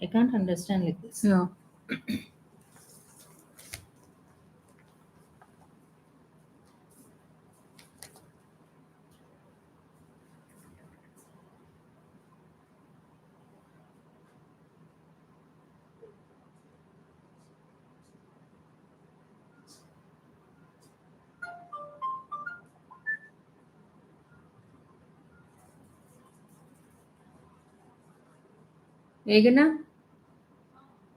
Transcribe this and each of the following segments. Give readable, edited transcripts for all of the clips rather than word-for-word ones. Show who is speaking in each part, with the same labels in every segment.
Speaker 1: I can't understand like this.
Speaker 2: Yeah. Egana,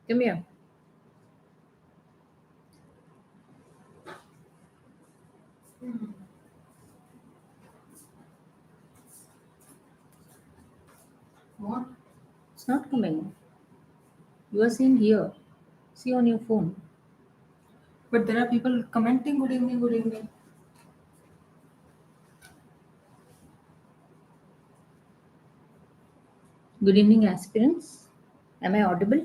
Speaker 2: come here.
Speaker 1: What?
Speaker 2: It's not coming. You are seeing here. See on your phone.
Speaker 1: But there are people commenting good evening, good evening.
Speaker 2: Good evening, aspirants. Am I audible?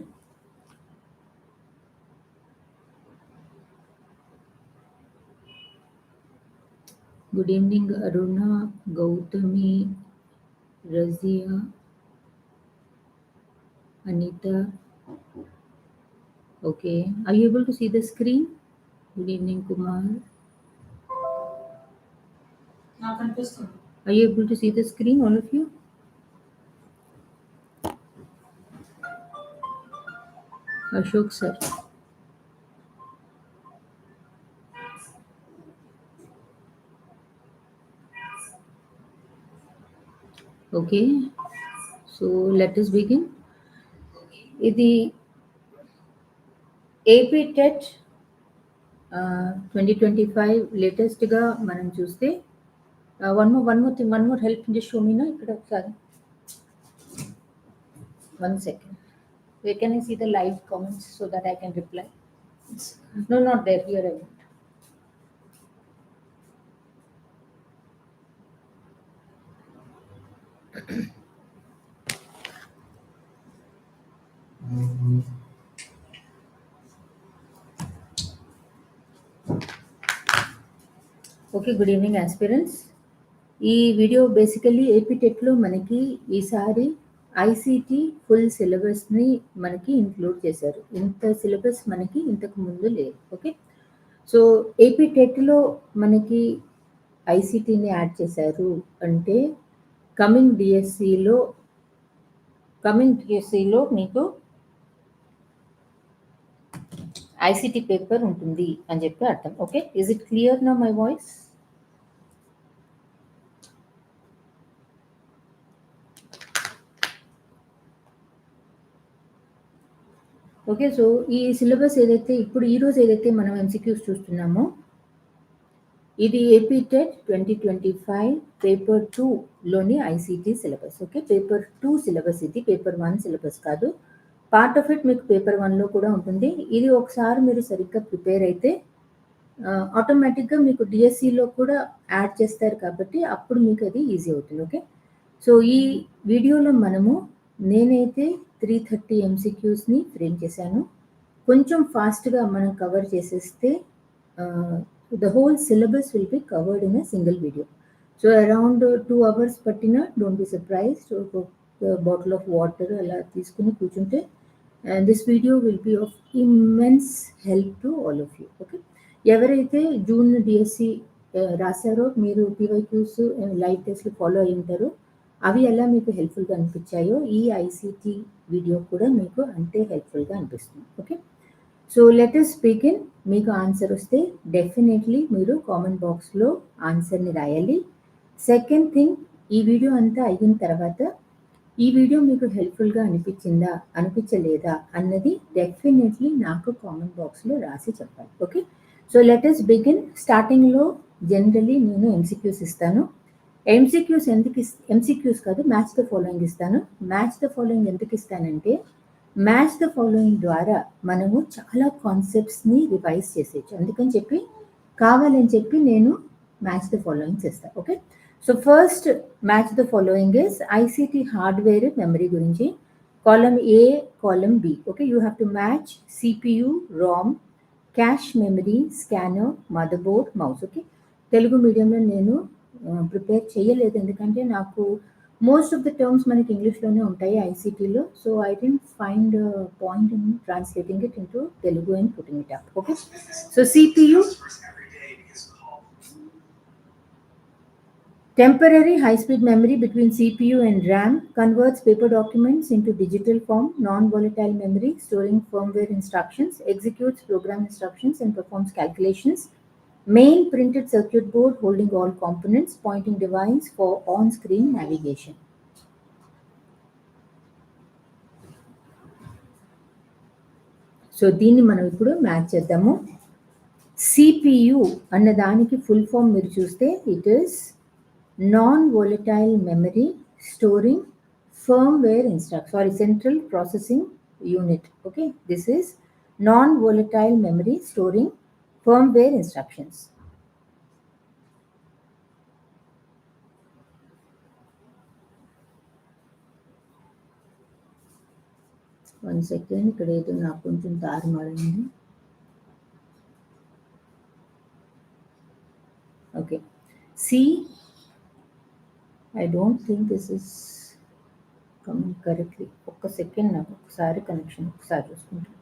Speaker 2: Good evening, Aruna, Gautami, Razia, Anita. Okay. Are you able to see the screen? Good evening, Kumar.
Speaker 1: Now confused.
Speaker 2: Are you able to see the screen, all of you? Ashok sir. Okay. So let us begin. ఇది APTET 2025 లేటెస్ట్గా మనం చూస్తే one more help just show me na ikkada ఒకసారి 1 second. Where can I see the live comments so that I can reply? No, not there. Here I want. Okay good evening aspirants. ఈ video basically ఏపీటెట్లో మనకి ఈసారి ICT full సిలబస్ని మనకి include చేశారు. ఇంత syllabus మనకి ఇంతకు ముందు లేదు. ఓకే, సో ఏపీటెట్లో మనకి ఐసీటీని యాడ్ చేశారు అంటే కమింగ్ డిఎస్సిలో మీకు ఐసీటీ పేపర్ ఉంటుంది అని చెప్పి అర్థం. Okay, is it clear now my voice? Okay, so ఈ సిలబస్ ఏదైతే ఇప్పుడు ఈరోజు ఏదైతే మనం ఎంసీక్యూస్ చూస్తున్నామో ఇది ఏపీటెట్ 2025 పేపర్ 2లోని ICT syllabus. Okay, paper 2 syllabus ఇది, పేపర్ 1 సిలబస్ కాదు. పార్ట్ ఆఫ్ ఇట్ మీకు పేపర్ 1లో కూడా ఉంటుంది. ఇది ఒకసారి మీరు సరిగ్గా ప్రిపేర్ అయితే ఆటోమేటిక్గా మీకు డిఎస్సిలో కూడా యాడ్ చేస్తారు కాబట్టి అప్పుడు మీకు అది ఈజీ అవుతుంది. ఓకే, సో ఈ వీడియోలో మనము నేనైతే 330 ఎంసీక్యూస్ని ఫ్రేమ్ చేశాను. కొంచెం ఫాస్ట్గా మనం కవర్ చేసేస్తే the whole syllabus will be covered in a single video. So around 2 hours pattina, don't be surprised. So a bottle of water ala teeskuni kuchunte, and this video will be of immense help to all of you. Okay, ఎవరైతే June DSC రాశారో మీరు PYQs live టెస్ట్లు follow అయి ఉంటారో అవి ఎలా మీకు హెల్ప్ఫుల్గా అనిపించాయో ఈ ఐసీటీ వీడియో కూడా మీకు అంతే హెల్ప్ఫుల్గా అనిపిస్తుంది. Okay, so let us begin. మీకు ఆన్సర్ వస్తే డెఫినెట్లీ మీరు కామెంట్ బాక్స్లో ఆన్సర్ని రాయాలి. సెకండ్ థింగ్, ఈ వీడియో అంతా అయిన తర్వాత ఈ వీడియో మీకు హెల్ప్ఫుల్గా అనిపించిందా అనిపించలేదా అన్నది డెఫినెట్లీ నాకు కామెంట్ బాక్స్లో రాసి చెప్పాలి. Okay, so let us begin. స్టార్టింగ్లో జనరలీ నేను ఎంసీక్యూస్ ఇస్తాను. ఎంసీక్యూస్ కాదు, మ్యాచ్ ద ఫాలోయింగ్ ఇస్తాను. మ్యాచ్ ద ఫాలోయింగ్ ఎందుకు ఇస్తానంటే మ్యాచ్ ద ఫాలోయింగ్ ద్వారా మనము చాలా కాన్సెప్ట్స్ని రివైజ్ చేసేయచ్చు. అందుకని చెప్పి కావాలని చెప్పి నేను మ్యాచ్ ద ఫాలోయింగ్స్ ఇస్తాను. Okay, so first match the following is ICT hardware memory గురించి. Column A, column B. Okay, you have to match CPU, RAM, cache memory, scanner, motherboard, mouse. Okay, Telugu మీడియంలో నేను prepare చేయలేదు ఎందుకంటే నాకు most of the terms మనకి ఇంగ్లీష్లోనే ఉంటాయి ఐసీటీలో. So I don't find point in translating it into Telugu and putting it up. Okay, so CPU, temporary high-speed memory between CPU and RAM, converts paper documents into digital form. Non-volatile memory, storing firmware instructions, executes program instructions and performs calculations. Main printed circuit board holding all components. Pointing device for on-screen navigation. So దీన్ని మనం ఇప్పుడు match చేద్దాము. CPU అన్న దానికి full form మీరు చూస్తే it is non-volatile memory storing firmware instructions. Sorry, central processing unit. Okay, this is non-volatile memory storing firmware instructions. One second, ఇక్కడ ఏదో నాకు కొంచెం తారుమారైంది. Okay, C. I don't think this is coming correctly. ఒక్క second, నాకు ఒకసారి connection ఒకసారి చూసుకుంటాను.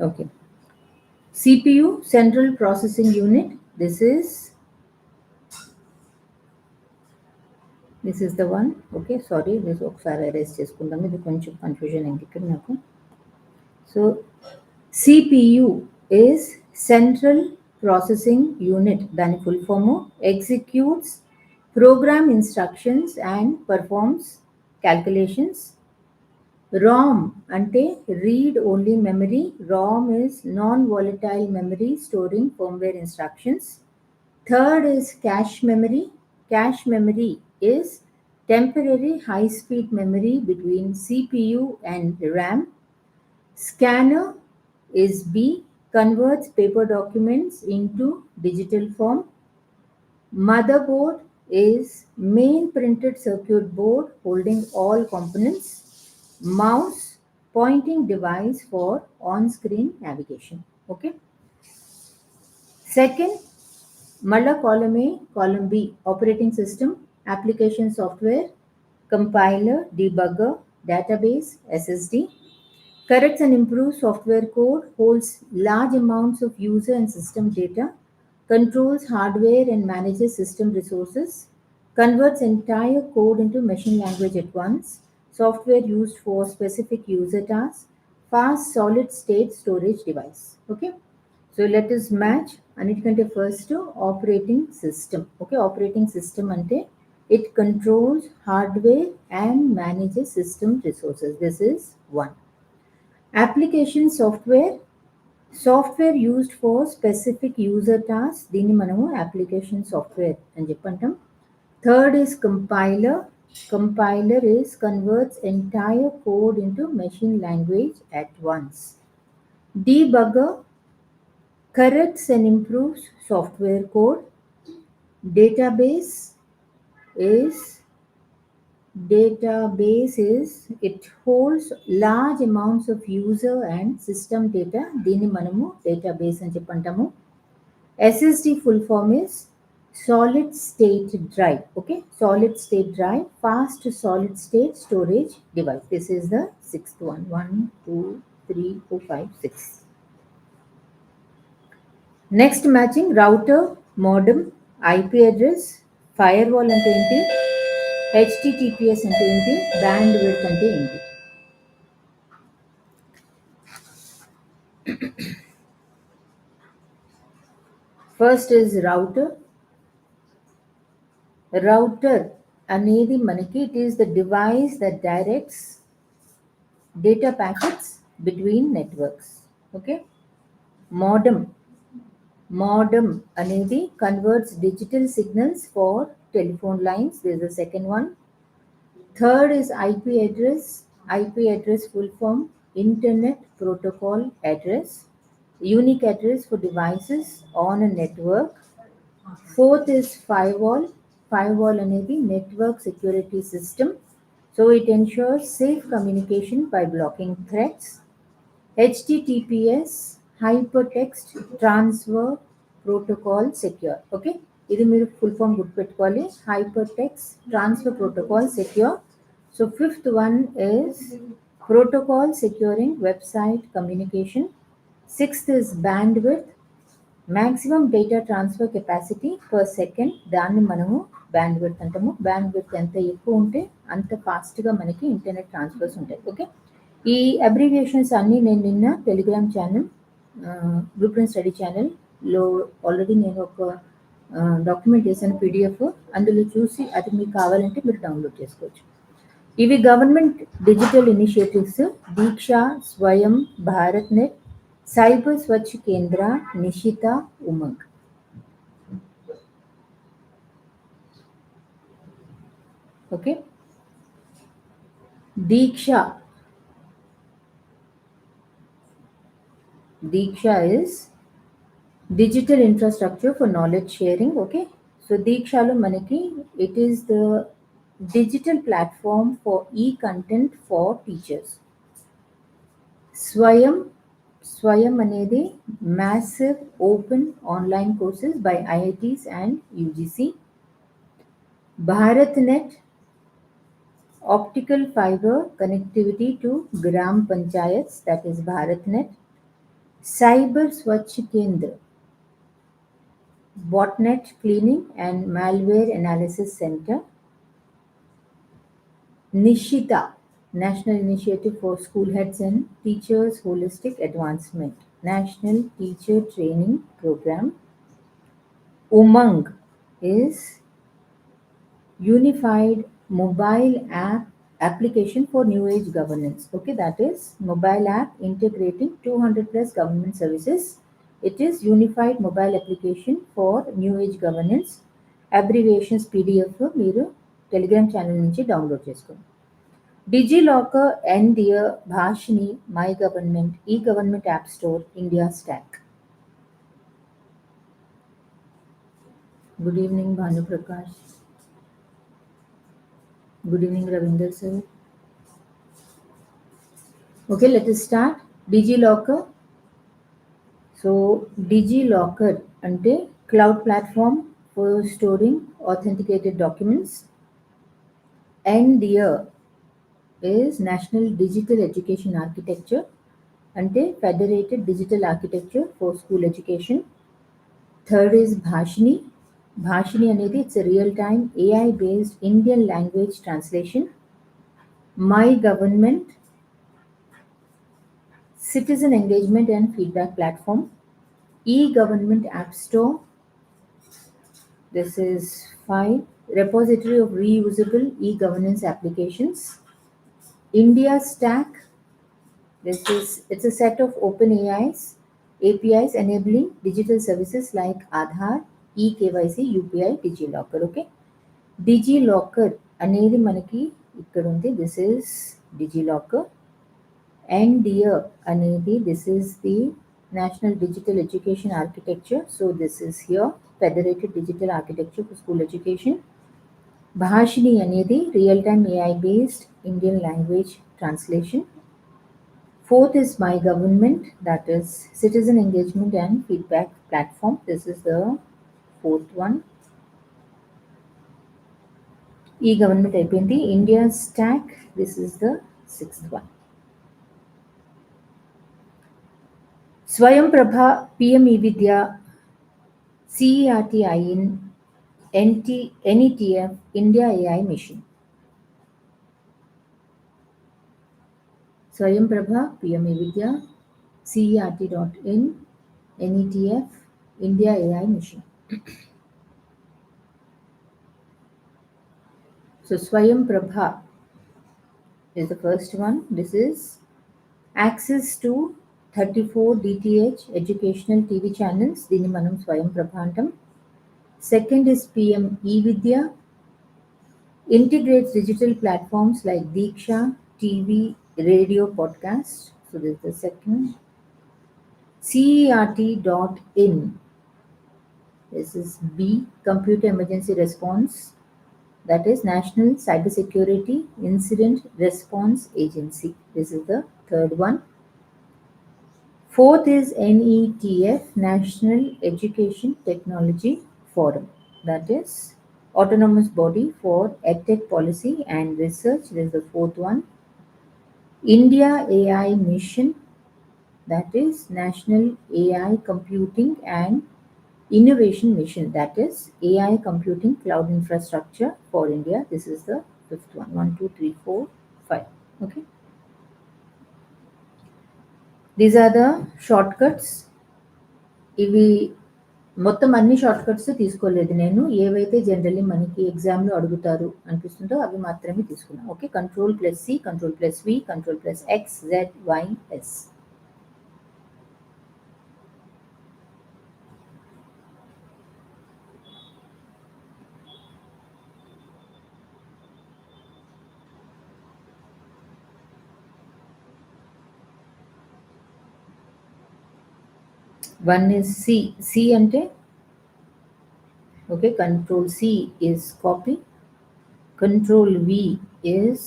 Speaker 2: Okay, CPU, central processing unit. This is the one. Okay, sorry, this ఒకసారి erase చేసుకుందాం, ఇది కొంచెం కన్ఫ్యూజన్ అయింది ఇక్కడ నాకు. So CPU is central processing unit, దాని full form executes program instructions and performs calculations. ROM అంటే read only memory. ROM is non-volatile memory storing firmware instructions. Third is cache memory. Cache memory is temporary high-speed memory between CPU and RAM. Scanner is B, converts paper documents into digital form. Motherboard is main printed circuit board holding all components. Mouse, pointing device for on-screen navigation. Okay. Second, mala column A, column B, operating system, application software, compiler, debugger, database, SSD. Corrects and improves software code, holds large amounts of user and system data, controls hardware and manages system resources, converts entire code into machine language at once, software used for specific user tasks, fast solid state storage device. Okay, so let us match. Anikante first operating system. Okay, operating system ante it controls hardware and manages system resources. This is one. Application software used for specific user tasks, దీన్ని మనము application software అని చెప్పంటాం. Third is compiler. Compiler is converts entire code into machine language at once. Debugger corrects and improves software code. Database is it holds large amounts of user and system data. దీన్ని మనము database అని చెప్పంటాము. SSD full form is solid state drive. Okay, solid state drive, fast solid state storage device. This is the sixth one. 1, 2, 3, 4, 5, 6. Next matching, router, modem, IP address, firewall అంటే ఏంటి, HTTPS అంటే ఏంటి, bandwidth అంటే ఏంటి. First is router. Router అనేది మనకి it is the device that directs data packets between networks. Okay, modem అనేది converts digital signals for telephone lines. This is the second one. Third is IP address. IP address full form internet protocol address, unique address for devices on a network. Fourth is firewall. Firewall అనేది network security system. So it ensures safe communication by blocking threats. HTTPS hypertext transfer protocol secure. Okay, ఇది మీరు full form గుర్తుపెట్టుకోవాలి. Hypertext transfer protocol secure. So fifth one is protocol securing website communication. Sixth is bandwidth, maximum data transfer capacity per second. దాన్ని మనము bandwidth అంటాము. Bandwidth ఎంత ఎక్కువ ఉంటే అంత ఫాస్ట్గా మనకి ఇంటర్నెట్ ట్రాన్స్ఫర్స్ ఉంటాయి. ఓకే, ఈ అబ్రివియేషన్స్ అన్నీ నేను నిన్న Telegram channel blue print study ఛానల్లో ఆల్రెడీ నేను ఒక డాక్యుమెంట్ చేశాను పీడిఎఫ్, అందులో చూసి అది మీకు కావాలంటే మీరు డౌన్లోడ్ చేసుకోవచ్చు. ఇవి గవర్నమెంట్ డిజిటల్ ఇనిషియేటివ్స్: దీక్ష, స్వయం, Bharat net, cyber Swachh Kendra, Nishtha, Umang. Okay, Diksha is digital infrastructure for knowledge sharing. Okay, so Dikshalo manaki it is the digital platform for e-content for teachers. Swayam anedi massive open online courses by IITs and UGC. BharatNet, optical fiber connectivity to gram panchayats, that is BharatNet. Cyber Swachh Kendra, botnet cleaning and malware analysis center. Nishita, National Initiative for School Heads and Teachers Holistic Advancement, National Teacher Training Program. Umang is Unified Mobile App Application for New Age Governance. Okay, that is mobile app integrating 200 plus government services. It is Unified Mobile Application for New Age Governance. Abbreviations PDF మీరు Telegram channel నుంచి download చేసుకోండి. DigiLocker, ఎన్డియర్, భాషిని, my government, ఈ government app store, India stock. Good evening Bhanuprakash. Good evening, Ravinder sir. Okay, let us start. DigiLocker. So, DigiLocker ante cloud platform for storing authenticated documents. NDIR is National Digital Education Architecture ante Federated Digital Architecture for School Education. Third is Bhashini. Bhashini anedi it's a real-time AI-based Indian language translation. My Government, citizen engagement and feedback platform. E-Government App Store. This is 5. Repository of reusable e-governance applications. India Stack. It's a set of open APIs enabling digital services like Aadhaar, eKYC, UPI, DigiLocker. Okay, DigiLocker అనేది మనకి ఇక్కడ ఉంది. This is DigiLocker. NDIR అనేది this is the national digital education architecture. So this is here federated digital architecture for school education. Bhashini అనేది real time AI based Indian language translation. Fourth is My Government, that is citizen engagement and feedback platform. This is the fourth one. E-Government అయిపోయింది. India Stack, this is the sixth one. Swayam Prabha, PM E-Vidya, CERT IN, NETF, India AI Mission. Swayam Prabha, PM E-Vidya, CERT.in, NETF, India AI Mission. So Swayam Prabha is the first one. This is access to 34 DTH educational TV channels. Dini manam Swayam Prabha antam. Second is PM E-Vidya, integrates digital platforms like Diksha, TV, radio, podcast. So this is the second. CERT.in. This is B, Computer Emergency Response. That is National Cybersecurity Incident Response Agency. This is the third one. Fourth is NETF, National Education Technology Forum. That is autonomous body for EdTech policy and research. This is the fourth one. India AI Mission, that is National AI Computing and Innovation Mission, that is AI Computing Cloud Infrastructure for India. This is the fifth one. 1, 2, 3, 4, 5. Okay. These are the shortcuts. ఇవి మొత్తం అన్ని short cuts తీసుకోలేదు నేను, ఏవైతే generally మనకి ఎగ్జామ్లో అడుగుతారు అనిపిస్తుందో అవి మాత్రమే తీసుకున్నాను. Okay, Ctrl+C, Ctrl+V, Ctrl+X, Z, Y, S. One is C. C ante, okay, Ctrl+C is copy, Ctrl+V is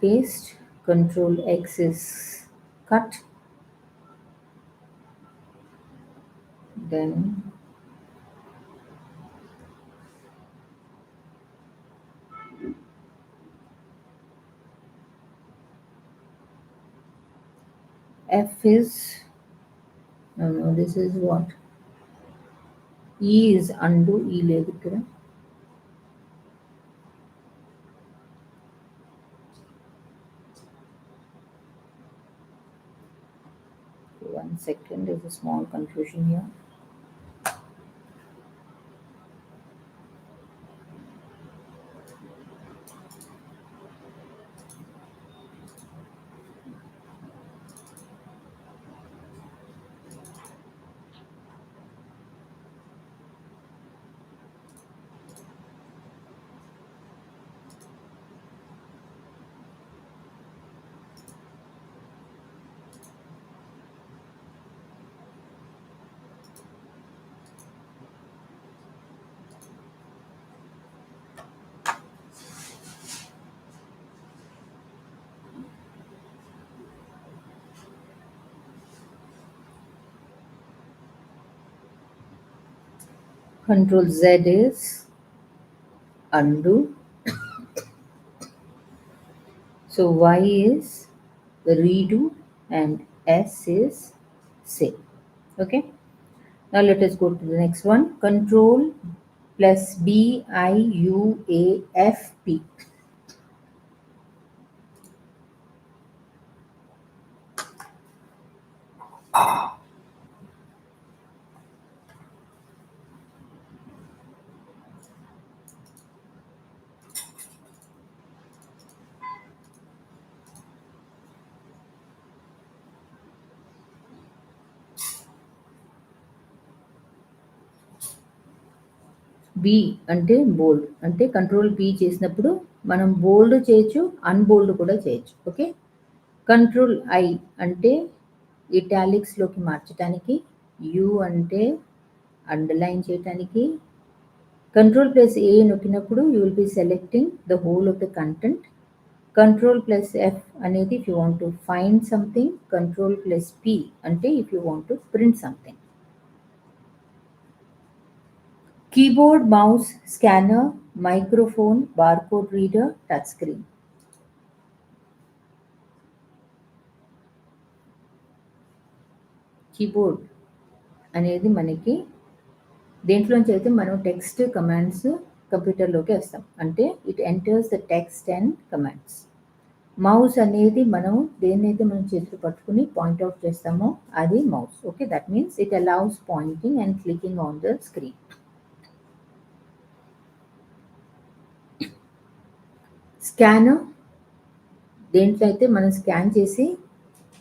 Speaker 2: paste, Ctrl+X is cut, then F is, no, this is what? E is undo, E లేదు ఇక్కడ. One second, there's a small confusion here. Ctrl+Z is undo. So Y is redo and S is save. Okay. Now let us go to the next one. Ctrl+BIUAFP. B అంటే బోల్డ్, అంటే Ctrl+B చేసినప్పుడు మనం బోల్డ్ చేయొచ్చు, అన్బోల్డ్ కూడా చేయొచ్చు. Okay. Ctrl+I అంటే ఇటాలిక్స్లోకి మార్చడానికి, U అంటే అండర్లైన్ చేయడానికి. Ctrl+A నొక్కినప్పుడు you will be selecting the whole of the content. Ctrl+F అనేది if you want to find something, Ctrl+P అంటే if you want to print something. Keyboard, mouse, scanner, microphone, barcode reader, touchscreen. Keyboard అనేది మనకి దేంట్లోంచి అయితే మనం text commands కంప్యూటర్లోకి వేస్తాం, అంటే it enters the text and commands. Mouse అనేది మనం దేన్నైతే మనం చేతులు పట్టుకుని పాయింట్అవుట్ చేస్తామో అది mouse. Okay, that means it allows pointing and clicking on the screen. Scanner దేంట్లో అయితే మనం స్కాన్ చేసి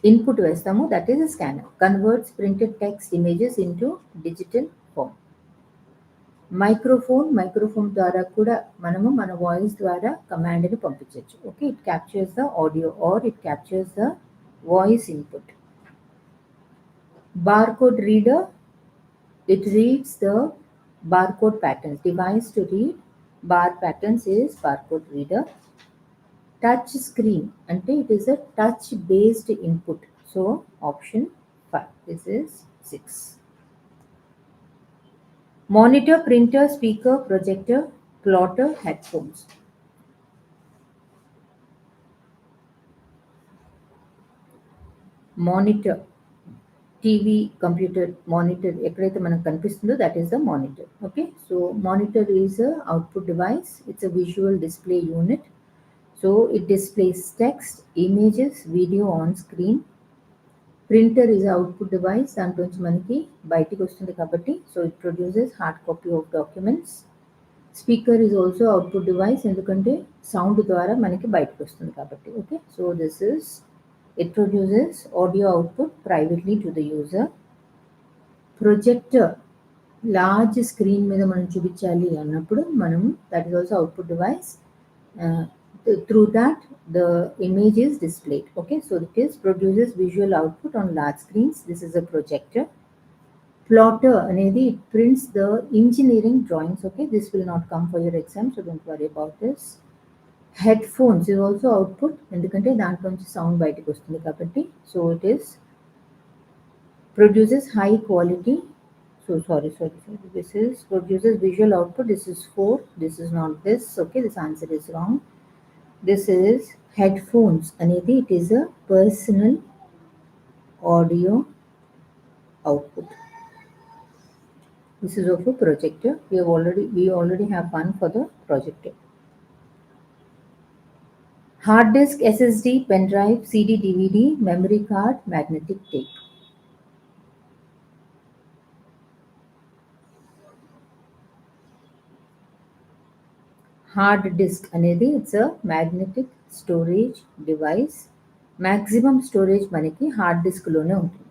Speaker 2: ఇన్పుట్ వేస్తాము, that is a scanner. Converts printed text images into digital form. Microphone ద్వారా కూడా మనము మన వాయిస్ ద్వారా కమాండ్ని పంపించవచ్చు. Okay, it captures the audio or it captures the voice input. Barcode reader, it reads the barcode patterns, device to read Bar patterns is barcode reader. Touch screen ante it is a touch based input. So option 5. This is 6. Monitor, printer, speaker, projector, plotter, headphones. Monitor, TV computer monitor ఎక్కడైతే మనకు కనిపిస్తుందో that is the monitor. Okay, so monitor is a output device. It's a visual display unit. So it displays text, images, video on screen. Printer is output device. దాంట్లోంచి మనకి బయటికి వస్తుంది కాబట్టి so it produces hard copy of documents. Speaker is also output device, ఎందుకంటే sound ద్వారా మనకి బయటకు వస్తుంది కాబట్టి. Okay, so this is it produces audio output privately to the user. Projector, large screen మీద మనం చూపించాలి అన్నప్పుడు మనం that is also output device. Through that the image is displayed. Okay, so it produces visual output on large screens. This is a projector. Plotter అనేది it prints the engineering drawings. Okay, this will not come for your exam, so don't worry about this. Headphones is also output, ఎందుకంటే దాంట్లో నుంచి sound బయటకు వస్తుంది కాబట్టి. So it is produces high quality. So sorry, this is produces visual output. This is 4. This is not this. Okay, this answer is wrong. This is headphones అనేది it is a personal audio output. This is of a projector. We already have one for the projector. Hard disk, SSD, pen drive, CD, DVD, memory card, magnetic tape. Hard disk అనేది it's a magnetic storage device. Maximum storage మనకి hard డిస్క్లోనే ఉంటుంది.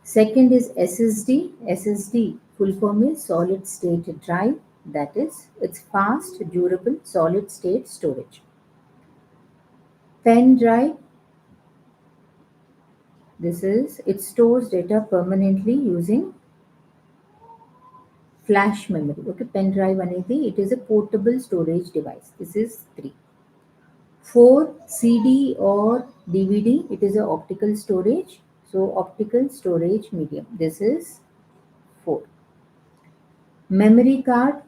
Speaker 2: Second is SSD. SSD full form is solid state drive. That is it's fast, durable, solid state storage. Pen drive, this is it stores data permanently using flash memory. Okay, pen drive అనేది it is a portable storage device. This is 3. 4, CD or DVD, it is a optical storage. So optical storage medium. This is 4. Memory card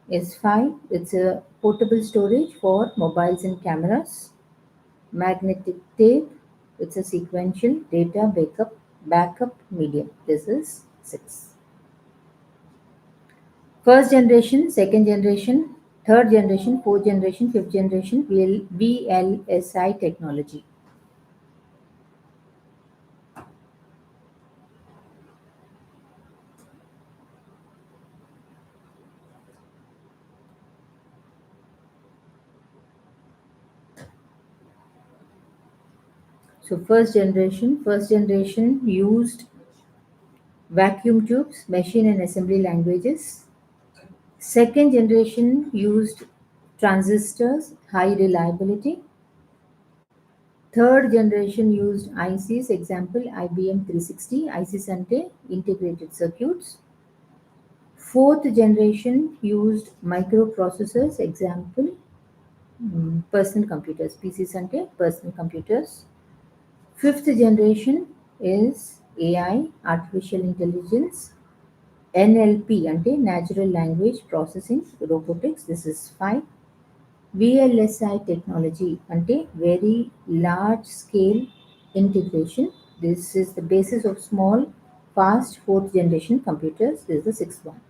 Speaker 2: is 5. It's a portable storage for mobiles and cameras. Magnetic tape, it's a sequential data backup medium. This is 6. First generation, second generation, third generation, fourth generation, fifth generation, VLSI technology. So first generation used vacuum tubes, machine and assembly languages. Second generation used transistors, high reliability. Third generation used ICs, example IBM 360, ICs ante integrated circuits. Fourth generation used microprocessors, example personal computers, PCs ante personal computers. Fifth generation is AI, artificial intelligence. NLP ante natural language processing, robotics. This is 5. VLSI technology ante very large scale integration. This is the basis of small, fast fourth generation computers. This is the 6th one.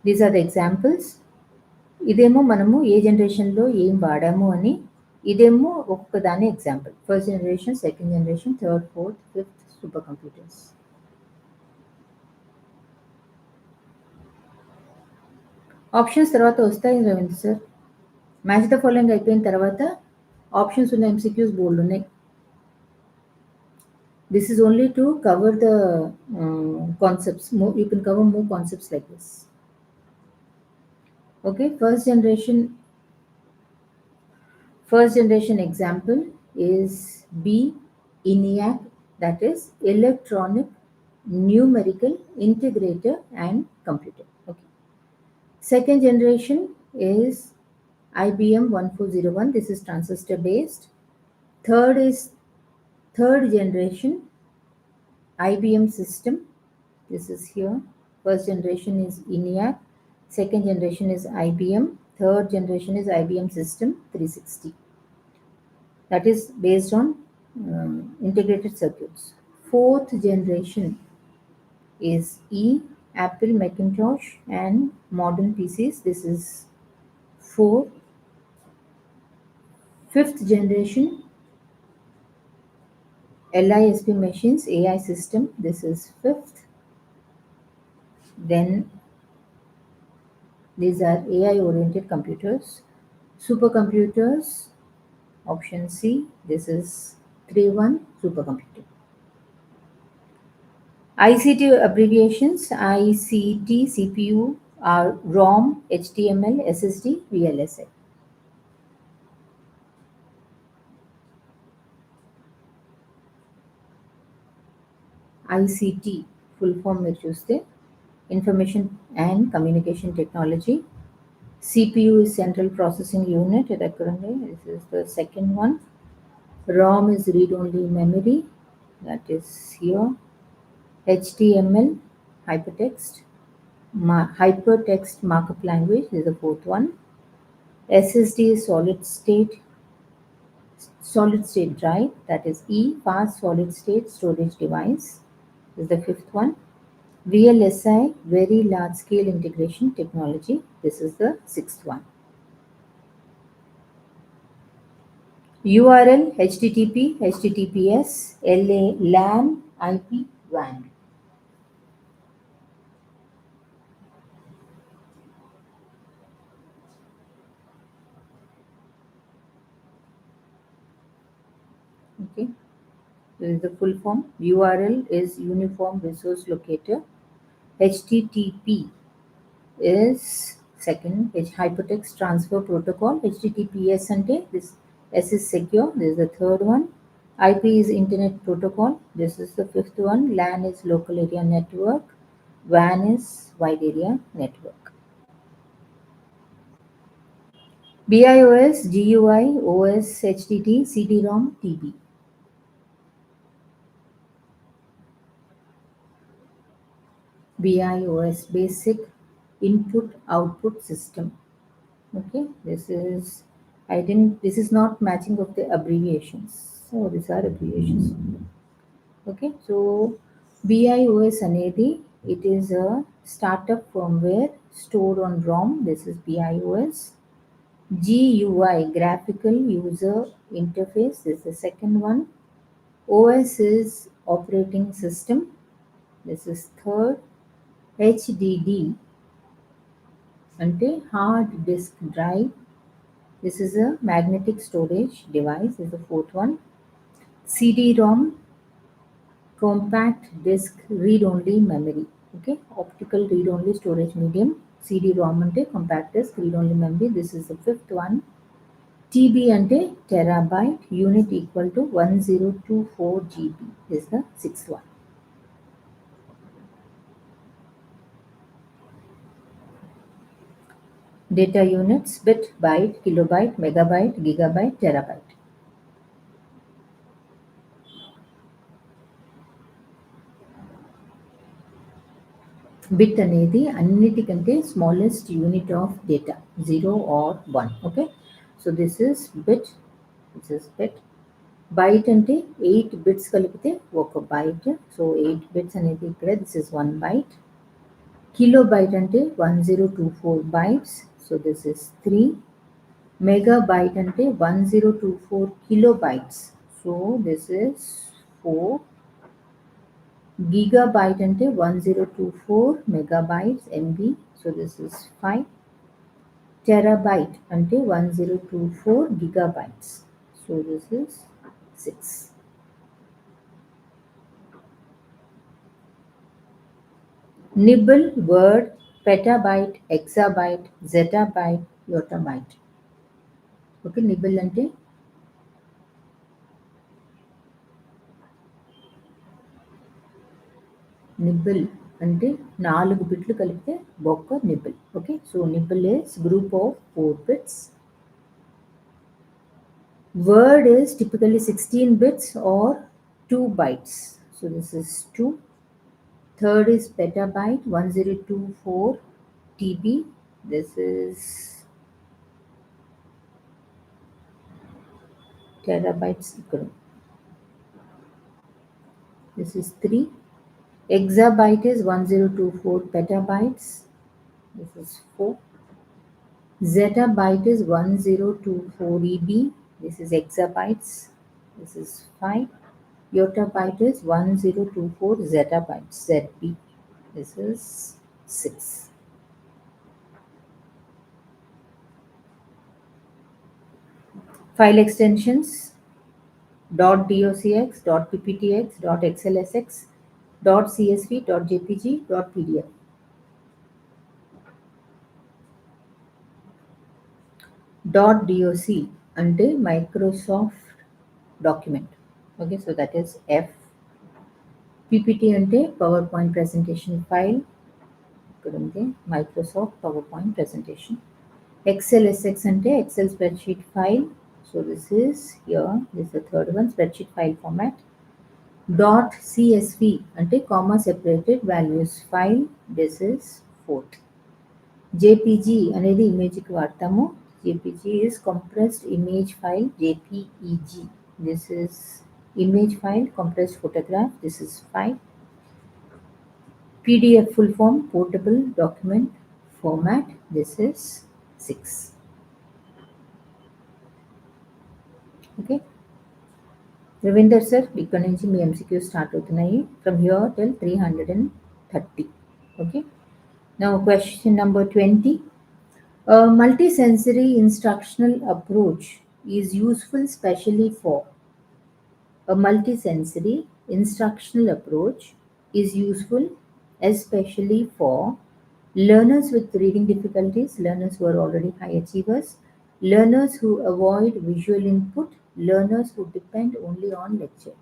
Speaker 2: These are the examples. ఇదేమో మనము ఏ జనరేషన్లో ఏం వాడాము అని, ఇదేమో ఒక్కదాని example. First generation, second generation, third, fourth, fifth super computers. Options తర్వాత వస్తాయి Ravindra sir. Match the following అయిపోయిన తర్వాత ఆప్షన్స్ ఉన్న ఎంసీక్యూస్ బోల్డ్ ఉన్నాయి. This is only to cover the concepts. You can cover more concepts like this. Okay, first generation example is B, ENIAC, that is electronic numerical integrator and computer. Okay. Second generation is IBM 1401. This is transistor based. Third generation IBM system. This is here. First generation is ENIAC. Second generation is IBM. Third generation is IBM System 360. That is based on integrated circuits. Fourth generation is Apple Macintosh and modern PCs. This is 4. Fifth generation LISP machines, AI system. This is fifth. Then these are AI oriented computers. Supercomputers, option C. This is 3-1 supercomputer. ICT abbreviations, ICT CPU are ROM, HTML, SSD, VLSI. ICT full form మీరు చూస్తే Information and Communication Technology. CPU is Central Processing Unit. This is the second one. ROM is read-only memory. That is here. HTML, hypertext markup language is the fourth one. SSD is solid state drive. That is fast solid state storage device is the fifth one. VLSI, very large scale integration technology. This is the sixth one. URL, HTTP, HTTPS, LA, LAN, IP, WAN. Okay, this is the full form. URL is Uniform Resource Locator. HTTP is second, Hypertext Transfer Protocol. HTTPS ante this S is secure. This is the third one. IP is Internet Protocol. This is the fifth one. LAN is Local Area Network. WAN is Wide Area Network. BIOS, GUI, OS, HTT, CD-ROM, TB. BIOS, Basic Input Output System. Okay, this is not matching of the abbreviations. So these are abbreviations. Okay, so BIOS anedi, it is a startup firmware stored on ROM. This is BIOS. GUI, Graphical User Interface, this is the second one. OS is Operating System. This is third. HDD ante Hard Disk Drive. This is a magnetic storage device. This is the fourth one. CD-ROM, Compact Disk Read-Only Memory. Okay, Optical Read-Only Storage Medium. CD-ROM ante Compact Disk Read-Only Memory. This is the fifth one. TB ante Terabyte, unit equal to 1024 GB. This is the sixth one. Data units, bit, byte, kilobyte, megabyte, gigabyte, terabyte. Bit అనేది అన్నిటికంటే smallest unit of data 0 or 1. Okay, so this is bit. Byte అంటే 8 bits కలిపితే ఒక byte. So 8 bits అనేది ఇక్కడ, this is 1 byte. Kilobyte అంటే 1024 bytes. So this is 3. Megabyte ante 1024 kilobytes. So this is 4. Gigabyte ante 1024 megabytes MB. So this is 5. Terabyte ante 1024 gigabytes. So this is 6. Nibble, word, petabyte, exabyte, zettabyte, yottabyte. Okay, nibble ante నిబ్బుల్ అంటే 4 బిట్లు కలిపితే ఒక్క nibble. Okay, so nibble is group of 4 bits. Word is typically 16 bits or 2 bytes. So this is 2. Third is petabyte, 1024 TB. This is terabytes. This is 3. Exabyte is 1024 petabytes. This is 4. Zettabyte is 1024 EB. This is exabytes. This is 5. Yottabyte is 1024 zettabytes. ZB. This is 6. File extensions: .docx, .pptx, .xlsx, .csv, .jpg, .pdf. .doc అంటే Microsoft document. Okay, so that is F. PPT అంటే PowerPoint presentation file. ఇక్కడ ఉంది Microsoft PowerPoint presentation. XLSX అంటే Excel spreadsheet file. So this is here, this the third one, spreadsheet file format. .csv అంటే comma separated values file. This is fourth. JPG అనేది ఇమేజ్కి వాడతాము. JPG is compressed image file, JPEG. This is image file, compressed photograph. This is 5. PDF full form, portable document format. This is 6. Okay. Ravinder sir, ఇక్కడ నుంచి మీ MCQ start అవుతున్నాయి. From here till 330. Okay. Now question number 20. A multisensory instructional approach is useful specially for. A multisensory instructional approach is useful especially for learners with reading difficulties, learners who are already high achievers, learners who avoid visual input, learners who depend only on lecture.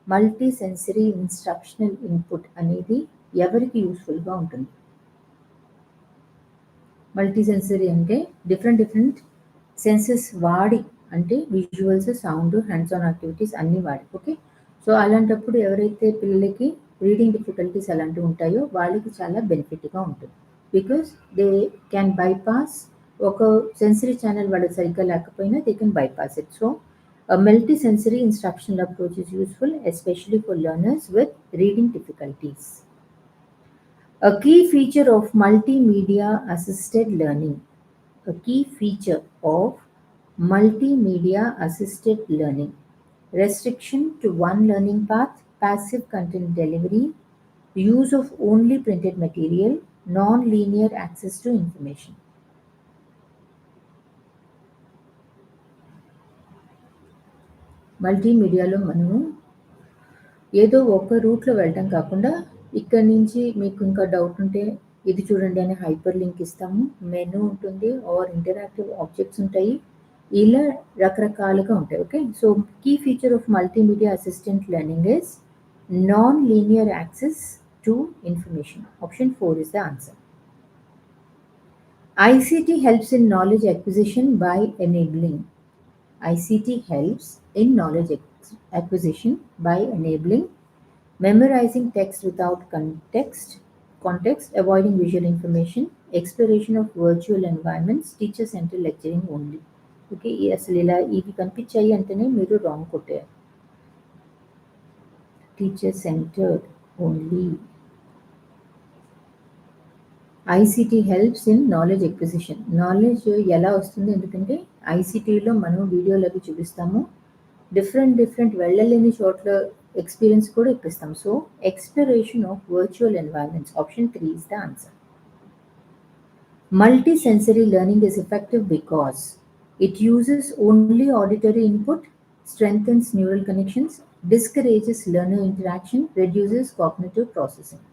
Speaker 2: Multisensory instructional input అనేది ఎవరికి యూస్ఫుల్గా ఉంటుంది? Multisensory అంటే different senses వాడి, అంటే visuals, sound, hands on activities అన్నీ వాడి. Okay, so అలాంటప్పుడు ఎవరైతే పిల్లలకి రీడింగ్ డిఫికల్టీస్ అలాంటివి ఉంటాయో వాళ్ళకి చాలా బెనిఫిట్గా ఉంటుంది. బికాస్ దే క్యాన్ బైపాస్, ఒక సెన్సరీ ఛానల్ వాళ్ళకి సరిగ్గా లేకపోయినా they can bypass it. So multi sensory instructional approach is useful especially for learners with reading difficulties. A key feature of multimedia assisted learning. A key feature of multimedia assisted learning. Restriction to one learning path, passive content delivery, use of only printed material, non-linear access to information. మల్టీమీడియాలో మనము ఏదో ఒక రూట్లో వెళ్ళటం కాకుండా, ఇక్కడ నుంచి మీకు ఇంకా డౌట్ ఉంటే ఇది చూడండి అని హైపర్ లింక్ ఇస్తాము, మెనూ ఉంటుంది, ఆర్ ఇంటరాక్టివ్ ఆబ్జెక్ట్స్ ఉంటాయి, ఇలా రకరకాలుగా ఉంటాయి. Okay, so key feature of multimedia assistant learning is non linear access to information. Option 4 is the answer. ICT helps in knowledge acquisition by enabling. ICT helps in knowledge acquisition by enabling memorizing text without context, avoiding visual information, exploration of virtual environments, teacher-centered lecturing only. Okay, అసలు ఇలా ఇవి కనిపించాయి అంటేనే మీరు wrong కొట్టారు. టీచర్-centered only. ICT helps in knowledge acquisition. Knowledge ఎలా వస్తుంది? ఎందుకంటే ఐసీటీలో మనం వీడియోలు అవి చూపిస్తాము, డిఫరెంట్ వెళ్ళలేని చోట్ల ఎక్స్పీరియన్స్ కూడా ఇప్పిస్తాం. So exploration of virtual environments. Option 3 is the answer. Multi-sensory learning is effective because it uses only auditory input, strengthens neural connections, discourages learner interaction, reduces cognitive processing.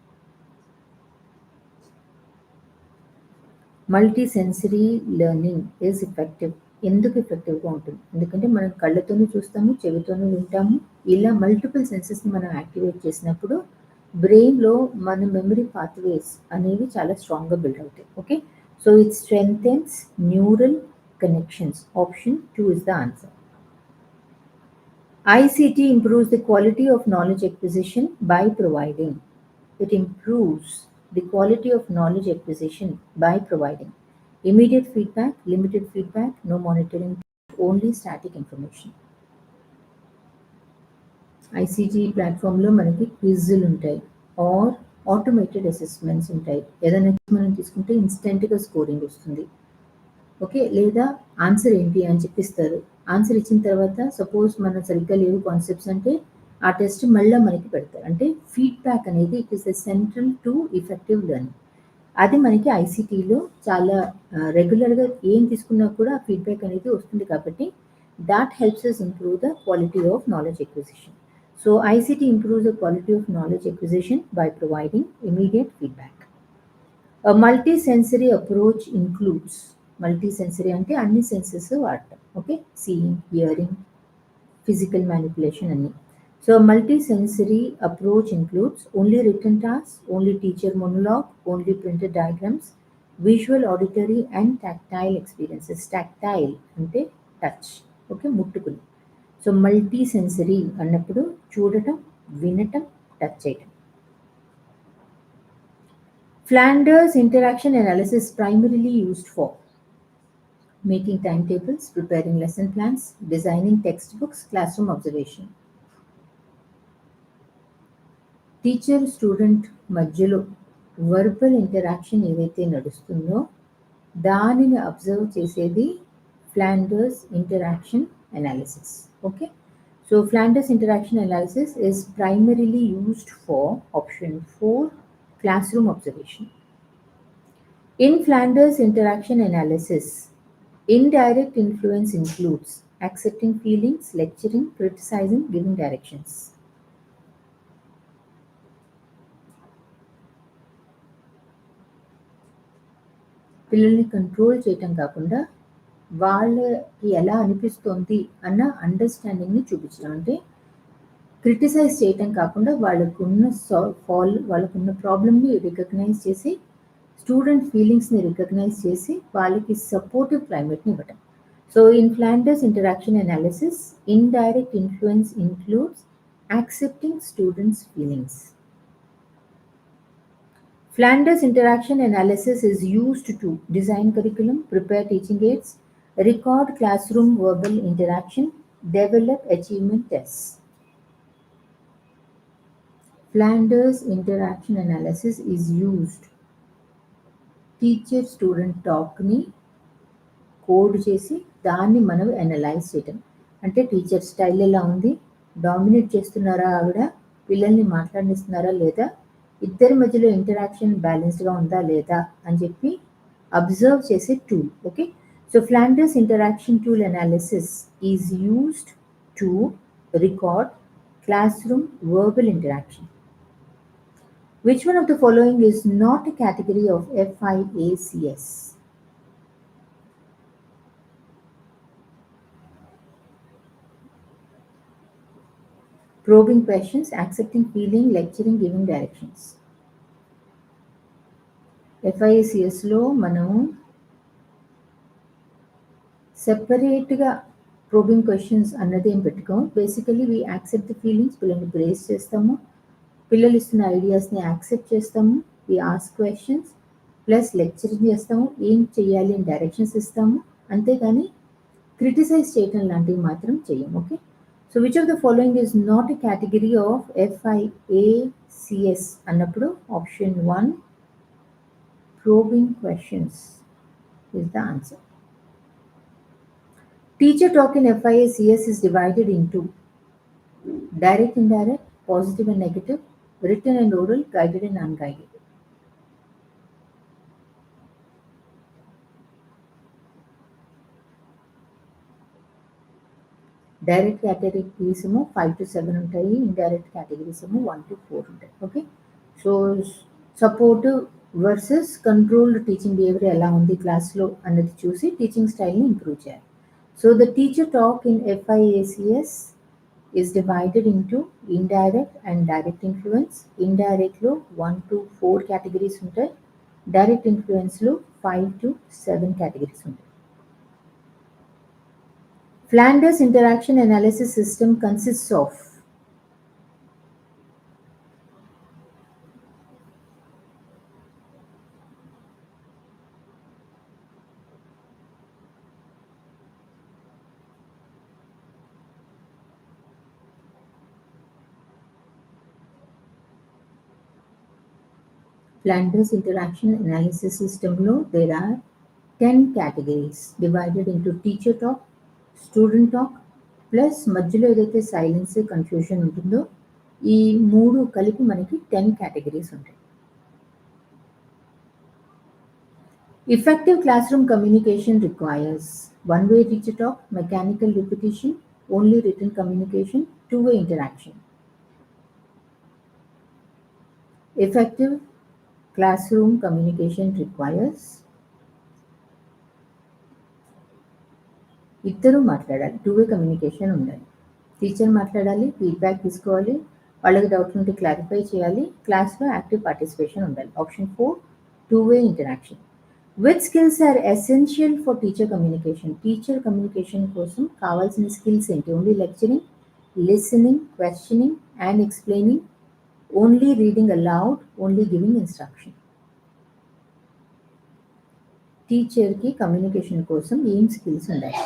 Speaker 2: Multi-sensory learning is effective. ఎందుకు ఎఫెక్టివ్గా ఉంటుంది? ఎందుకంటే మనం కళ్ళతోనూ చూస్తాము, చెవితోనూ వింటాము, ఇలా multiple సెన్సెస్ని మనం activate చేసినప్పుడు బ్రెయిన్లో మన మెమరీ పాత్వేస్ అనేవి చాలా స్ట్రాంగ్గా బిల్డ్ అవుతాయి. Okay, so it strengthens neural connections. Option 2 is the answer. ICT improves the quality of knowledge acquisition by providing. It improves the quality of knowledge acquisition by providing immediate feedback, limited feedback, no monitoring, only static information. ICT ప్లాట్ఫామ్లో మనకి క్విజ్లు ఉంటాయి are automated assessments ఉంటాయి. ఏదైనా మనం తీసుకుంటే ఇన్స్టెంట్గా scoring వస్తుంది. ఓకే, లేదా ఆన్సర్ ఏంటి అని చెప్పిస్తారు. ఆన్సర్ ఇచ్చిన తర్వాత సపోజ్ మనం సరిగ్గా లేవు కాన్సెప్ట్స్ అంటే ఆ టెస్ట్ మళ్ళీ మనకి పెడతారు. అంటే ఫీడ్బ్యాక్ అనేది it is a central to effective learning. అది మనకి ఐసీటీలో చాలా రెగ్యులర్గా ఏం తీసుకున్నా కూడా ఆ ఫీడ్బ్యాక్ అనేది వస్తుంది. కాబట్టి that helps us improve the quality of knowledge acquisition. So ICT improves the quality of knowledge acquisition by providing immediate feedback. A multi-sensory approach includes multi-sensory అంటే అన్ని సెన్సెస్ వాడటం. Okay, seeing, hearing, physical manipulation అన్ని. So multi-sensory approach includes only written tasks, only teacher monologue, only printed diagrams, visual, auditory and tactile experiences. Tactile అంటే touch. Okay, ముట్టుకుని. So multi sensory అన్నప్పుడు చూడటం, వినటం, touch చేయటం. Flanders interaction analysis primarily used for making timetables, preparing lesson plans, designing textbooks, classroom observation. Teacher student మధ్యలో verbal interaction ఏదైతే నడుస్తుందో దానిని అబ్జర్వ్ చేసేది Flanders interaction analysis. Okay, so Flanders interaction analysis is primarily used for option 4, classroom observation. In Flanders interaction analysis, indirect influence includes accepting feelings, lecturing, criticizing, giving directions. పిల్లల్ని control చేయటం కాకుండా వాళ్ళకి ఎలా అనిపిస్తోంది అన్న అండర్స్టాండింగ్ని చూపించడం. అంటే క్రిటిసైజ్ చేయటం కాకుండా వాళ్ళకున్న ప్రాబ్లమ్ని రికగ్నైజ్ చేసి స్టూడెంట్ ఫీలింగ్స్ని రికగ్నైజ్ చేసి వాళ్ళకి సపోర్టివ్ క్లైమేట్ని ఇవ్వటం. So in Flanders interaction analysis, indirect influence includes accepting students' feelings. Flanders interaction analysis is used to design curriculum, prepare teaching aids, record classroom verbal interaction, develop achievement tests. Flanders interaction analysis is used teacher student టాక్ని code చేసి దాన్ని మనం analyse చేయటం. అంటే teacher style ఎలా ఉంది, dominate చేస్తున్నారా ఆవిడ, పిల్లల్ని మాట్లాడిస్తున్నారా లేదా, ఇద్దరి మధ్యలో ఇంటరాక్షన్ బ్యాలెన్స్డ్గా ఉందా లేదా అని చెప్పి అబ్జర్వ్ చేసే tool. Okay, so Flanders interaction tool analysis is used to record classroom verbal interaction. Which one of the following is not a category of FIACS? Probing questions, accepting feeling, lecturing, giving directions. FIACSలో మనం సెపరేట్గా probing questions అన్నది ఏం పెట్టుకోం. Basically we accept the feelings, పిల్లల్ని praise చేస్తాము, పిల్లలు ఇస్తున్న ఐడియాస్ని యాక్సెప్ట్ చేస్తాము, we ask questions plus lecturing చేస్తాము, ఏం చేయాలి అని డైరెక్షన్స్ ఇస్తాము, అంతేగాని క్రిటిసైజ్ చేయటం లాంటివి మాత్రం చెయ్యం. Okay, so which of the following is not a category of FIACS అన్నప్పుడు option 1 probing questions is the answer. Teacher talk in FIACS is divided into direct, indirect, positive and negative, written and oral, guided and unguided. Direct categories ఏమో 5 to 7 ఉంటాయి, indirect categories ఏమో 1 to 4 ఉంటాయి. Okay, so supportive versus controlled teaching behaviour ఎలా ఉంది క్లాస్లో అన్నది చూసి teaching స్టైల్ని ఇంప్రూవ్ చేయాలి. So the teacher talk in FIACS is divided into indirect and direct influence. Indirect లో 1 to 4 categories ఉంటాయి. Direct influence లో 5 to 7 categories ఉంటాయి. Flanders interaction analysis system consists of Flanders interaction analysis system లో there are 10 categories divided into teacher talk, student talk, plus మధ్యలో ఏదైతే silence confusion ఉంటుందో ఈ మూడు కలిపి మనకి 10 categories ఉంటాయి. Effective classroom communication requires one-way teacher talk, mechanical repetition, only written communication, two-way interaction. Effective classroom communication requires ఇద్దరు మాట్లాడాలి, టూ వే కమ్యూనికేషన్ ఉండాలి. టీచర్ మాట్లాడాలి, ఫీడ్బ్యాక్ తీసుకోవాలి, వాళ్ళకి డౌట్లు ఉంటే క్లారిఫై చేయాలి, క్లాస్లో యాక్టివ్ పార్టిసిపేషన్ ఉండాలి. Option 4 two way interaction. Which skills are essential for teacher communication? Teacher communication కోసం కావాల్సిన స్కిల్స్ ఏంటి? Only lecturing, listening, questioning and explaining, only reading aloud, only giving instruction. టీచర్కి కమ్యూనికేషన్ కోసం ఏం స్కిల్స్ ఉండాలి?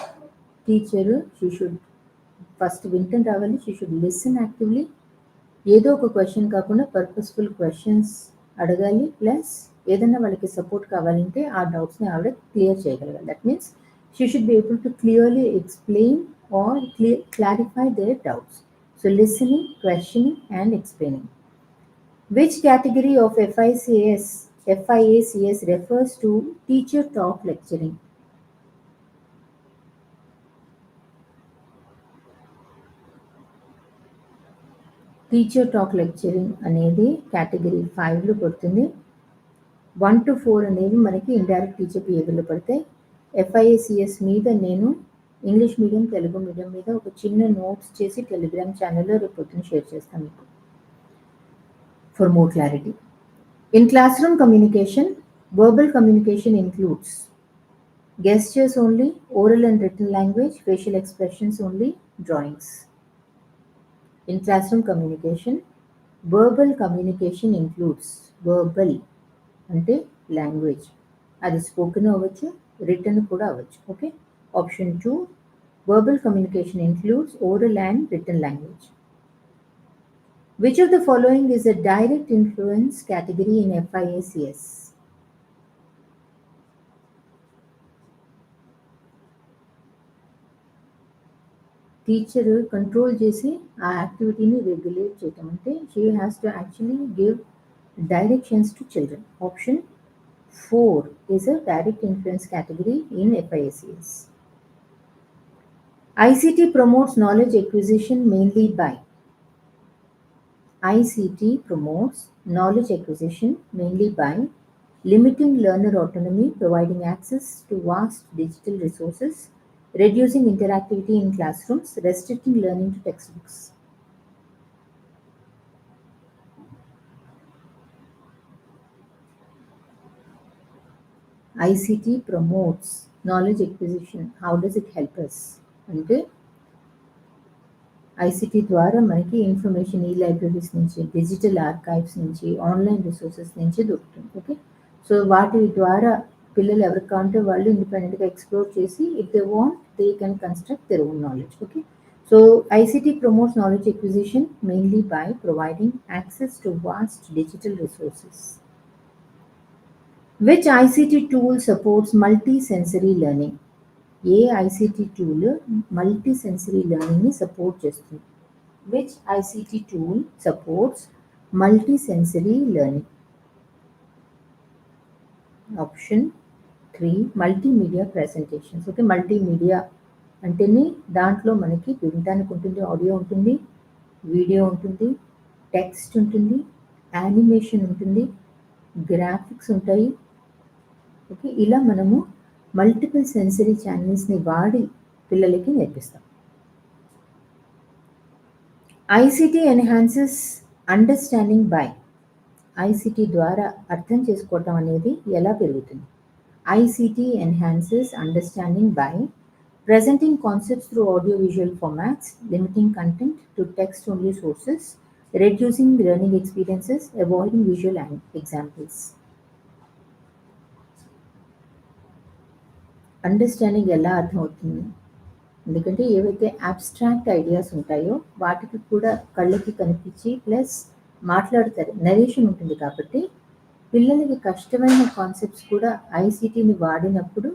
Speaker 2: టీచరు షీ షుడ్ ఫస్ట్ వింటం రావాలి, she should listen actively, ఏదో ఒక క్వశ్చన్ కాకుండా పర్పస్ఫుల్ క్వశ్చన్స్ అడగాలి, ప్లస్ ఏదైనా వాళ్ళకి సపోర్ట్ కావాలంటే ఆ డౌట్స్ని ఆవిడ క్లియర్ చేయగలగాలి. That means she should be able to clearly explain or clarify their doubts. So listening, questioning and explaining. Which category of FIACS refers to teacher talk lecturing? Teacher talk lecturing అనేది category 5లో పడుతుంది. 1 to 4 అనేవి మనకి indirect teacher బిహేవియర్లో పడతాయి. FIACS మీద నేను English medium, Telugu medium మీద ఒక చిన్న నోట్స్ చేసి టెలిగ్రామ్ ఛానల్లో రేపు పొద్దున షేర్ చేస్తాను మీకు for more clarity. In classroom communication, verbal communication includes gestures only, oral and written language, facial expressions only, drawings. In classroom communication, verbal communication includes verbal అంటే లాంగ్వేజ్, అది స్పోకెన్ అవ్వచ్చు, return కూడా అవ్వచ్చు. Okay, option 2 verbal communication includes oral and written language. Which of the following is a direct influence category in FIACS? Teacher control చేసి ఆ యాక్టివిటీని regulate చేయటం అంటే she has to actually give directions to children. Option 4 is a direct influence category in FIACS. ICT promotes knowledge acquisition mainly by ICT promotes knowledge acquisition mainly by limiting learner autonomy, providing access to vast digital resources, reducing interactivity in classrooms, restricting learning to textbooks. ICT promotes knowledge acquisition. How does it help us? అంటే ICT ద్వారా మనకి information ఈ libraries నుంచి, digital archives నుంచి, online resources నుంచి దొరుకుతుంది. Okay, so వాటి ద్వారా పిల్లలు ఎవరికి కావాలంటే వాళ్ళు ఇండిపెండెంట్గా ఎక్స్ప్లోర్ చేసి if they want they can construct their own knowledge. Okay, so ICT promotes knowledge acquisition mainly by providing access to vast digital resources. Which ICT tool supports multi-sensory learning? ఏ ICT tool multi sensory లెర్నింగ్ని support చేస్తుంది? Which ICT tool supports multi sensory learning? Option 3 multimedia presentations. Okay, multimedia అంటేనే దాంట్లో మనకి వినడానికి ఉంటుంది, audio ఉంటుంది, video ఉంటుంది, టెక్స్ట్ ఉంటుంది, యానిమేషన్ ఉంటుంది, గ్రాఫిక్స్ ఉంటాయి. ఓకే, ఇలా మనము మల్టిపుల్ సెన్సరీ ఛానల్స్ని వాడి పిల్లలకి నేర్పిస్తాం. ICT enhances understanding by. ICT ద్వారా అర్థం చేసుకోవటం అనేది ఎలా పెరుగుతుంది? ICT enhances understanding by presenting concepts through audio-visual formats, limiting content to text-only sources, reducing learning experiences, avoiding visual examples. Understanding ఎలా అర్థమవుతుంది? ఎందుకంటే ఏవైతే అబ్స్ట్రాక్ట్ ఐడియాస్ ఉంటాయో వాటికి కూడా కళ్ళకి కనిపించి ప్లస్ మాట్లాడతారు, నరేషన్ ఉంటుంది కాబట్టి పిల్లలకి కష్టమైన కాన్సెప్ట్స్ కూడా ఐసిటీని వాడినప్పుడు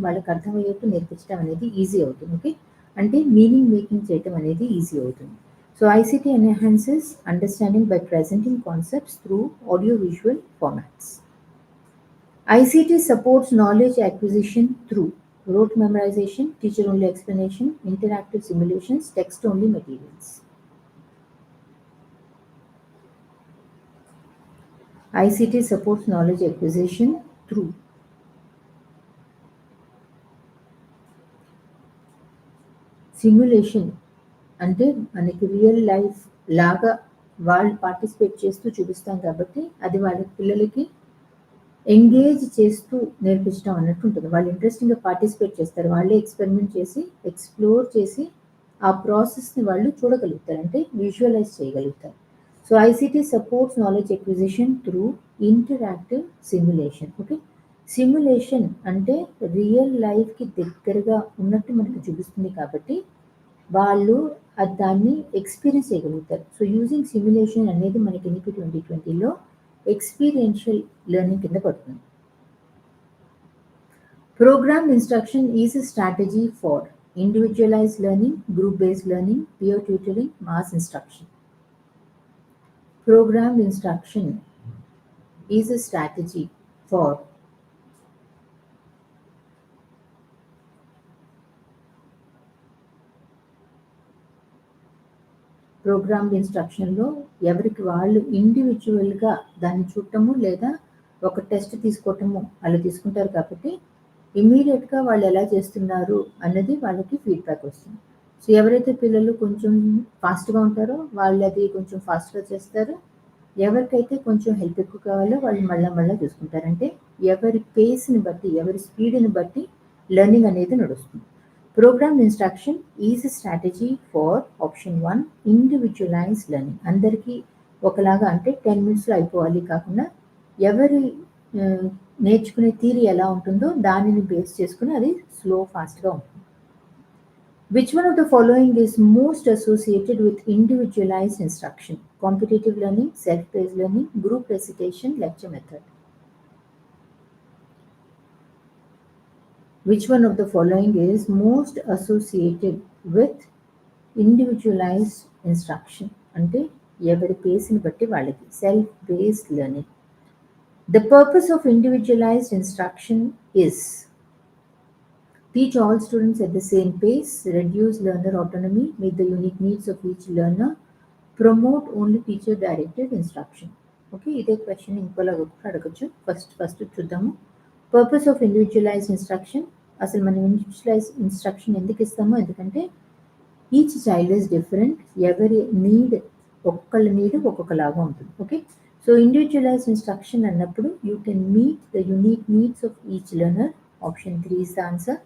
Speaker 2: వాళ్ళకి అర్థమయ్యేట్టు నేర్పించడం అనేది ఈజీ అవుతుంది. ఓకే, అంటే మీనింగ్ మేకింగ్ చేయటం అనేది ఈజీ అవుతుంది. So ICT enhances understanding by presenting concepts through audio visual formats. ICT supports knowledge acquisition through rote memorization, teacher-only explanation, interactive simulations, text-only materials. ICT supports knowledge acquisition through simulation, అంటే మనకి real life లాగా వాళ్ళు participate చేస్తూ చూపిస్తాం కాబట్టి అది వాళ్ళ పిల్లలకి ఎంగేజ్ చేస్తూ నేర్పించడం అన్నట్టు ఉంటుంది. వాళ్ళు ఇంట్రెస్టింగ్గా పార్టిసిపేట్ చేస్తారు, వాళ్ళే ఎక్స్పెరిమెంట్ చేసి ఎక్స్ప్లోర్ చేసి ఆ ప్రాసెస్ని వాళ్ళు చూడగలుగుతారు, అంటే విజువలైజ్ చేయగలుగుతారు. So ICT supports knowledge acquisition through interactive simulation. Okay, simulation అంటే రియల్ లైఫ్కి దగ్గరగా ఉన్నట్టు మనకు చూపిస్తుంది కాబట్టి వాళ్ళు దాన్ని ఎక్స్పీరియన్స్ చేయగలుగుతారు. సో యూజింగ్ సిమ్యులేషన్ అనేది మనకి ఎన్ఈపీ 2020లో ఎక్స్పీరియన్షియల్ లెర్నింగ్ కింద పడుతుంది. Programmed instruction is a strategy for individualized learning, group-based learning, peer tutoring, mass instruction. Programmed instruction is a strategy for programmed ఇన్స్ట్రక్షన్లో ఎవరికి వాళ్ళు ఇండివిజువల్గా దాన్ని చూడటము లేదా ఒక టెస్ట్ తీసుకోవటము అలా తీసుకుంటారు కాబట్టి ఇమ్మీడియట్గా వాళ్ళు ఎలా చేస్తున్నారు అన్నది వాళ్ళకి ఫీడ్బ్యాక్ వస్తుంది. సో ఎవరైతే పిల్లలు కొంచెం ఫాస్ట్గా ఉంటారో వాళ్ళు అది కొంచెం ఫాస్ట్గా చేస్తారు, ఎవరికైతే కొంచెం హెల్ప్ ఎక్కువ కావాలో వాళ్ళు మళ్ళీ చూసుకుంటారంటే ఎవరి పేస్ని బట్టి ఎవరి స్పీడ్ని బట్టి లెర్నింగ్ అనేది నడుస్తుంది. Programmed instruction is a strategy for option 1, individualized learning. అందరికీ ఒకలాగా అంటే 10 minutesలో అయిపోవాలి కాకుండా ఎవరి నేర్చుకునే తీరి ఎలా ఉంటుందో దానిని బేస్ చేసుకుని అది స్లో ఫాస్ట్గా ఉంటుంది. Which one of the following is most associated with individualized instruction? Competitive learning, self-paced learning, group recitation, lecture method. Which one of the following is most associated with individualized instruction? అంటే ఎవరి పేస్ని బట్టి వాళ్ళకి self based learning. The purpose of individualized instruction is teach all students at the same pace, reduce learner autonomy, meet the unique needs of each learner, promote only teacher directed instruction. Okay, ఇదే question ఇంకోలాగా అడగచ్చు. First చూద్దాము. Purpose of individualised instruction. అసలు మనం individualised instruction ఎందుకు ఇస్తామో, ఎందుకంటే each child is different, ఎవరి ఒక్కొక్కళ్ళ నీడ్ ఒక్కొక్కలాగా ఉంటుంది. ఓకే, సో ఇండివిజువలైజ్డ్ ఇన్స్ట్రక్షన్ అన్నప్పుడు you can meet the unique needs of each learner. Option 3 is the answer.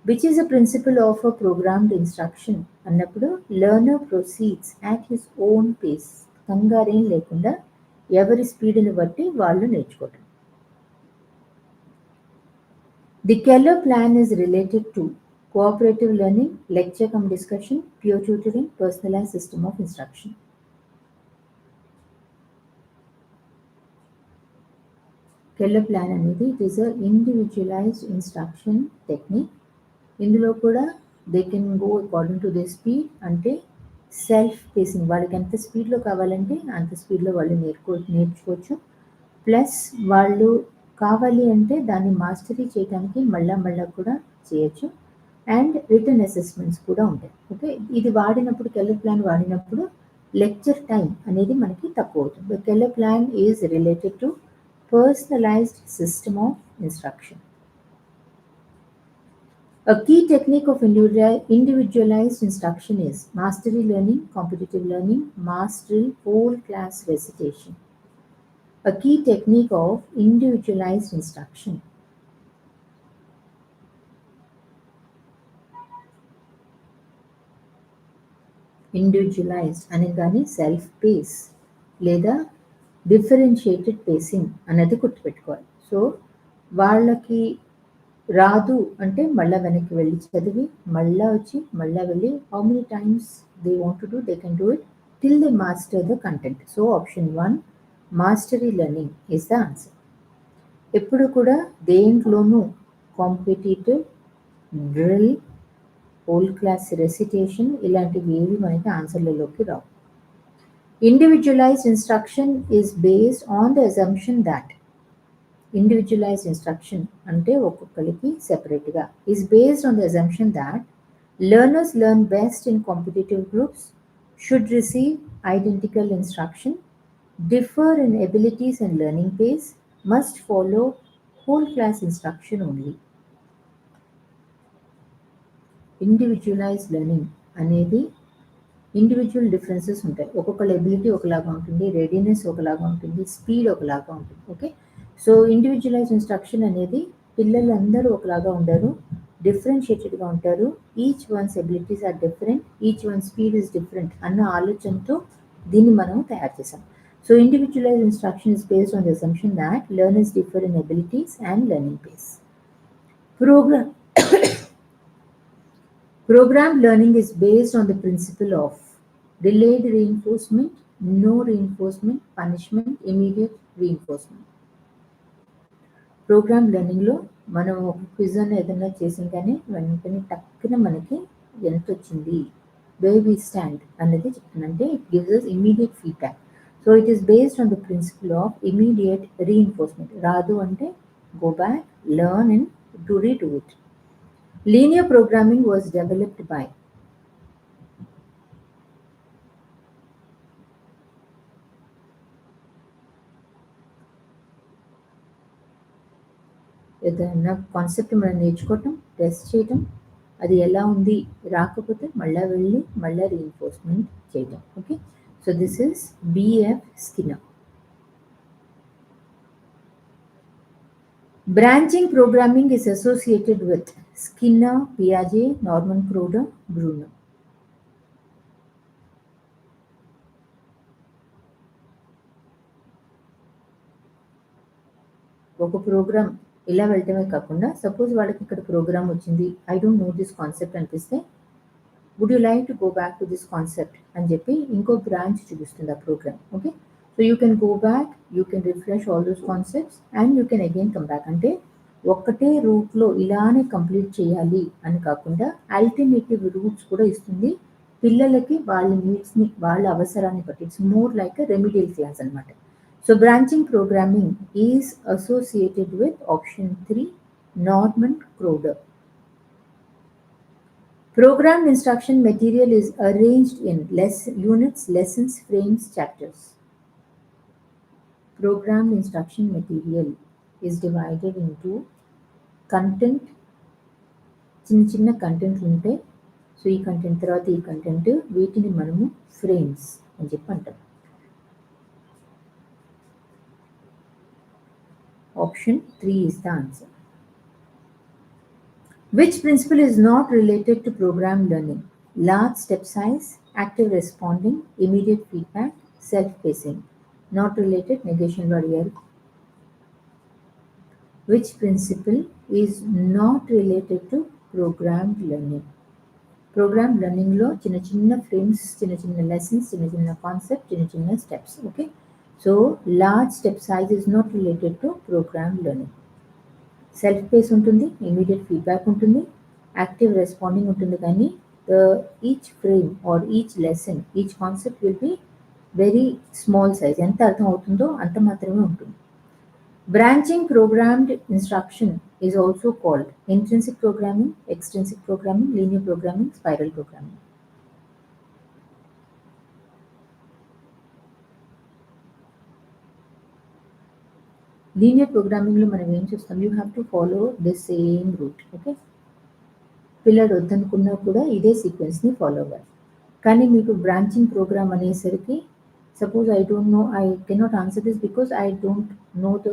Speaker 2: Which is a principle of a programmed instruction అన్నప్పుడు learner proceeds at his own pace, కంగారేం లేకుండా ఎవరి స్పీడ్ని బట్టి వాళ్ళు నేర్చుకోవటం. The Keller plan is related to cooperative learning, lecture cum discussion, peer tutoring, personalized system of instruction. Keller plan అనేది it is a individualized instruction technique. ఇందులో కూడా they can go according to they speed, అంటే self facing, వాళ్ళకి ఎంత స్పీడ్లో కావాలంటే అంత స్పీడ్లో వాళ్ళు నేర్చుకోవచ్చు. ప్లస్ వాళ్ళు కావాలి అంటే దాన్ని మాస్టరీ చేయడానికి మళ్ళా కూడా చేయొచ్చు. అండ్ రిటర్న్ అసెస్మెంట్స్ కూడా ఉంటాయి. ఓకే, ఇది వాడినప్పుడు కెల్లర్ ప్లాన్ వాడినప్పుడు లెక్చర్ టైం అనేది మనకి తక్కువ అవుతుంది. The Keller plan is related to personalised system of instruction. A key technique of individualized instruction is mastery learning, competitive learning, mass drill, whole class recitation. A key technique of individualized instruction. Individualised అనగానే self face లేదా differentiated facing అనేది గుర్తుపెట్టుకోవాలి. So వాళ్ళకి రాదు అంటే మళ్ళీ వెనక్కి వెళ్ళి చదివి మళ్ళీ వచ్చి మళ్ళీ వెళ్ళి how many times they want to do they can do it till they master the content. So option 1 mastery learning is the answer. ఎప్పుడు కూడా దేంట్లోనూ competitive, drill, whole class recitation ఇలాంటివి ఏవి మనకి ఆన్సర్లలోకి రావు. Individualised instruction is based on the assumption that individualised instruction అంటే ఒక్కొక్కరికి సెపరేట్గా is based on the assumption that learners learn best in competitive groups, should receive identical instruction, differ in abilities and learning pace, must follow whole class instruction only. Individualised learning అనేది individual differences ఉంటాయి. ఒక్కొక్కళ్ళ ability ఒకలాగా ఉంటుంది, readiness ఒకలాగా ఉంటుంది, speed ఒకలాగా ఉంటుంది. Okay, so individualise instruction అనేది పిల్లలందరూ ఒకలాగా ఉండరు, డిఫరెన్షియేటెడ్గా ఉంటారు. Each one's abilities are different, each one speed is different అన్న ఆలోచనతో దీన్ని మనం తయారు చేసాం. So individualise instruction is based on the assumption that learners differ in abilities and learning pace. Programmed learning is based on the principle of delayed reinforcement, no reinforcement, punishment, immediate reinforcement. Programme లెర్నింగ్లో మనం ఒక quiz అని ఏదైనా చేసిన కానీ వెంటనే టక్కున మనకి ఎంత వచ్చింది, వేర్ వి స్టాండ్ అనేది చెప్తుంది. అంటే it gives us immediate feedback. So it is based on the principle of immediate reinforcement. రాదు అంటే go back, learn and to redo it. Linear programming was developed by ఏదైనా కాన్సెప్ట్ మనం నేర్చుకోవటం, test చేయటం, అది ఎలా ఉంది రాకపోతే మళ్ళీ వెళ్ళి మళ్ళీ రీఇన్ఫోర్స్మెంట్ చేయటం. Okay, so this is BF Skinner. Branching programming is associated with Skinner, Piaget, Norman Crowder, Bruner. ఒక ప్రోగ్రామ్ ఇలా వెళ్ళటమే కాకుండా సపోజ్ వాళ్ళకి ఇక్కడ ప్రోగ్రామ్ వచ్చింది, I don't know this concept అనిపిస్తే would you like to go back to this concept అని చెప్పి ఇంకో బ్రాంచ్ చూపిస్తుంది ఆ programme. Okay, so you can go back, you can refresh all those concepts and you can again come back. అంటే ఒక్కటే రూట్లో ఇలానే కంప్లీట్ చేయాలి అని కాకుండా ఆల్టర్నేటివ్ రూట్స్ కూడా ఇస్తుంది పిల్లలకి, వాళ్ళ నీడ్స్ని, వాళ్ళ అవసరాన్ని బట్టి. It's more like remedial class అనమాట. So branching programming is associated with option 3, Norman Crowder. Programmed instruction material is arranged in units, lessons, frames, chapters. Programmed instruction material is divided into content, చిన్న కంటెంట్లు ఉంటాయి. So ఈ content తర్వాత ఈ content, వీటిని మనము frames అని చెప్పి అంటాం. Option 3 is the answer. Which principle is not related to programmed learning? Large step size, active responding, immediate feedback, self-pacing. Not related, negation barrier. Which principle is not related to programmed learning? Programmed learning lo చిన్న frames, చిన్న lessons, చిన్న concept, చిన్న steps. Okay, so large step size is not related to programmed learning. Self pace ఉంటుంది, immediate feedback ఉంటుంది, active responding ఉంటుంది. కానీ each frame or each lesson, each concept will be very small size. ఎంత అర్థం అవుతుందో అంత మాత్రమే ఉంటుంది. Branching programmed instruction is also called intrinsic programming, extrinsic programming, linear programming, spiral programming. Linear ప్రోగ్రామింగ్లో మనం ఏం చూస్తాం, you have to follow the same route. Okay, పిల్లడు వద్దనుకున్నా కూడా ఇదే సీక్వెన్స్ని ఫాలో అవ్వాలి. కానీ మీకు బ్రాంచింగ్ ప్రోగ్రామ్ అనేసరికి suppose I don't know, I cannot answer this because I don't know the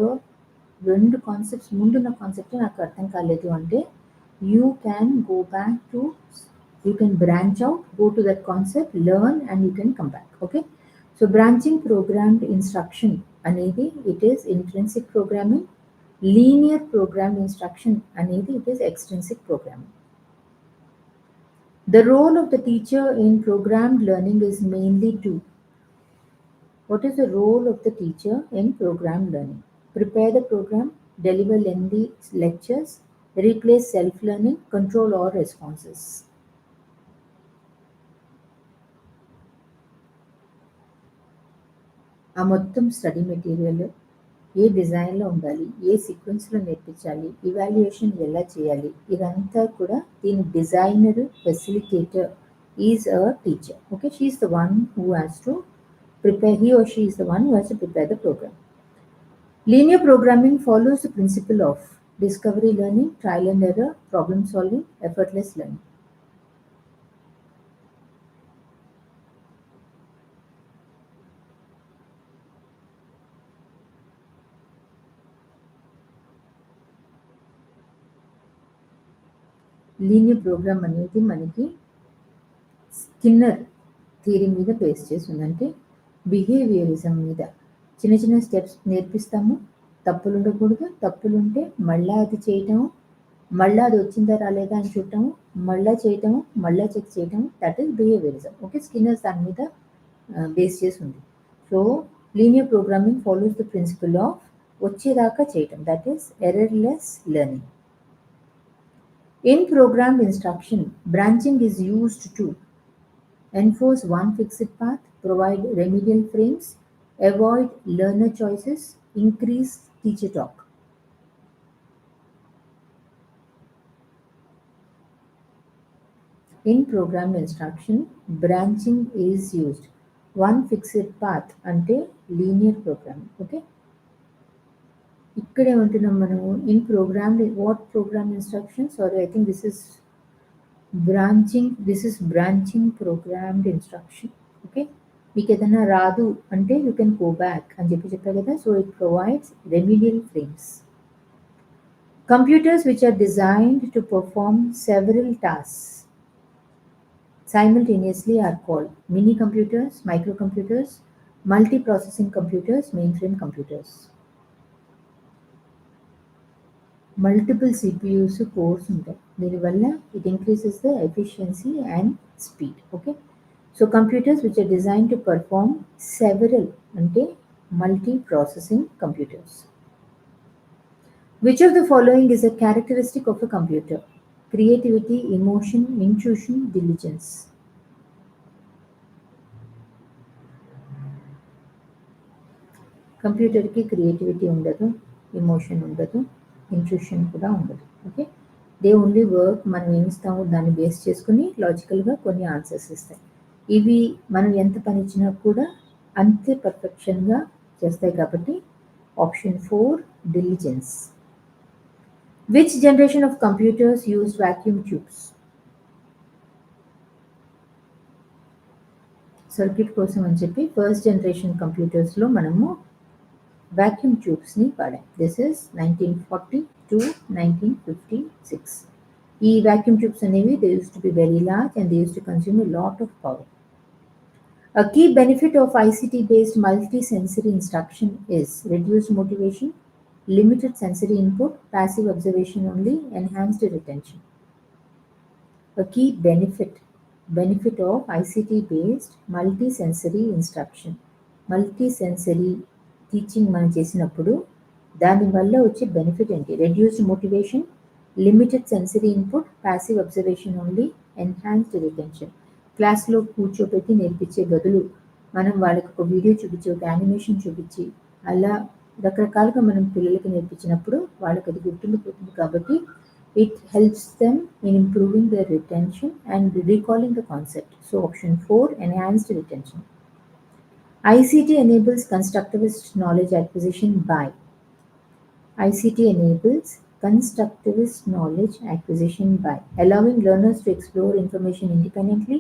Speaker 2: 2 concepts ముందున్న కాన్సెప్ట్ నాకు అర్థం కాలేదు అంటే you can go back to, you can branch out, go to that concept, learn and you can come back. Okay, so branching programmed instruction అనేది it is intrinsic programming, linear programme instruction అనేది it is extrinsic programming. The role of the teacher in programmed learning is mainly two. What is the role of the teacher in programmed learning? Prepare the program, deliver lengthy lectures, replace self-learning, control all responses. ఆ మొత్తం study material ఏ డిజైన్లో ఉండాలి, ఏ సీక్వెన్స్లో నేర్పించాలి, evaluation ఎలా చేయాలి, ఇదంతా కూడా దీని designer, facilitator is a teacher. Okay, she is the one who has to prepare, he or she is the one who has to prepare the program. Linear programming follows the principle of discovery learning, trial and error, problem solving, effortless learning. Linear programme అనేది మనకి Skinner theory మీద base చేసి ఉందంటే behaviourism మీద చిన్న చిన్న steps నేర్పిస్తాము, తప్పులు ఉండకూడదు, తప్పులు ఉంటే మళ్ళీ అది చేయటము, మళ్ళీ అది వచ్చిందా రాలేదా అని చూడటము, మళ్ళీ చేయటము, మళ్ళీ చెక్ చేయటము, that is behaviourism. Okay, Skinner's దాని మీద బేస్ చేసి ఉంది. So linear programming follows the principle of వచ్చేదాకా చేయటం, that is errorless learning. In programmed instruction, branching is used to enforce one fixed path, provide remedial frames, avoid learner choices, increase teacher talk. In programmed instruction, branching is used. One fixed path ante linear programming. Okay, ఇక్కడ ఏమంటున్నాం మనము in programme, what programme instruction, sorry I think this is branching programmed instruction. Okay, మీకు ఏదైనా రాదు అంటే you can go back అని చెప్పారు కదా. So it provides remedial frames. Computers which are designed to perform several tasks simultaneously are called mini computers, microcomputers, multiprocessing computers, mainframe computers. Multiple CPUs cores ఉంటాయి, దీనివల్ల it increases the efficiency and speed. Okay, so computers which are design to perform several అంటే multi processing computers. Which of the following is a characteristic of a computer? Creativity, emotion, intuition, diligence. కంప్యూటర్కి creativity ఉండదు, emotion ఉండదు, intuition కూడా ఉండదు. Okay, they only work, మనం ఏమిస్తామో దాన్ని base చేసుకుని లాజికల్గా కొన్ని ఆన్సర్స్ ఇస్తాయి. ఇవి మనం ఎంత పని ఇచ్చినా కూడా అంతే పర్ఫెక్షన్గా చేస్తాయి కాబట్టి option 4 diligence. Which generation of computers use vacuum tubes? Circuit కోసం అని చెప్పి ఫస్ట్ జనరేషన్ కంప్యూటర్స్లో మనము vacuum tubes ni వాడాం. This is 1940 to 1956. ఈ vacuum tubes అనేవి they used to be very large and they used to consume a lot of power. A key benefit of ICT based multi-sensory instruction is reduced motivation, limited sensory input, passive observation only, enhanced retention. A key benefit of ICT based multi-sensory instruction, multi-sensory teaching మనం చేసినప్పుడు దానివల్ల వచ్చే benefit ఏంటి? Reduced motivation, limited sensory input, passive observation only, enhanced retention. క్లాస్లో కూర్చోబెట్టి నేర్పించే బదులు మనం వాళ్ళకి ఒక వీడియో చూపించి, ఒక యానిమేషన్ చూపించి, అలా రకరకాలుగా మనం పిల్లలకి నేర్పించినప్పుడు వాళ్ళకి అది గుర్తుండిపోతుంది. కాబట్టి it helps them in improving their retention and recalling the concept. So option 4 enhanced retention. ICT enables constructivist knowledge acquisition by ICT enables constructivist knowledge acquisition by allowing learners to explore information independently,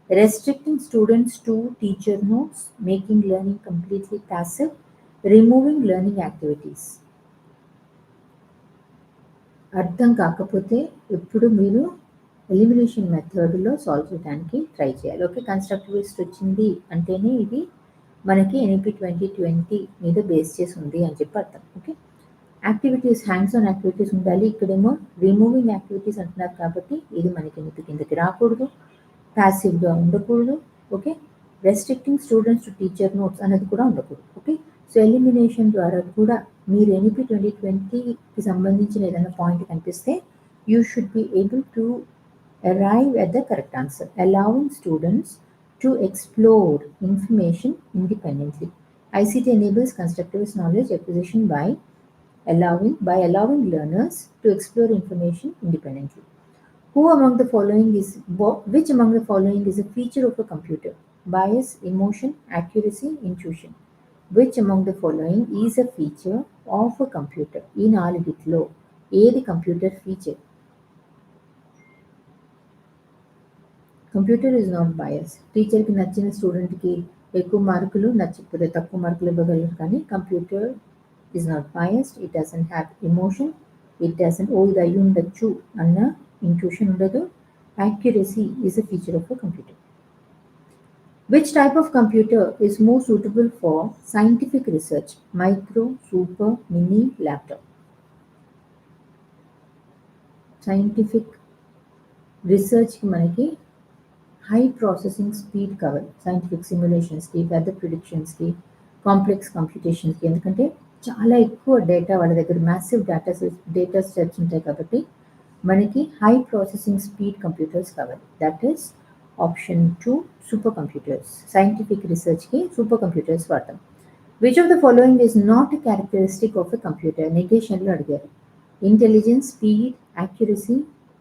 Speaker 2: restricting students to teacher notes, making learning completely passive, removing learning activities. అర్థం కాకపోతే ఎప్పుడు మీరు elimination మెథడ్లో solve చేయడానికి try చేయాలి. Okay, constructivist వచ్చింది అంటేనే ఇది మనకి ఎన్ఈపి 2020 మీద బేస్ చేసి ఉంది అని చెప్పి అర్థం. Okay, activities, hands on activities ఉండాలి. ఇక్కడేమో రిమూవింగ్ యాక్టివిటీస్ అంటున్నారు కాబట్టి ఇది మనకి ఎన్ఈపి కిందకి రాకూడదు, ప్యాసివ్గా ఉండకూడదు. Okay, restricting students to teacher notes అనేది కూడా ఉండకూడదు. ఓకే, సో ఎలిమినేషన్ ద్వారా కూడా మీరు ఎన్ఈపి 2020కి సంబంధించిన ఏదైనా పాయింట్ కనిపిస్తే you should be able to arrive at the correct answer, allowing students to explore information independently. ICT enables constructivist knowledge acquisition by allowing learners to explore information independently. Which among the following is a feature of a computer? Bias, emotion, accuracy, intuition. Which among the following is a feature of a computer? ఈ నాలుగిట్లో ఏది computer feature? Computer is not bias. టీచర్కి నచ్చిన స్టూడెంట్కి ఎక్కువ మార్కులు, నచ్చకపోతే తక్కువ మార్కులు ఇవ్వగలరు, కానీ computer is not biased. It doesn't have emotion, it doesn't ఇది అయ్యి ఉండొచ్చు అన్న ఇంట్యూషన్ ఉండదు. Accuracy is a feature of a computer. Which type of computer is more suitable for scientific research? Micro, super, mini, laptop. Scientific research ki manaki high processing speed కావాలి. scientific simulations కి, weather predictions కి, complex computations కి. ఎందుకంటే చాలా ఎక్కువ data వాళ్ళ దగ్గర massive data sets ఉంటాయి కాబట్టి మనకి హై ప్రాసెసింగ్ స్పీడ్ కంప్యూటర్స్ కావాలి. That is option 2, super computers. Scientific రీసెర్చ్కి సూపర్ కంప్యూటర్స్ వాడతాం. Which of the following is not a characteristic of a computer? నెగేషన్లో అడిగారు. Intelligence, speed, accuracy,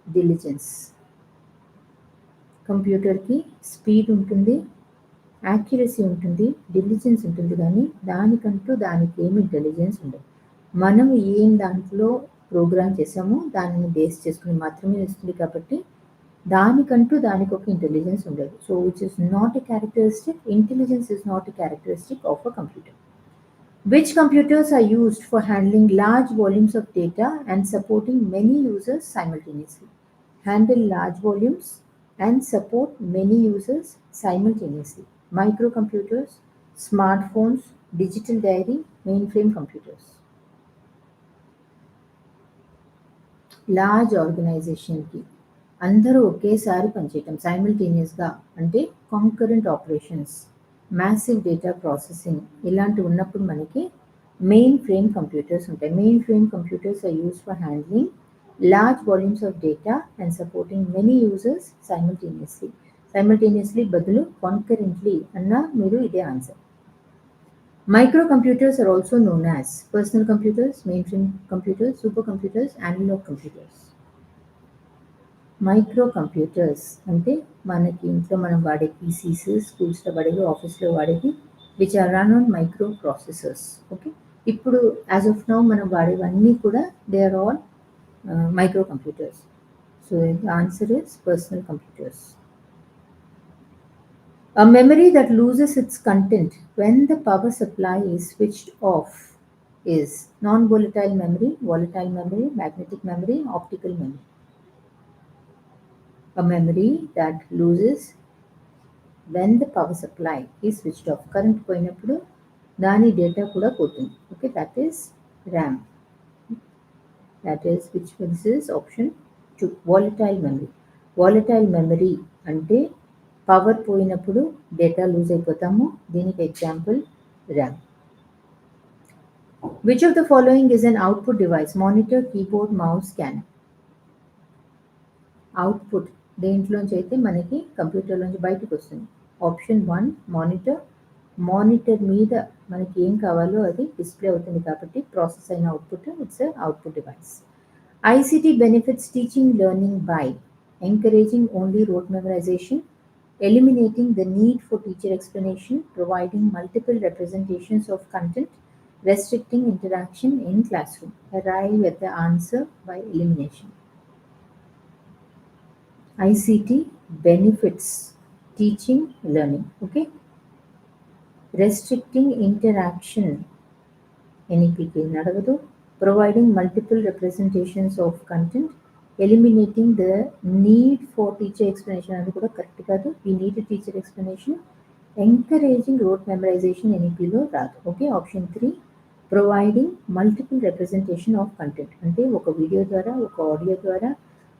Speaker 2: diligence. కంప్యూటర్కి స్పీడ్ ఉంటుంది, యాక్యురసీ ఉంటుంది, డిలిజెన్స్ ఉంటుంది, కానీ దానికి ఏమి ఇంటెలిజెన్స్ ఉండదు. మనం ఏం దాంట్లో ప్రోగ్రామ్ చేసామో దానిని బేస్ చేసుకుని మాత్రమే ఇస్తుంది కాబట్టి దానికి ఒక ఇంటెలిజెన్స్ ఉండదు. So which is not a characteristic, intelligence is not a characteristic of a computer. Which computers are used for handling large volumes of data and supporting many users simultaneously? Handle large volumes and support many users simultaneously. Microcomputers, smartphones, digital diary, mainframe computers. Large ఆర్గనైజేషన్కి అందరూ ఒకేసారి పనిచేయటం, సైమిల్టేనియస్గా అంటే concurrent operations, massive data processing ఇలాంటివి ఉన్నప్పుడు మనకి mainframe computers ఉంటాయి. Mainframe computers are use for handling large volumes of data and supporting many users simultaneously బదులు కాంకరెంట్లీ అన్న మీరు ఇదే answer. Microcomputers are also known as personal computers, mainframe computers, supercomputers, analog computers. Microcomputers అంటే మనకి ఇంట్లో మనం వాడే PCs, స్కూల్స్లో వాడేవి, ఆఫీస్లో వాడేవి, which are run on microprocessors. Okay, ఇప్పుడు యాజ్ ఆఫ్ నౌ మనం వాడేవన్నీ కూడా they are all microcomputers. So the answer is personal computers. A memory that loses its content when the power supply is switched off is non-volatile memory, volatile memory, magnetic memory, optical memory. A memory that loses when the power supply is switched off. Current పోయినప్పుడు దాని data కూడా పోతుంది. Okay, that is RAM. That is this is option 2, volatile memory. Volatile memory అంటే power పోయినప్పుడు data lose అయిపోతాము. దీనికి example RAM. Which of the following is an output device? Monitor, keyboard, mouse, scanner. Output దేంట్లోంచి అయితే మనకి కంప్యూటర్లోంచి బయటకు వస్తుంది. Option 1 monitor. Monitor మీద మనకి ఏం కావాలో అది డిస్ప్లే అవుతుంది కాబట్టి ప్రాసెస్ అయిన output, it's output device. ICT benefits teaching learning by encouraging only rote memorization, eliminating the need for teacher explanation, providing multiple representations of content, restricting interaction in classroom, arrive at the answer by elimination. ICT benefits teaching learning. Okay, restricting interaction NEPK nadavadu, providing multiple representations of content, eliminating the need for teacher explanation అది కూడా correct కాదు. We need a teacher explanation. Encouraging rote memorization NEPలో రాదు. Okay, option 3 providing multiple representation of content అంటే ఒక video ద్వారా, ఒక audio ద్వారా,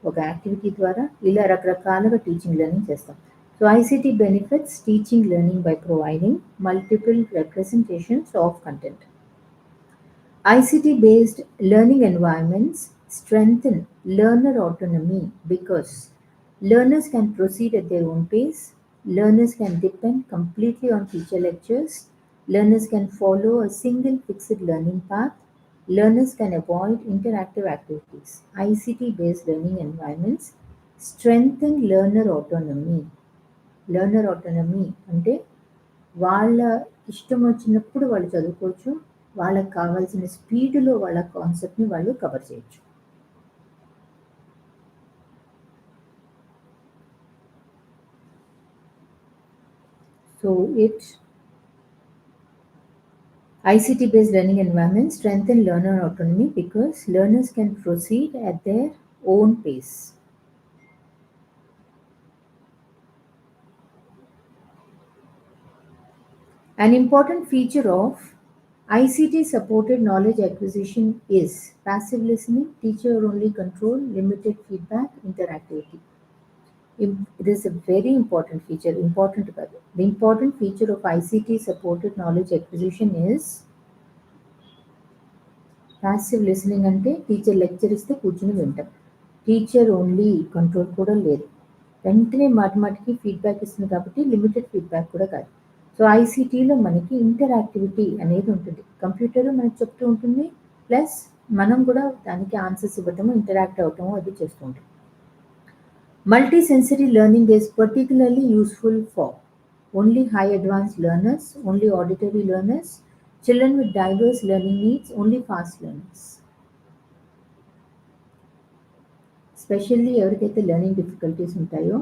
Speaker 2: ఒక యాక్టివిటీ ద్వారా ఇలా రకరకాలుగా టీచింగ్ లెర్నింగ్ చేస్తాం. So ICT benefits teaching learning by providing multiple representations of content. ICT-based learning environments strengthen learner autonomy because learners can proceed at their own pace, learners can depend completely on teacher lectures, learners can follow a single fixed learning path, learners can avoid interactive activities. ICT-based learning environments strengthen learner autonomy. Learner autonomy అంటే వాళ్ళ ఇష్టం వచ్చినప్పుడు వాళ్ళు చదువుకోవచ్చు, వాళ్ళకి కావాల్సిన స్పీడ్లో వాళ్ళ కాన్సెప్ట్ని వాళ్ళు కవర్ చేయొచ్చు. So ICT-based learning environments strengthen learner autonomy because learners can proceed at their own pace. An important feature of ICT-supported knowledge acquisition is passive listening, teacher-only control, limited feedback, interactivity. It is a very important feature. The important feature of ICT-supported knowledge acquisition is passive listening అంటే teacher lecture ఇస్తే కూర్చుని వింటాం. Teacher only control కూడా లేదు, వెంటనే మాటిమాటికి feedback ఇస్తుంది కాబట్టి లిమిటెడ్ ఫీడ్బ్యాక్ కూడా కాదు. సో ఐసీటీలో మనకి ఇంటరాక్టివిటీ అనేది ఉంటుంది. కంప్యూటర్ మనకి చెప్తూ ఉంటుంది, ప్లస్ మనం కూడా దానికి ఆన్సర్స్ ఇవ్వటము, ఇంటరాక్ట్ అవ్వటము అది చేస్తూ ఉంటాం. Multisensory learning is particularly useful for only high advanced learners, only auditory learners, children with diverse learning needs, only fast learners. Specially ఎవరికైతే లెర్నింగ్ డిఫికల్టీస్ ఉంటాయో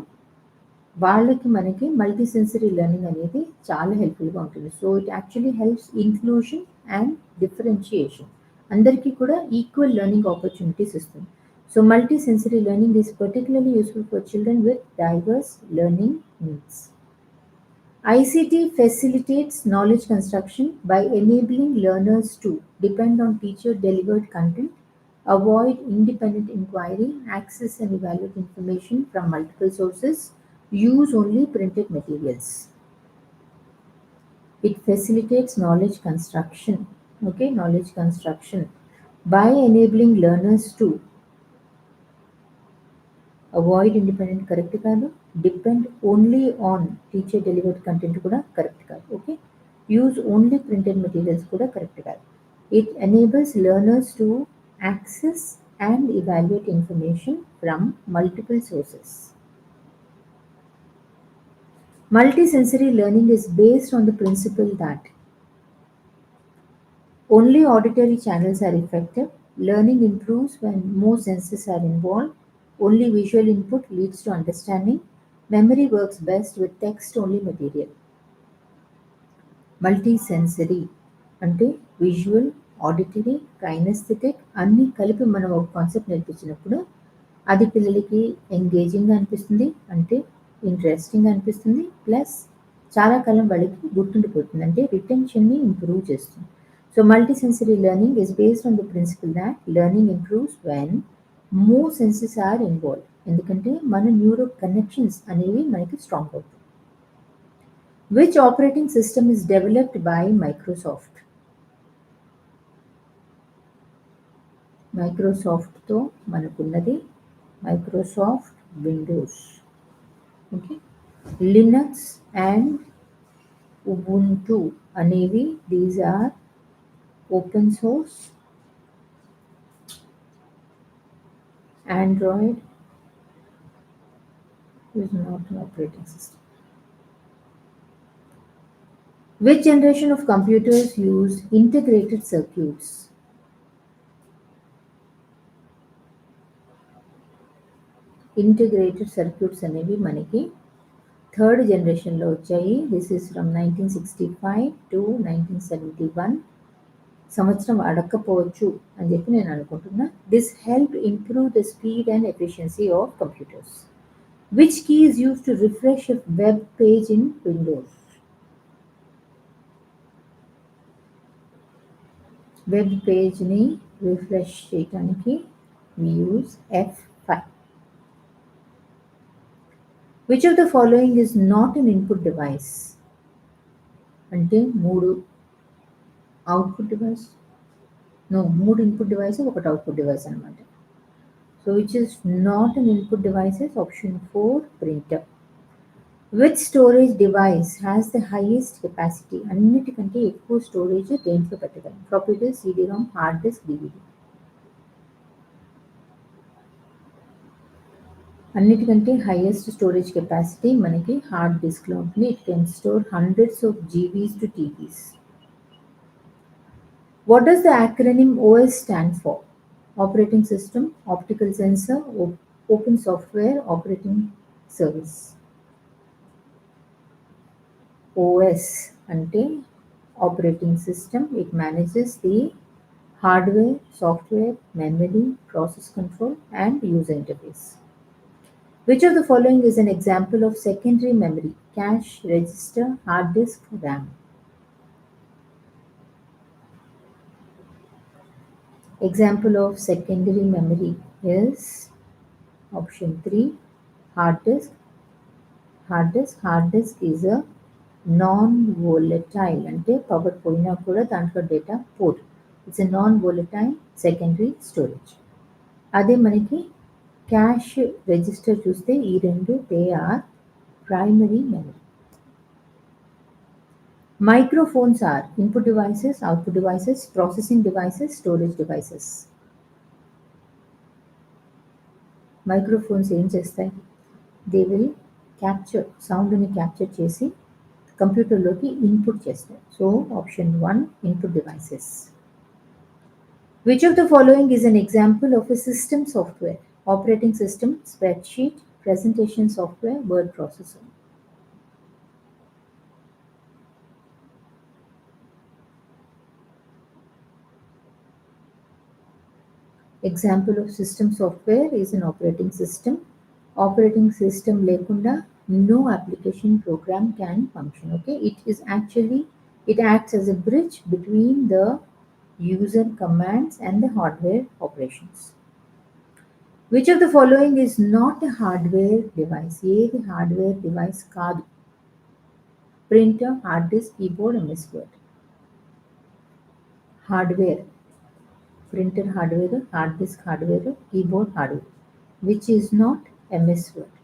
Speaker 2: వాళ్ళకి మనకి మల్టీ సెన్సరీ లెర్నింగ్ అనేది చాలా హెల్ప్ఫుల్గా ఉంటుంది. So it actually helps inclusion and differentiation, అందరికీ కూడా ఈక్వల్ లెర్నింగ్ ఆపర్చునిటీస్ ఇస్తుంది. So multi-sensory learning is particularly useful for children with diverse learning needs. ICT facilitates knowledge construction by enabling learners to depend on teacher-delivered content, avoid independent inquiry, access and evaluate information from multiple sources, use only printed materials. It facilitates knowledge construction, knowledge construction by enabling learners to avoid independent correct కాదు, depend only on teacher delivered content కూడా correct కాదు. Okay, use only printed materials కూడా correct కాదు. It enables learners to access and evaluate information from multiple sources. Multisensory learning is based on the principle that only auditory channels are effective, learning improves when more senses are involved, only visual input leads to understanding, memory works best with text-only material. Multisensory అంటే visual, auditory, kinesthetic అన్నీ కలిపి మనం ఒక concept నేర్పించినప్పుడు అది పిల్లలకి ఎంగేజింగ్గా అనిపిస్తుంది, అంటే interesting అనిపిస్తుంది, ప్లస్ చాలా కాలం వాళ్ళకి గుర్తుండిపోతుంది, అంటే రిటెన్షన్ని ఇంప్రూవ్ చేస్తుంది. So multisensory learning is based on the principle that learning improves when more senses are involved. ఎందుకంటే మన న్యూరో కనెక్షన్స్ అనేవి మనకి స్ట్రాంగ్ అవుతాయి. Which operating system is developed by Microsoft? మైక్రోసాఫ్ట్తో మనకున్నది Microsoft Windows. Okay, Linux and Ubuntu అనేవి these are open source. Android is not an operating system. Which generation of computers used integrated circuits? Integrated circuits అనేవి మనకి third జనరేషన్లో వచ్చాయి. This is from 1965 to 1971. సంవత్సరం అడగకపోవచ్చు అని చెప్పి నేను అనుకుంటున్నా. This help improve the speed and efficiency of computers. Which key is use to refresh a web page in Windows? Web పేజ్ని రిఫ్రెష్ చేయడానికి we use F5. Which of the following is not an input device? అంటే 3 output device, no 3 input device, ఒకటి output device అనమాట. So which is not an input devices? Option 4 printer. Which storage device has the highest capacity? అన్నిటికంటే ఎక్కువ storage దేంట్లో పెట్టగలం? Floppy disk, CD RAM, hard disk, DVD. అన్నిటికంటే highest storage capacity మనకి hard డిస్క్లో ఉంటుంది. It can store hundreds of GBs to TBs. What does the acronym OS stand for? Operating System, Optical Sensor, Open Software, Operating Service. OS అంటే Operating System. It manages the hardware, software, memory, process control, and user interface. Which of the following is an example of secondary memory? Cache, register, hard disk, RAM. Example of secondary memory is option 3 hard disk. Hard disk is a non-volatile అంటే power పోయినా కూడా దాంట్లో data పోదు. It's a nonvolatile secondary storage. అదే మనకి cache, register చూస్తే ఈ రెండు they are primary memory. Microphones are input devices, output devices, processing devices, storage devices. Microphones ఏం చేస్తాయి? దే విల్ క్యాప్చర్, సౌండ్ని క్యాప్చర్ చేసి కంప్యూటర్లోకి ఇన్పుట్ చేస్తాయి. So option 1 input devices. Which of the following is an example of a system software? Operating system, spreadsheet, presentation software, word processor. Example of system software is an operating system. Operating system lekunda no application program can function. Okay, it acts as a bridge between the user commands and the hardware operations. Which of the following is not a hardware device? ఏది hardware device కాదు? Printer, hard disk, keyboard, MS Word. Hardware. Printer hardware, hard disk hardware, keyboard hardware. Which is not MS Word?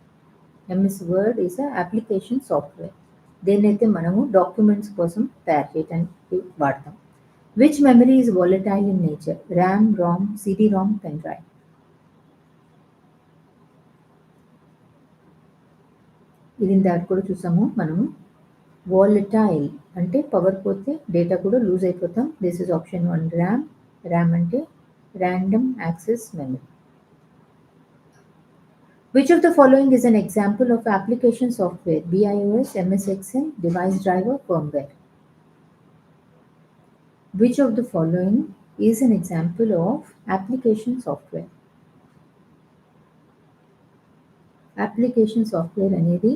Speaker 2: MS Word is a application software. దేనైతే మనము documents కోసం తయారు చేయడానికి వాడతాం. Which memory is volatile in nature? RAM, ROM, CD-ROM, pen drive. ఇది ఇందాక కూడా చూసాము మనము. వాలటైల్ అంటే పవర్ పోతే డేటా కూడా లూజ్ అయిపోతాం. This is option 1 RAM. RAM అంటే random access memory. Which of the following is an example of application software? BIOS, MS Excel, device driver, firmware. Which of the following is an example of application software? Application software అనేది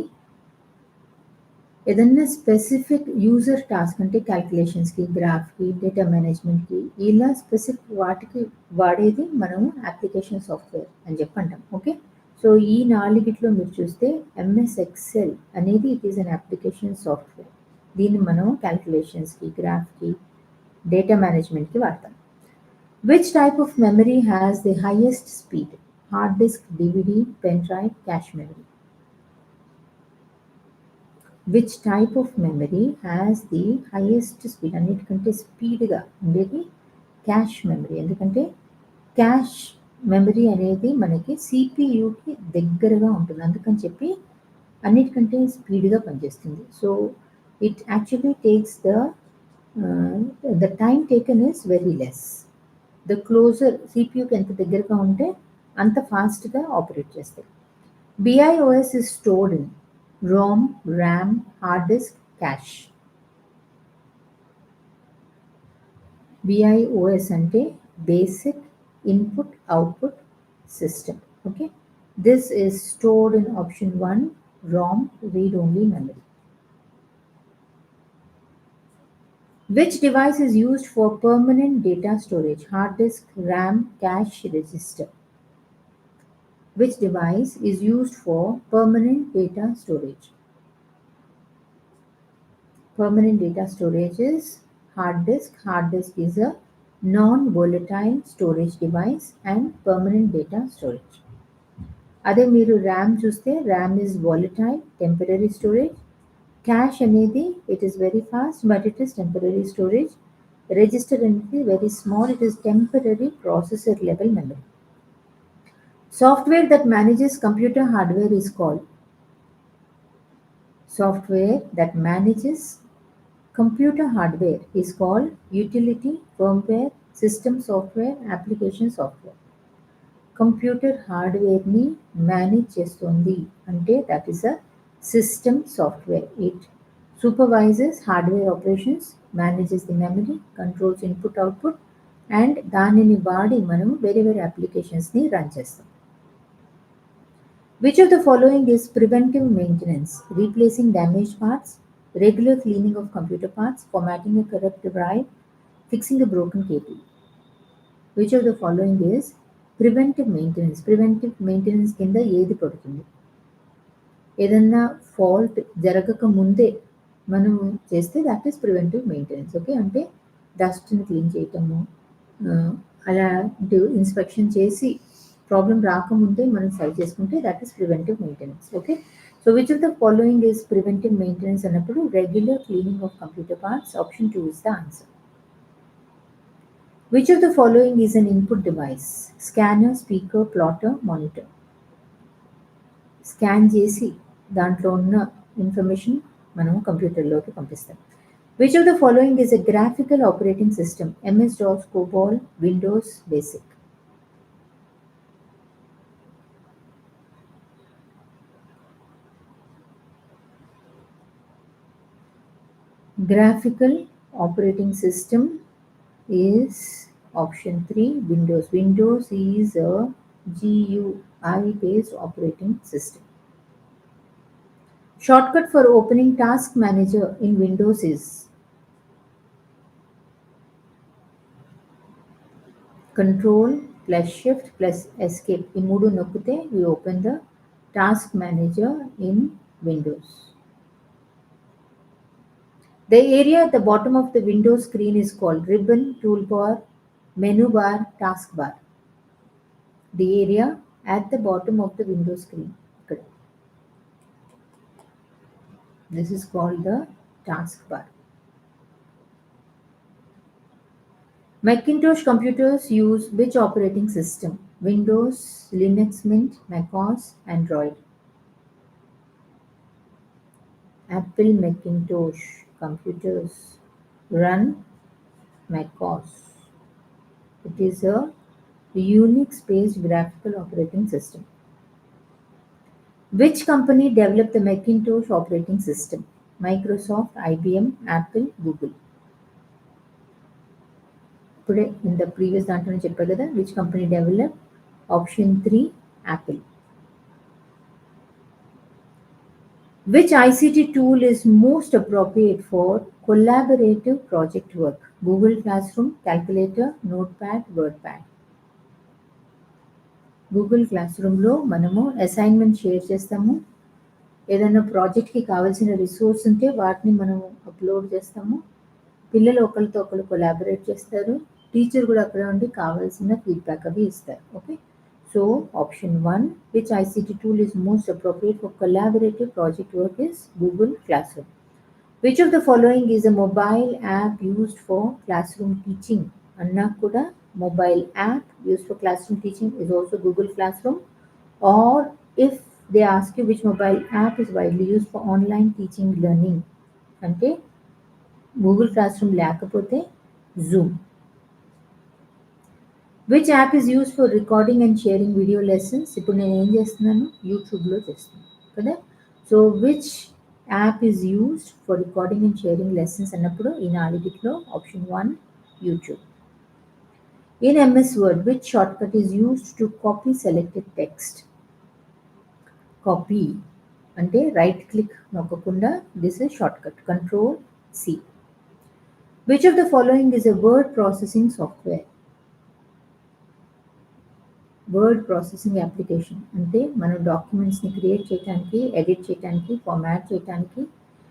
Speaker 2: ఏదన్నా specific user task అంటే క్యాల్కులేషన్స్కి, గ్రాఫ్కి, data మేనేజ్మెంట్కి ఇలా specific వాటికి వాడేది మనము application software అని చెప్పంటాం. Okay, so ఈ నాలుగిట్లో మీరు చూస్తే ఎంఎస్ ఎక్సెల్ అనేది it is an application software. దీన్ని మనం క్యాల్కులేషన్స్కి, గ్రాఫ్కి, డేటా మేనేజ్మెంట్కి వాడతాం. Which type of memory has the highest speed? Hard disk, DVD, pen drive, cash memory. Which type of memory has the highest speed? అన్నిటికంటే స్పీడ్గా ఉండేది cash memory. ఎందుకంటే cash memory అనేది మనకి సిపియుకి దగ్గరగా ఉంటుంది, అందుకని చెప్పి అన్నిటికంటే స్పీడ్గా పనిచేస్తుంది. So It actually takes the time taken is very less. The closer CPUకి ఎంత దగ్గరగా ఉంటే అంత ఫాస్ట్గా ఆపరేట్ చేస్తాయి. BIOS is stored in ROM, RAM, hard disk, cache. BIOS అంటే Basic Input Output System. Okay, this is stored in option 1, ROM, read only memory. Which device is used for permanent data storage? Hard disk, RAM, cache, register. Which device is used for permanent data storage? Permanent data storage is hard disk. Hard disk is a non-volatile storage device and permanent data storage. అదే మీరు RAM చూస్తే RAM is volatile, temporary storage. Cache అనేది it is very fast but it is temporary storage. Register అనేది very small, it is temporary processor level memory. Software that manages computer hardware is called. Software that manages computer hardware is called utility, firmware, system software, application software. Computer హార్డ్వేర్ని manage చేస్తుంది అంటే that is a system software. It supervises hardware operations, manages the memory, controls input output and దానిని వాడి మనం వేరే వేరే అప్లికేషన్స్ని run చేస్తాం. Which of the following is preventive maintenance? Replacing damaged parts, regular cleaning of computer parts, formatting a corrupt drive, fixing a broken cable. Which of the following is preventive maintenance? Preventive maintenance కింద ఏది పడుతుంది? ఏదన్నా fault జరగక ముందే మనం చేస్తే that is preventive maintenance. Okay, అంటే డస్ట్ని clean చేయటము, అలా ఇన్స్పెక్షన్ చేసి ప్రాబ్లం రాకముందే మనం సరి చేసుకుంటే that is preventive maintenance. Okay, so which of the following is preventive maintenance అన్నప్పుడు regular cleaning of computer parts, option 2 is the answer. Which of the following is an input device? Scanner, speaker, plotter, monitor. Scan చేసి దాంట్లో ఉన్న information మనం కంప్యూటర్లోకి పంపిస్తాం. Which of the following is a graphical operating system? MS-DOS, COBOL, Windows, Basic. Graphical operating system is option 3, Windows. Windows is a GUI based operating system. Shortcut for opening Task Manager in Windows is Control plus Shift plus Escape. ఈ మూడు నొక్కితే we open the Task Manager in Windows. The area at the bottom of the Windows screen is called ribbon, toolbar, menu bar, taskbar. The area at the bottom of the Windows screen. This is called the taskbar. Macintosh computers use which operating system? Windows, Linux Mint, macOS, Android. Apple Macintosh computers run macOS. It is a Unix-based graphical operating system. Which company developed the Macintosh operating system? Microsoft, IBM, Apple, Google. Today in the previous దాంట్లో చెప్పారు కదా which company developed? Option 3, Apple. Which ICT tool is most appropriate for collaborative project work? Google Classroom, Calculator, Notepad, WordPad. Google క్లాస్రూమ్లో మనము assignment share చేస్తాము, ఏదైనా ప్రాజెక్ట్కి కావాల్సిన resource ఉంటే వాటిని మనము అప్లోడ్ చేస్తాము, పిల్లలు ఒకరితో ఒకరు కొలాబరేట్ చేస్తారు, టీచర్ కూడా అక్కడ ఉండి కావాల్సిన ఫీడ్బ్యాక్ అవి ఇస్తారు. Okay, so option 1, which ICT tool is most appropriate for collaborative project work is Google classroom. Which of the following is a mobile app used for classroom teaching? అన్నా కూడా mobile app used for classroom teaching is also Google Classroom. Or if they ask you which mobile app is widely used for online teaching learning, అంటే Google classroom లేకపోతే Zoom. Which app is use for recording and sharing video lessons? ఇప్పుడు నేను ఏం చేస్తున్నాను, యూట్యూబ్లో చేస్తున్నాను కదా. So which app is used for recording and sharing lessons అన్నప్పుడు ఈ నాలుగిట్లో option 1 YouTube. In MS Word, which shortcut is used to copy selected text? Copy అంటే రైట్ క్లిక్ నొక్కకుండా this is shortcut control C. Which of the following is a word processing software? Word processing application అంటే మనం డాక్యుమెంట్స్ని create చేయడానికి, edit చేయడానికి, format చేయడానికి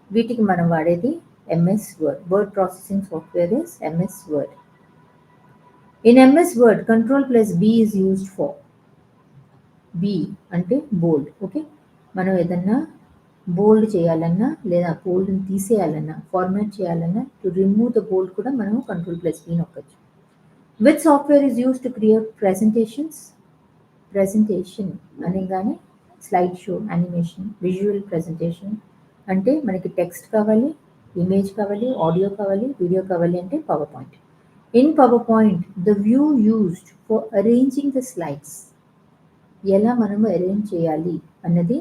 Speaker 2: వీటికి మనం వాడేది MS Word. Word processing software is MS Word. In MS Word control plus B is used for. B అంటే బోల్డ్. ఓకే, మనం ఏదన్నా బోల్డ్ చేయాలన్నా లేదా బోల్డ్ని తీసేయాలన్నా, ఫార్మాట్ చేయాలన్నా, టు రిమూవ్ ద బోల్డ్ కూడా మనం కంట్రోల్ ప్లస్ B నొక్కచ్చు. Which software is used to create presentations? Presentation అనగానే slide show, animation, visual presentation అంటే మనకి టెక్స్ట్ కావాలి, ఇమేజ్ కావాలి, ఆడియో కావాలి, వీడియో కావాలి అంటే power point. In power point the view used for arranging the slides. ఎలా మనము అరేంజ్ చేయాలి అన్నది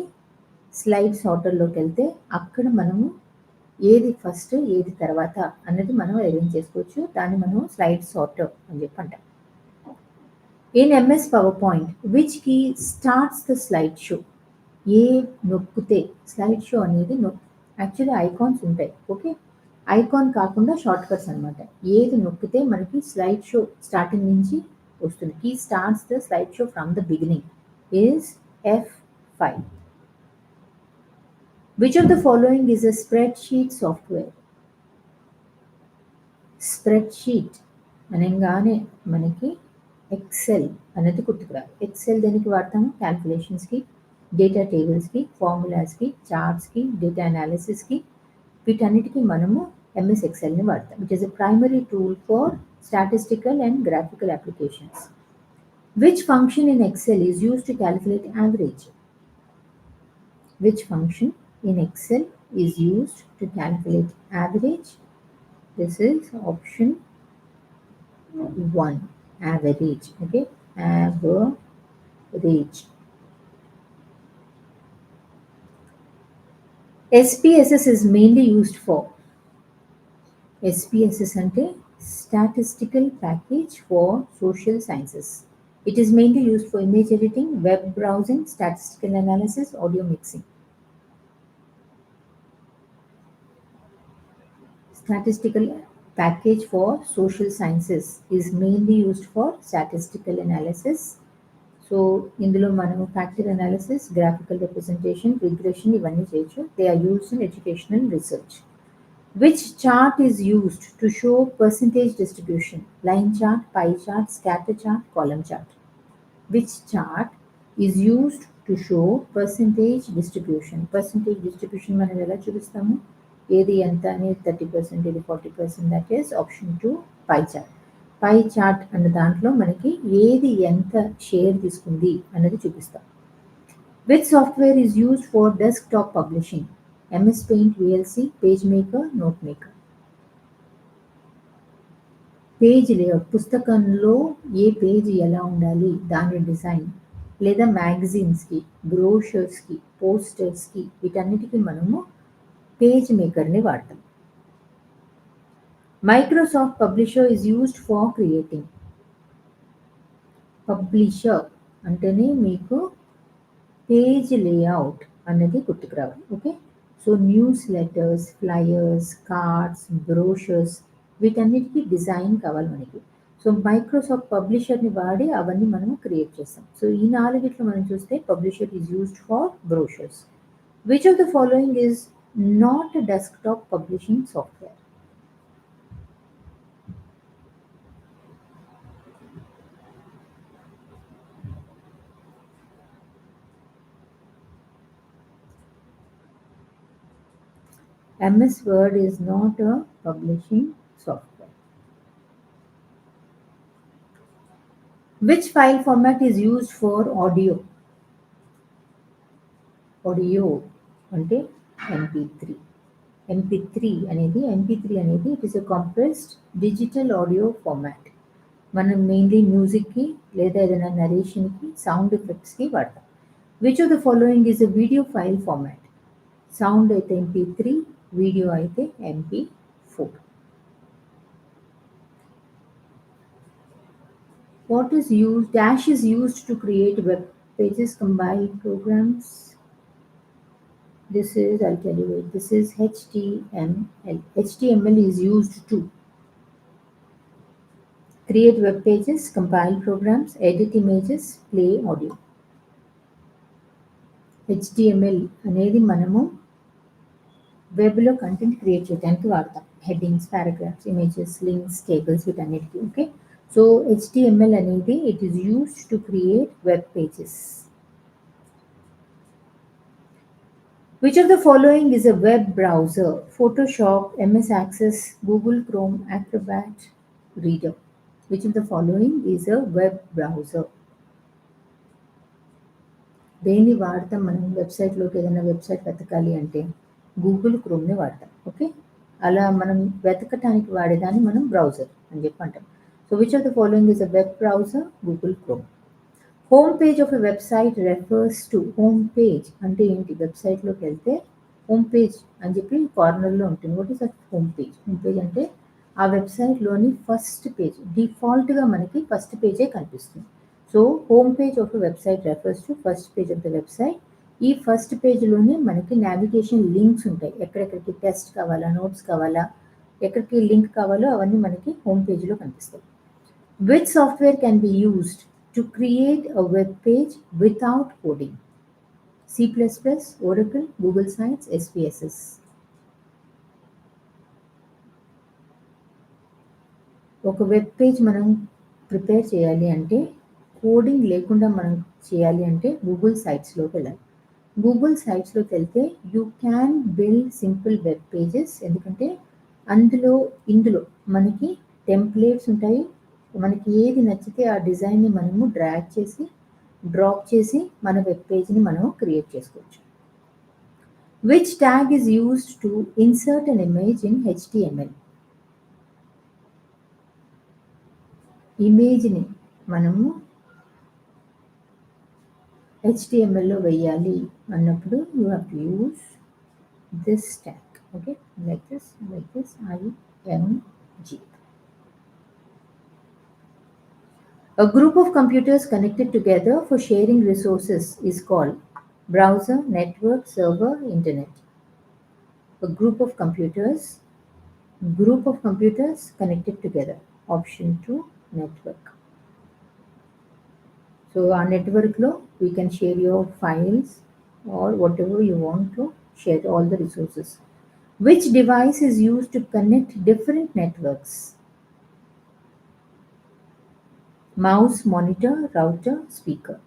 Speaker 2: స్లైడ్స్ ఆర్డర్లోకి వెళ్తే అక్కడ మనము ఏది ఫస్ట్ ఏది తర్వాత అన్నది మనం అరేంజ్ చేసుకోవచ్చు. దాన్ని మనం స్లైడ్ సార్టర్ అని చెప్పి అంటాం. In MS PowerPoint which key starts the slide show? ఏ నొక్కితే స్లైడ్ షో అనేది యాక్చువల్లీ ఐకాన్స్ ఉంటాయి. ఓకే, ఐకాన్ కాకుండా షార్ట్ కట్స్ అనమాట. ఏది నొక్కితే మనకి స్లైడ్ షో స్టార్టింగ్ నుంచి వస్తుంది. Key starts the slide show from the beginning is F5. Which of the following is a spreadsheet software? Spreadsheet అనగానే మనకి ఎక్సెల్ అనేది గుర్తుకురాదు. ఎక్సెల్ దేనికి వాడతాము? క్యాల్కులేషన్స్కి, డేటా టేబుల్స్కి, ఫార్ములాస్కి, చార్ట్స్కి, డేటా అనాలిసిస్కి, వీటన్నిటికీ మనము ఎంఎస్ ఎక్సెల్ని వాడతాం. Which is a primary tool for statistical and graphical applications. Which function in Excel is used to calculate average? Which function in Excel is used to calculate average? This is option 1, average. Okay, average. SPSS is mainly used for. SPSS ante statistical package for social sciences. It is mainly used for image editing, web browsing, statistical analysis, audio mixing. Statistical package for social sciences is mainly used for statistical analysis. So ఇందులో మనము factor analysis, graphical representation, regression ఇవన్నీ చేయొచ్చు. They are used in educational research. Which chart is used to show percentage distribution? Line chart, pie chart, scatter chart, column chart. Which chart is used to show percentage distribution? Percentage distribution మనం ఎలా చూపిస్తాము? ఏది ఎంత అని 30%, ఇది 40%. That is option 2 pie chart. Pie chart అన్న దాంట్లో మనకి ఏది ఎంత షేర్ తీసుకుంది అన్నది చూపిస్తాం. Which software is used for desktop publishing? MS paint, VLC, page maker, note maker. Page layout, పుస్తకంలో ఏ పేజ్ ఎలా ఉండాలి దాని డిజైన్, లేదా మ్యాగజైన్స్కి, బ్రోషర్స్కి, పోస్టర్స్కి వీటన్నిటికీ మనము పేజ్ మేకర్ని వాడతాం. Microsoft publisher is used for creating. Publisher అంటేనే మీకు పేజ్ లేఅవుట్ అన్నది గుర్తుకు రావాలి. Okay, so news letters, flyers, cards, brochures వీటన్నిటికీ డిజైన్ కావాలి మనకి. సో మైక్రోసాఫ్ట్ పబ్లిషర్ని వాడి అవన్నీ మనం క్రియేట్ చేస్తాం. సో ఈ నాలుగిట్లో మనం చూస్తే publisher is used for brochures. Which of the following is not a desktop publishing software? MS Word is not a publishing software. Which file format is used for audio? Audio అంటే MP3. MP3 అనేది it is a compressed digital audio format. మనం mainly మ్యూజిక్కి లేదా ఏదైనా నరేషన్కి sound ఎఫెక్ట్స్కి వాడతాం. Which of the following is a video file format? Sound అయితే MP3, video అయితే MP4. What is used? Dash is used to create web pages, compile programs. This is, I'll tell you it. This is HTML. HTML is used to create web pages, compile programs, edit images, play audio. HTML అనేది మనము వెబ్లో content create చేయడానికి వాడతాం. Headings, paragraphs, images, links, tables వీటన్నిటికీ. Okay, so HTML అనేది it is used to create web pages. Which of the following is a web browser? Photoshop, MS Access, Google Chrome, Acrobat, Reader. Which of the following is a web browser? దేన్ని వాడతాం మనం వెబ్సైట్లోకి? ఏదైనా website వెతకాలి అంటే Google క్రోమ్ని వాడతాం. Okay, అలా మనం వెతకటానికి వాడేదాన్ని మనం బ్రౌజర్ అని చెప్పి అంటాం. So which of the following is a web browser? Google chrome. Home page of a website refers to. Home page అంటే ఏంటి? వెబ్సైట్లోకి వెళ్తే హోమ్ పేజ్ అని చెప్పి కార్నర్లో ఉంటుంది. What is a home page? Home page అంటే ఆ వెబ్సైట్లోని ఫస్ట్ పేజ్. డిఫాల్ట్గా మనకి ఫస్ట్ పేజే కనిపిస్తుంది. So home page of a website refers to first page of the website. ఈ ఫస్ట్ పేజ్లోనే మనకి నావిగేషన్ లింక్స్ ఉంటాయి. ఎక్కడెక్కడికి టెస్ట్ కావాలా, నోట్స్ కావాలా, ఎక్కడికి లింక్ కావాలో అవన్నీ మనకి హోమ్ పేజ్లో కనిపిస్తాయి. Which software can be used to create a web page without coding? C++, Oracle, Google Sites, SPSS. ఒక వెబ్ పేజ్ మనం ప్రిపేర్ చేయాలి అంటే, కోడింగ్ లేకుండా మనం చేయాలి అంటే గూగుల్ సైట్స్లోకి వెళ్ళాలి. గూగుల్ సైట్స్లోకి వెళ్తే you can build simple web pages. ఎందుకంటే ఇందులో మనకి టెంప్లెట్స్ ఉంటాయి. మనకి ఏది నచ్చితే ఆ డిజైన్ని మనము డ్రాగ్ చేసి డ్రాప్ చేసి మన వెబ్ పేజ్ని మనము క్రియేట్ చేసుకోవచ్చు. Which tag is used to insert an image in HTML? ఇమేజ్ని మనము HTMLలో వేయాలి అన్నప్పుడు you have to use this tag. Okay, like this IMG. A group of computers connected together for sharing resources is called browser, network, server, internet. A group of computers connected together. Option 2, network. So our network lo we can share your files or whatever you want to share, all the resources. Which device is used to connect different networks? Mouse, monitor, router, speaker.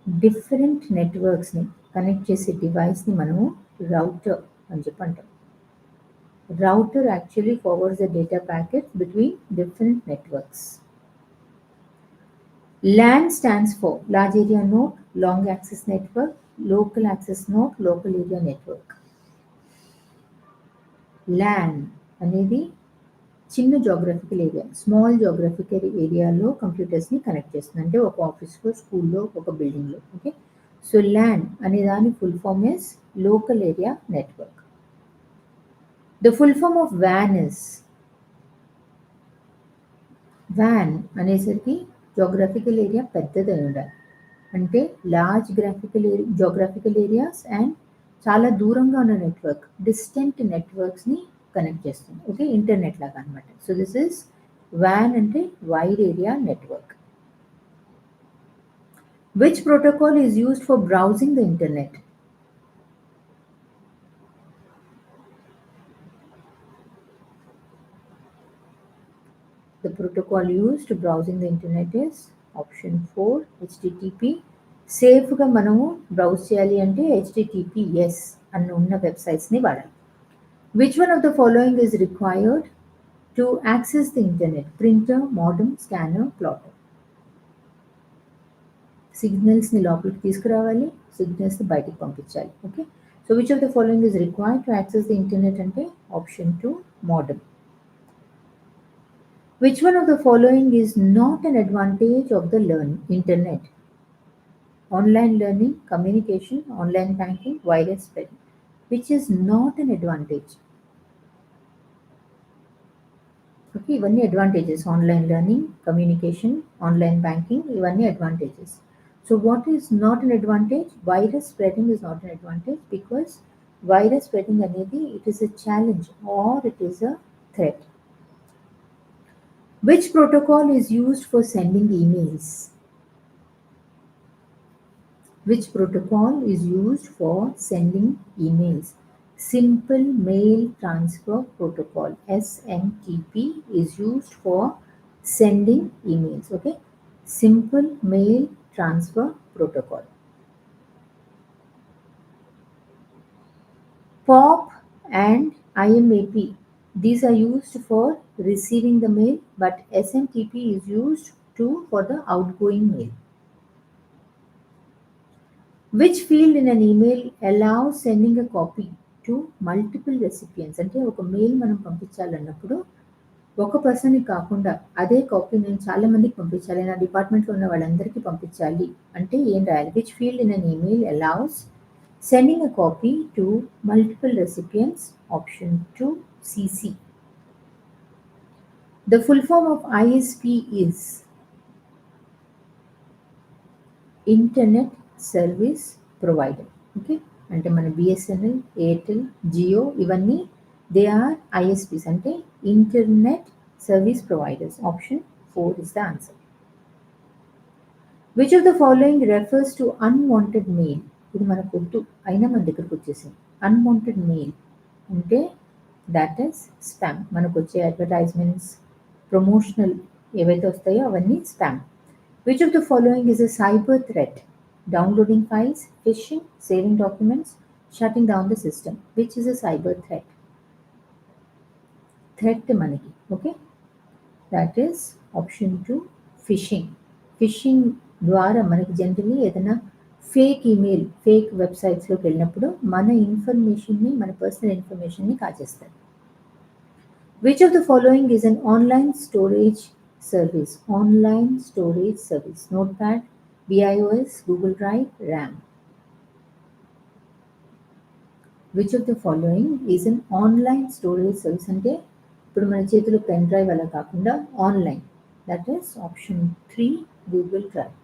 Speaker 2: Different నెట్వర్క్స్ని connect చేసే డివైస్ని మనము router అని చెప్పి అంటాం. Router actually forwards the data packet between different networks. LAN stands for large area node, long access network, local access node, local area network. LAN అనేది చిన్న geographical area, small geographical ఏరియాలో కంప్యూటర్స్ని connect చేస్తుంది. అంటే ఒక ఆఫీస్లో, స్కూల్లో, ఒక బిల్డింగ్లో. ఓకే, సో LAN అనే దాని full form is local area network. The full form of WAN is, WAN అనేసరికి జాగ్రఫికల్ ఏరియా పెద్దది ఉండాలి. అంటే లార్జ్ జాగ్రఫికల్ ఏరియాస్ అండ్ చాలా దూరంగా ఉన్న నెట్వర్క్, డిస్టెంట్ నెట్వర్క్స్ని కనెక్ట్ చేస్తుంది. ఓకే, ఇంటర్నెట్ లాగా అనమాట. సో దిస్ ఇస్ WAN అంటే wide area network. Which protocol is used for browsing the internet? The protocol used to browsing the internet is option 4, HTTP. సేఫ్గా మనము browse చేయాలి అంటే HTTPS అన్న ఉన్న వెబ్సైట్స్ని వాడాలి. Which one of the following is required to access the internet? Printer, modem, scanner, plotter. సిగ్నల్స్ని లోపలికి తీసుకురావాలి, సిగ్నల్స్ని బయటికి పంపించాలి. Okay, So which of the following is required to access the internet? Ante option 2, modem. Which one of the following is not an advantage of the internet? Online learning, communication, online banking, virus spread. Which is not an advantage? Okay, ఇవన్నీ advantages. Online learning, communication, online banking, ఇవన్నీ advantages. So what is not an advantage? Virus spreading is not an advantage because virus spreading అనేది it is a challenge or it is a threat. Which protocol is used for sending emails? Which protocol is used for sending emails? Simple Mail Transfer Protocol, SMTP, is used for sending emails. Okay, Simple Mail Transfer Protocol. POP and IMAP, these are used for receiving the mail, but SMTP is used for the outgoing mail. Which field in an email allows sending a copy to multiple recipients? అంటే ఒక mail మనం పంపించాలన్నప్పుడు ఒక పర్సన్కి కాకుండా అదే copy నేను చాలా మందికి పంపించాలి, నా డిపార్ట్మెంట్లో ఉన్న వాళ్ళందరికీ పంపించాలి అంటే ఏం రాయాలి? Which field in an email allows sending a copy to multiple recipients? Option 2, CC. The full form of ISP is Internet Service Provider. Okay, అంటే మన BSNL, Airtel, Jio ఇవన్నీ they are ISPs అంటే Internet Service Providers. Option 4 is the answer. Which of the following refers to unwanted mail? ఇది మనకు వద్దు అయినా మన దగ్గరకు వచ్చేసింది. Unwanted mail అంటే that is spam. మనకు వచ్చే అడ్వర్టైజ్మెంట్స్, ప్రమోషనల్ ఏవైతే వస్తాయో అవన్నీ spam. Which of the following is a cyber threat? Downloading files, phishing, saving documents, shutting down the system. Which is a cyber threat? Threat maniki. Okay, that is option 2, phishing. Phishing ద్వారా మనకి generally ఏదైనా fake email, fake వెబ్సైట్స్లోకి వెళ్ళినప్పుడు మన ఇన్ఫర్మేషన్ని, మన personal ఇన్ఫర్మేషన్ని కాజేస్తారు. Which of the following is an online storage service? Online storage service. Notepad, BIOS, Google Drive, RAM. Which of the following is an online storage service? అంటే ఇప్పుడు మన చేతిలో పెన్ డ్రైవ్ అలా కాకుండా online. That is option 3, Google Drive.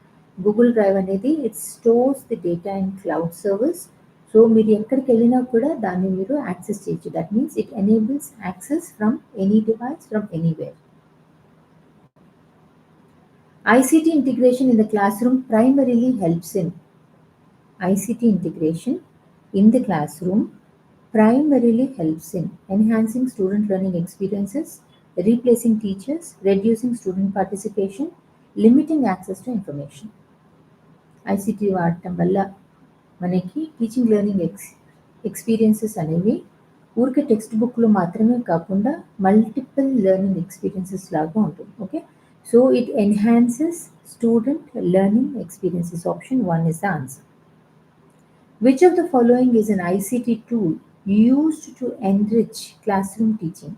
Speaker 2: Google Drive అనేది it stores the data in cloud service. So మీరు ఎక్కడికి వెళ్ళినా కూడా దాన్ని మీరు యాక్సెస్ చేయొచ్చు. That means it enables access from any device, from anywhere. ICT integration in the classroom primarily helps in ICT integration in the classroom primarily helps in enhancing student learning experiences, replacing teachers, reducing student participation, limiting access to information. ICT వాడటం వల్ల మనకి teaching learning experiences అనేవి ఊరికే text బుక్లో మాత్రమే కాకుండా multiple learning experiences లాగా ఉంటుంది. Okay, so it enhances student learning experiences. Option 1 is the answer. Which of the following is an ICT tool used to enrich classroom teaching?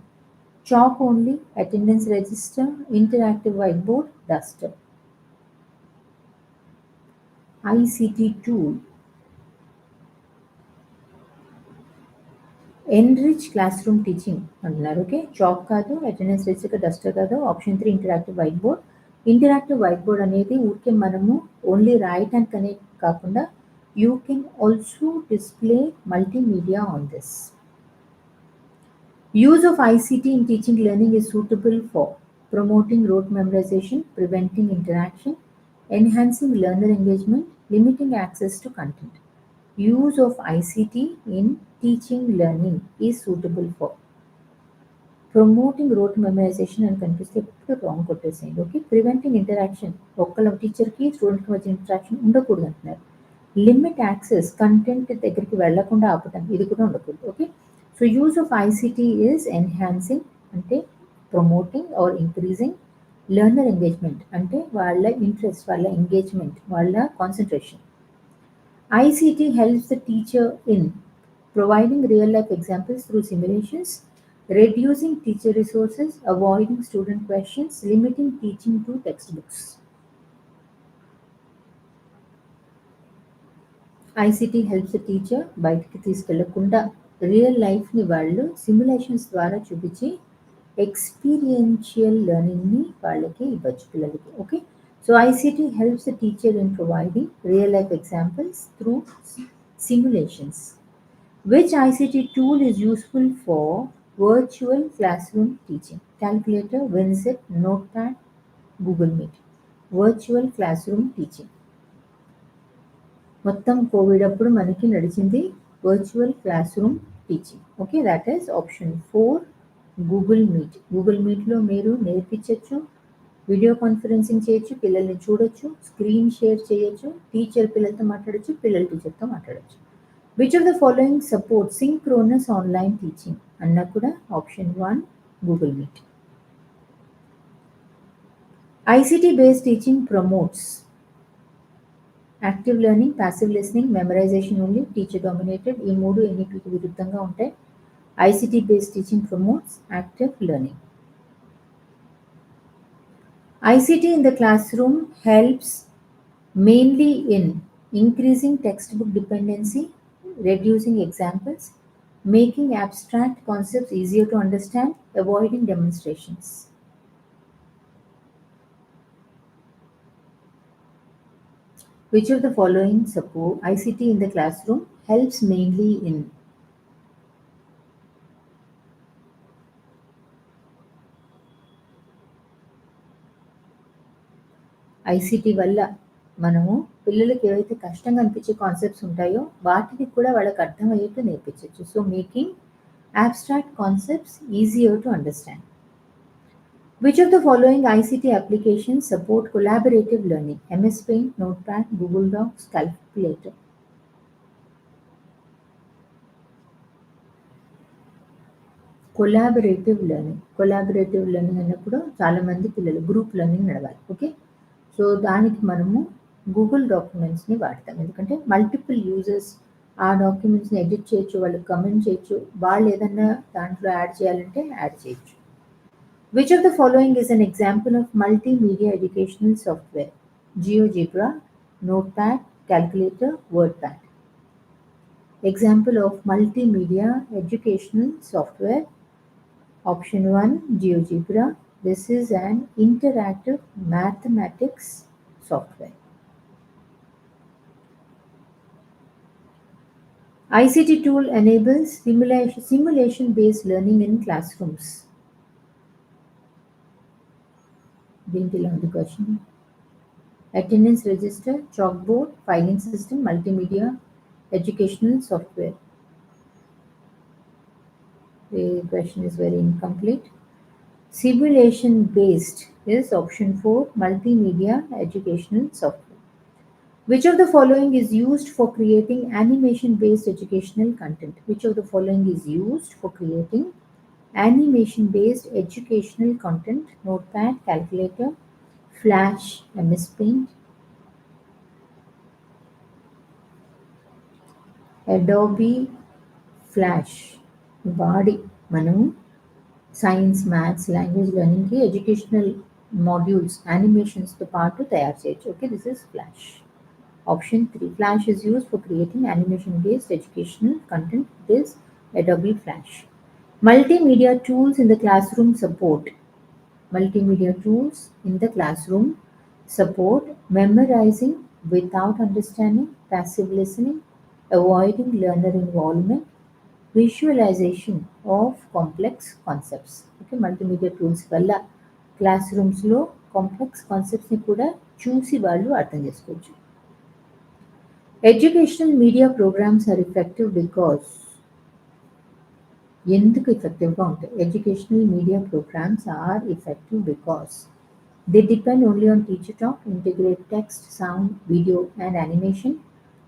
Speaker 2: Chalk only, attendance register, interactive whiteboard, duster. ICT tool enrich classroom teaching అంటున్నారు. Okay, chalk కాదు, attendance register, Duster కాదు. Option 3 interactive white board. Interactive white board అనేది ఊరికే మనము only రాయటానికి అనే కాకుండా you can also display multimedia on this. Use of ICT in teaching learning is suitable for promoting rote memorization, preventing interaction, enhancing learner engagement, limiting access to content. Use of ICT in teaching learning is suitable for promoting rote memorization and కనిపిస్తే ఎప్పుడు wrong కొట్టేసేయండి. Okay, preventing interaction, ఒక్కళ్ళ టీచర్కి స్టూడెంట్కి మధ్య interaction ఉండకూడదు అంటున్నారు. Limit access, content దగ్గరికి వెళ్లకుండా ఆపటం, ఇది కూడా ఉండకూడదు. Okay, so use of ICT is enhancing అంటే promoting or increasing, learner engagement అంటే వాళ్ళ ఇంట్రెస్ట్, వాళ్ళ ఎంగేజ్మెంట్, వాళ్ళ concentration. ICT helps the teacher in providing real-life examples through simulations, reducing teacher resources, avoiding student questions, limiting teaching to textbooks. ICT helps teacher బయటికి తీసుకెళ్లకుండా real లైఫ్ని వాళ్ళు simulations ద్వారా చూపించి experiential లెర్నింగ్ని వాళ్ళకి ఇవ్వచ్చు పిల్లలకి. Okay, so ICT helps the teacher in providing real life examples through simulations. Which ICT tool is useful for virtual classroom teaching? Calculator, Winzip, Notepad, Google Meet. Virtual classroom teaching. మొత్తం Covid అప్పుడు మనకి నడిచింది virtual class room teaching. Okay, that is option 4 Google meet. Google మీట్లో మీరు నేర్పించవచ్చు, video conferencing చేయొచ్చు, పిల్లల్ని చూడొచ్చు, screen share చేయొచ్చు, టీచర్ పిల్లలతో మాట్లాడచ్చు, పిల్లలు టీచర్తో మాట్లాడచ్చు. Which of the following support synchronous online teaching అన్నా కూడా option 1 Google meet. ICT based teaching promotes active learning, passive listening, memorisation only, teacher dominated. ఈ మూడు ఎన్నిటికి విరుద్ధంగా ఉంటాయి. ICT based teaching promotes active learning. ICT in the class room helps mainly in increasing textbook dependency, reducing examples, making abstract concepts easier to understand, avoiding demonstrations. Which of the following support ICT in the classroom helps mainly in? ICT వల్ల మనము పిల్లలకి ఏవైతే కష్టంగా అనిపించే concepts ఉంటాయో వాటిని కూడా వాళ్ళకి అర్థమయ్యేట్టు నేర్పించవచ్చు. So making abstract concepts easier to understand. Which of the following ICT applications support collaborative learning? MS Paint, Notepad, Google Docs, Calculator. Collaborative learning అన్నప్పుడు చాలామంది పిల్లలు గ్రూప్ లెర్నింగ్ నడవాలి. ఓకే, సో దానికి మనము గూగుల్ డాక్యుమెంట్స్ని వాడతాం. ఎందుకంటే మల్టిపుల్ యూజర్స్ ఆ డాక్యుమెంట్స్ని edit చేయొచ్చు, వాళ్ళు కమెంట్ చేయొచ్చు, వాళ్ళు ఏదన్నా దాంట్లో యాడ్ చేయాలంటే యాడ్ చేయొచ్చు. Which of the following is an example of multimedia educational software? GeoGebra, Notepad, Calculator, WordPad. Example of multimedia educational software. Option 1 GeoGebra. This is an interactive mathematics software. ICT tool enables simulation based learning in classrooms. Didn't allow the question. Attendance register, chalkboard, filing system, multimedia educational software. The question is very incomplete. Simulation based is option 4 multimedia educational software. Which of the following is used for creating animation based educational content? Which of the following is used for creating animation based educational content? Notepad, Calculator, Flash, MS Paint, Adobe Flash. వాడి మనము science, maths, language లెర్నింగ్కి educational modules యానిమేషన్స్తో పాటు తయారు చేయొచ్చు. Okay, this is Flash. Option 3 Flash is used for creating animation based educational content. It is Adobe Flash. Multimedia tools in the classroom support. Multimedia tools in the classroom support memorizing without understanding, passive listening, avoiding learner involvement, visualization of complex concepts. Okay, multimedia tools వల్ల క్లాస్రూమ్స్లో complex కాన్సెప్ట్స్ని కూడా చూసి వాళ్ళు అర్థం చేసుకోవచ్చు. Educational media programs are effective because ఎందుకు ఎఫెక్టివ్గా ఉంటాయి? Educational media programs are effective because they depend only on teacher talk, integrate text, sound, video and animation,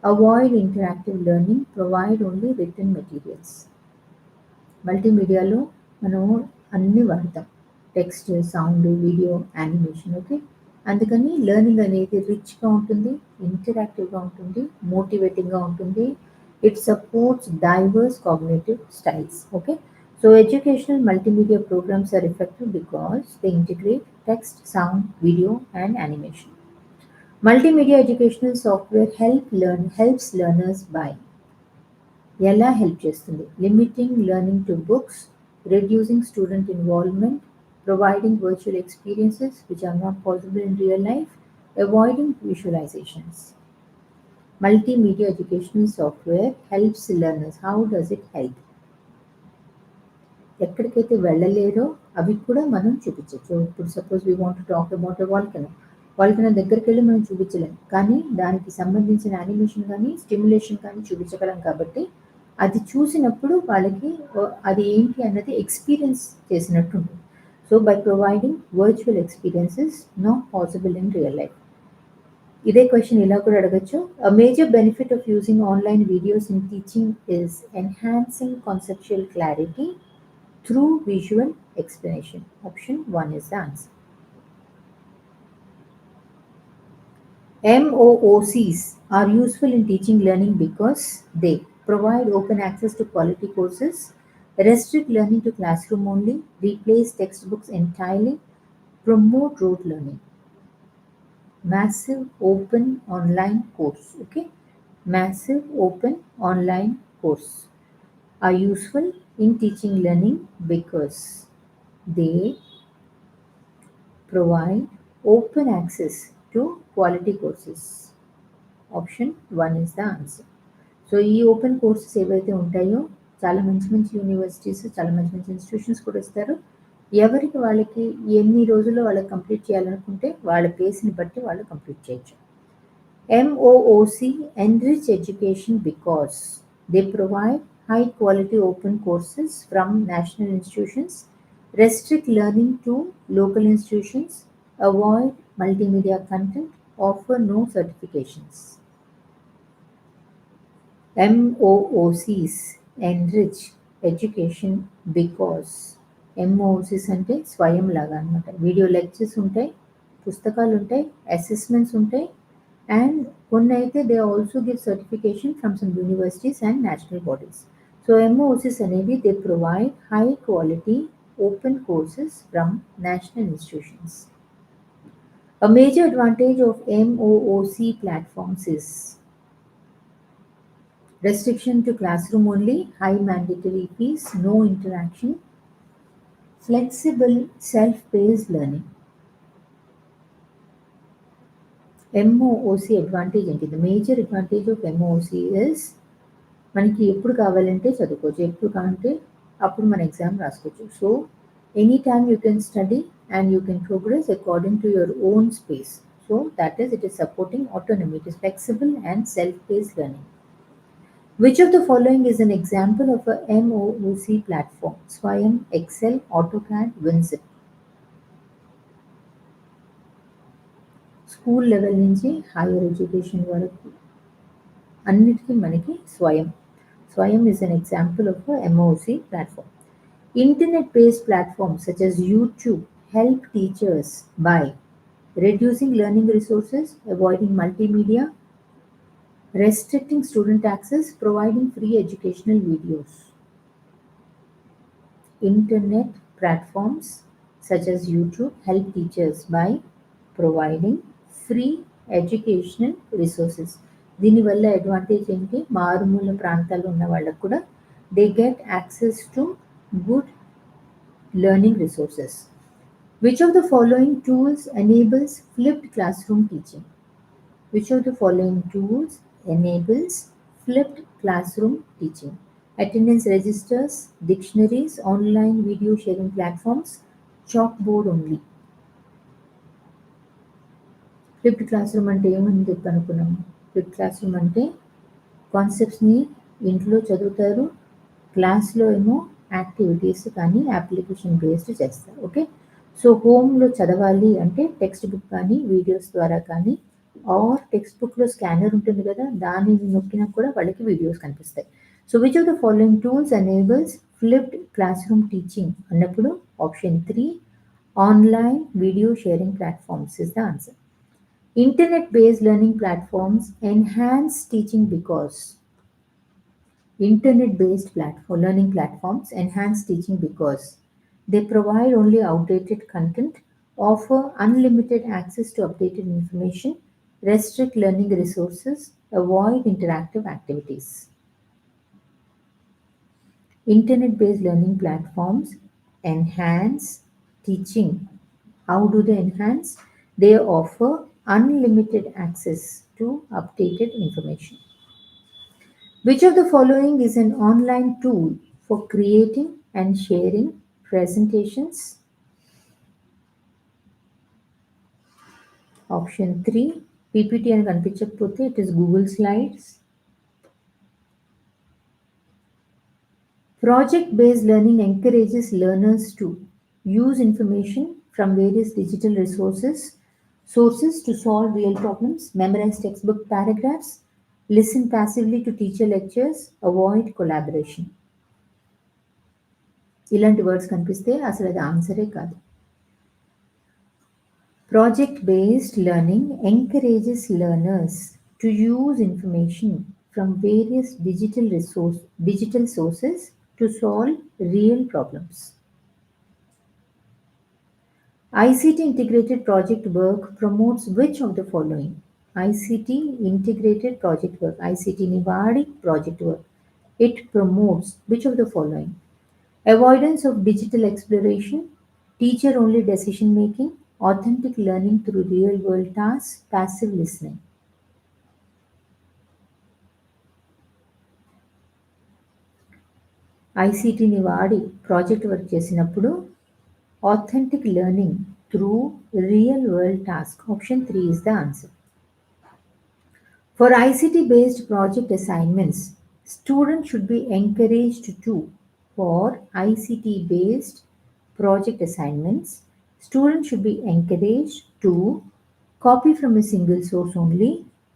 Speaker 2: avoid interactive learning, provide only written materials. మల్టీమీడియాలో మనము అన్నీ వాడతాం, text, sound, video, animation. Okay, అందుకని learning అనేది రిచ్గా ఉంటుంది, ఇంటరాక్టివ్గా ఉంటుంది, మోటివేటింగ్గా ఉంటుంది, It supports diverse cognitive styles. Okay, so educational multimedia programs are effective because they integrate text, sound, video, and animation. Multimedia educational software helps learners by ఎలా help చేస్తుంది? Limiting learning to books, reducing student involvement, providing virtual experiences which are not possible in real life, avoiding visualizations. Multimedia educational software helps learners. How does it help? ఎక్కడికైతే వెళ్ళలేరో అవి కూడా మనం చూపించొచ్చు. ఇప్పుడు suppose we want to talk about a volcano. Volcano దగ్గరికెళ్ళి మనం చూపించలేం. కానీ దానికి సంబంధించిన యానిమేషన్ గానీ, స్టిమ్యులేషన్ కానీ చూపించగలం కాబట్టి అది చూసినప్పుడు వాళ్ళకి అది ఏంటి అన్నది ఎక్స్‌పీరియన్స్ చేసినట్టుంటుంది. So, by providing virtual experiences not possible in real life. ఇదే క్వెషన్ ఇలా కూడా అడగొచ్చు. A major benefit of using online videos in teaching is enhancing conceptual clarity through visual explanation. Option 1 is the answer. MOOCs are useful in teaching learning because they provide open access to quality courses, restrict learning to classroom only, replace textbooks entirely, promote rote learning. Massive open online course. Okay, massive open online course are useful in teaching learning because they provide open access to quality courses. Option 1 is the answer. So ఈ open courses ఏవైతే ఉంటాయో చాలా మంచి మంచి universities, చాలా మంచి మంచి institutions కూడా ఇస్తారు. ఎవరికి వాళ్ళకి ఎన్ని రోజుల్లో వాళ్ళకి కంప్లీట్ చేయాలనుకుంటే వాళ్ళ పేస్‌ని బట్టి వాళ్ళు కంప్లీట్ చేయొచ్చు. MOOC enrich education because they provide high quality open courses from national institutions, restrict learning to local institutions, avoid multimedia content, offer no certifications. MOOCs enrich education because MOOCs అంటే స్వయం లాగా అనమాట. Video lectures ఉంటాయి, పుస్తకాలు ఉంటాయి, assessments ఉంటాయి, and కొన్ని అయితే they also give certification from some universities and national bodies. So MOOCs అనేవి they provide high quality open courses from national institutions. A major advantage of MOOC platforms is restriction to classroom only, high mandatory fees, no interaction, flexible self-paced learning. MOOC advantage ఏంటి? The major advantage of MOOC is మనకి ఎప్పుడు కావాలంటే చదువుకోవచ్చు, ఎప్పుడు కావాలంటే అప్పుడు మన exam రాసుకోవచ్చు. So any time you can study and you can progress according to your own space. So that is it is supporting autonomy. It is flexible and self-paced learning. Which of the following is an example of a MOOC platform? Swayam, Excel, AutoCAD, WinZip. School level నుంచి higher education వరకు అన్నిటికీ మనకి స్వయం is an example of a MOOC platform. Internet-based platforms such as YouTube help teachers by reducing learning resources, avoiding multimedia, restricting student access, providing free educational videos. Internet platforms such as YouTube help teachers by providing free educational resources. దీనివల్ల advantage ఏంటి? మారుమూల ప్రాంతాల్లో ఉన్న వాళ్ళకు కూడా they get access to good learning resources. Which of the following tools enables flipped classroom teaching? Which of the following tools enables flipped classroom teaching? Attendance registers, dictionaries, online video sharing platforms, chalkboard only. Flipped class room అంటే ఏమని చెప్పి అనుకున్నాము? Flipped class room అంటే కాన్సెప్ట్స్ని ఇంట్లో చదువుతారు, క్లాస్లో ఏమో activities కానీ అప్లికేషన్ బేస్డ్ చేస్తారు. ఓకే, సో హోమ్లో చదవాలి అంటే టెక్స్ట్ బుక్ కానీ వీడియోస్ ద్వారా కానీ, ఆర్ టెక్స్ట్ బుక్లో స్కానర్ ఉంటుంది కదా, దానిని నొక్కినా కూడా వాళ్ళకి వీడియోస్ కనిపిస్తాయి. So which of the following tools enables flipped classroom teaching అన్నప్పుడు option 3 online video sharing platforms is the answer. Internet-based learning platforms enhance teaching because Internet-based learning platforms enhance teaching because they provide only outdated content, offer unlimited access to updated information, restrict learning resources, avoid interactive activities. Internet-based learning platforms enhance teaching. How do they enhance? They offer unlimited access to updated information. Which of the following is an online tool for creating and sharing presentations? Option 3, PPT and కనిపించకపోతే it is Google Slides. Project-based learning encourages learners to use information from various digital sources to solve real problems, memorize textbook paragraphs, listen passively to teacher lectures, avoid collaboration. ఇలాంటి words కనిపిస్తే అసలు అది ఆన్సరే కాదు. Project-based learning encourages learners to use information from various digital sources to solve real problems. ICT integrated project work promotes which of the following? ICT integrated project work, ICT Nivadi project work. It promotes which of the following? Avoidance of digital exploration, teacher-only decision making, authentic learning through real-world tasks, passive listening. ఐసీటీని వాడి project work చేసినప్పుడు authentic learning through real-world task. Option 3 is the answer. For ICT-based project assignments, students should be encouraged to. For ICT-based project assignments, students should be encouraged to copy from a single source only,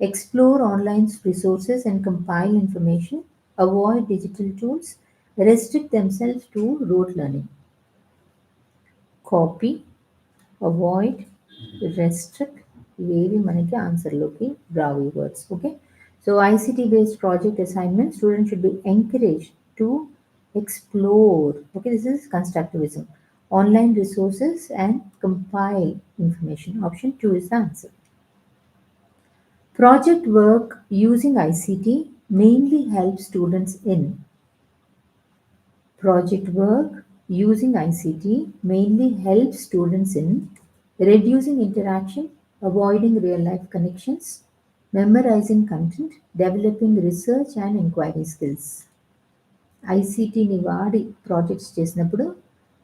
Speaker 2: explore online resources and compile information, avoid digital tools, restrict themselves to rote learning. Copy, avoid, restrict, ఇవేవి మనకి ఆన్సర్లోకి రావు ఈ words. Okay, so ICT based project assignment student should be encourage to explore. Okay, this is constructivism. Online resources and compile information. Option 2 is the answer. Project work using ICT mainly helps students in. Project work using ICT mainly helps students in reducing interaction, avoiding real-life connections, memorizing content, developing research and inquiry skills. ఐసీటీని వాడి projects చేసినప్పుడు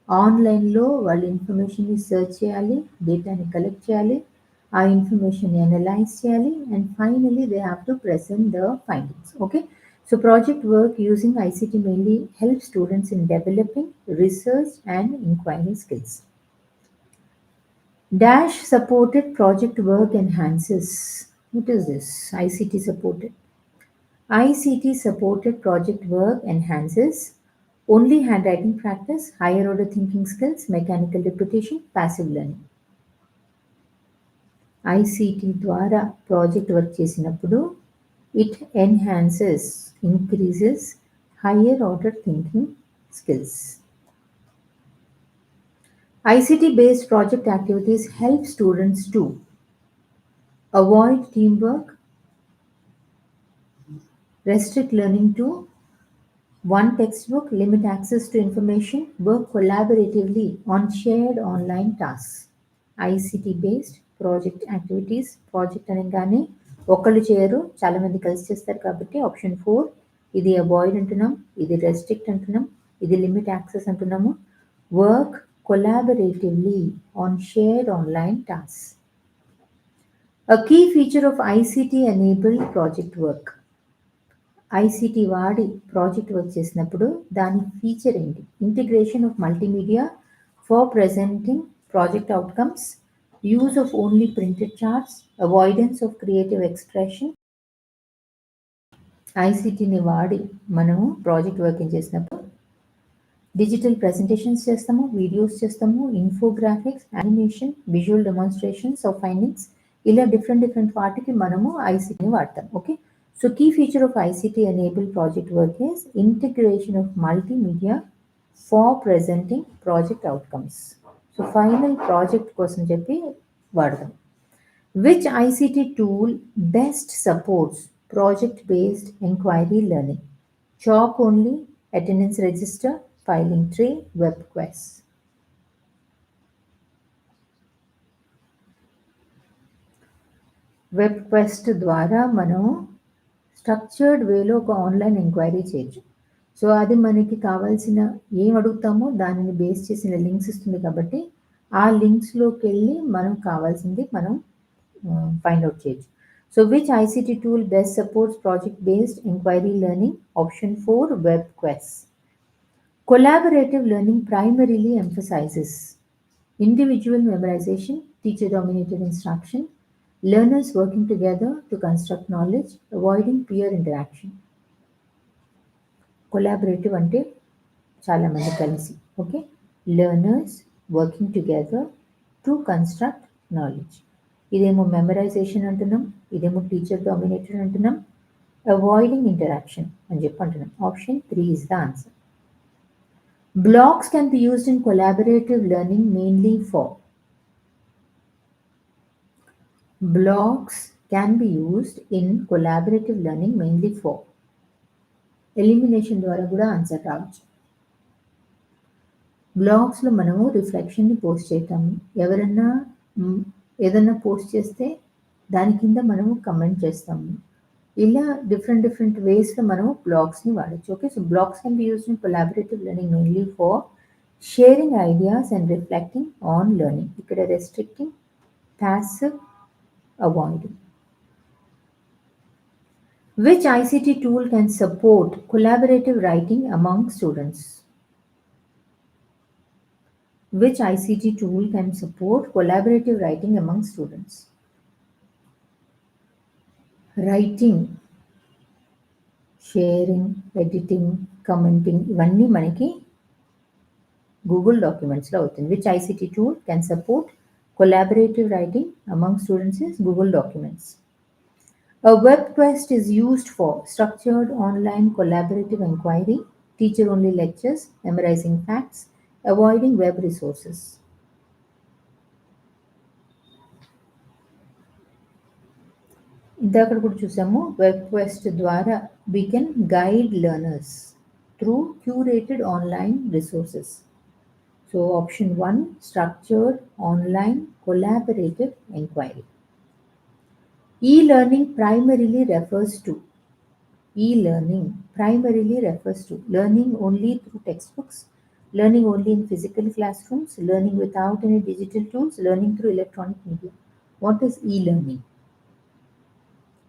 Speaker 2: ఆన్లైన్లో వాళ్ళు ఇన్ఫర్మేషన్ని search చేయాలి, డేటాని collect చేయాలి, ఆ ఇన్ఫర్మేషన్ని అనలైజ్ చేయాలి, and finally they have to present the findings. Okay, so project work using ICT mainly helps students in developing research and inquiry skills. Dash supported project work enhances. What is this? ICT supported. ICT supported project work enhances only handwriting practice, higher order thinking skills, mechanical repetition, passive learning. ICT ద్వారా project work చేసినప్పుడు it enhances, increases higher order thinking skills. ICT based project activities help students to avoid teamwork, restrict learning to one textbook, limit access to information, work collaboratively on shared online tasks. ICT based project activities, project అనగానే ఒకళ్ళు చేయరు, చాలా మంది కలిసి చేస్తారు కాబట్టి option 4 ఇది avoid అంటున్నాం, ఇది రెస్ట్రిక్ట్ అంటున్నాం, ఇది లిమిట్ యాక్సెస్ అంటున్నాము. Work collaboratively on shared online tasks. A key feature of ICT enabled project work. ICT వాడి ప్రాజెక్ట్ వర్క్ చేసినప్పుడు దాని ఫీచర్ ఏంటి? Integration of multimedia for presenting project outcomes, use of only printed charts, avoidance of creative expression. ఐసీటీని వాడి మనము project working చేసినప్పుడు digital presentations చేస్తాము, videos చేస్తాము, infographics, animation, visual demonstrations of findings, ఇలా డిఫరెంట్ వాటికి మనము ఐసీటీని వాడతాం. Okay, So key feature of ICT enabled project work is integration of multimedia for presenting project outcomes. So final project కోసం చెప్పి వాడదాం. Which ICT tool best supports project based inquiry learning? Chalk only, attendance register, filing tray, web quest. Web quest ద్వారా మనం structured వేలో ఒక online enquiry చేయొచ్చు. So అది మనకి కావాల్సిన ఏం అడుగుతామో దానిని బేస్ చేసిన లింక్స్ ఇస్తుంది కాబట్టి ఆ లింక్స్లోకి వెళ్ళి మనం కావాల్సింది మనం ఫైండ్ అవుట్ చేయొచ్చు. So which ICT tool best supports project based enquiry learning? Option 4 web quest. Collaborative learning primarily emphasizes individual memorization, teacher dominated instruction, learners working together to construct knowledge, avoiding peer interaction. Collaborative అంటే చాలా మంది కలిసి, okay, learners working together to construct knowledge. ఇదేమో memorisation అంటున్నాం, ఇదేమో teacher dominated అంటున్నాం, avoiding interaction అని చెప్పి అంటున్నాం. Option 3 is the answer. Blocks can be used in collaborative learning mainly for. Blocks can be used in collaborative learning mainly for. Elimination ద్వారా కూడా answer రావచ్చు. బ్లాగ్స్లో మనము రిఫ్లెక్షన్ని పోస్ట్ చేస్తాము. ఎవరన్నా ఏదన్నా పోస్ట్ చేస్తే దాని కింద మనము కమెంట్ చేస్తాము. ఇలా డిఫరెంట్ వేస్లో మనము బ్లాగ్స్ని వాడచ్చు. Okay, so blogs can be used in collaborative learning mainly for sharing ideas and reflecting on learning. ఇక్కడ restricting, passive, avoiding. Which ICT tool can support collaborative writing among students? Which ICT tool can support collaborative writing among students? Writing, sharing, editing, commenting ఇవన్నీ మనకి Google డాక్యుమెంట్స్లో అవుతుంది. Which ICT tool can support collaborative writing among students is Google Documents. A web quest is used for structured online collaborative inquiry, teacher-only lectures, memorizing facts, avoiding web resources. ఇందాక కూడా చూసాము, web quest ద్వారా we can guide learners through curated online resources. So option 1, structured online collaborative inquiry. E-learning primarily refers to. E-learning primarily refers to learning only through textbooks, learning only in physical classrooms, learning without any digital tools, learning through electronic media. What is e-learning?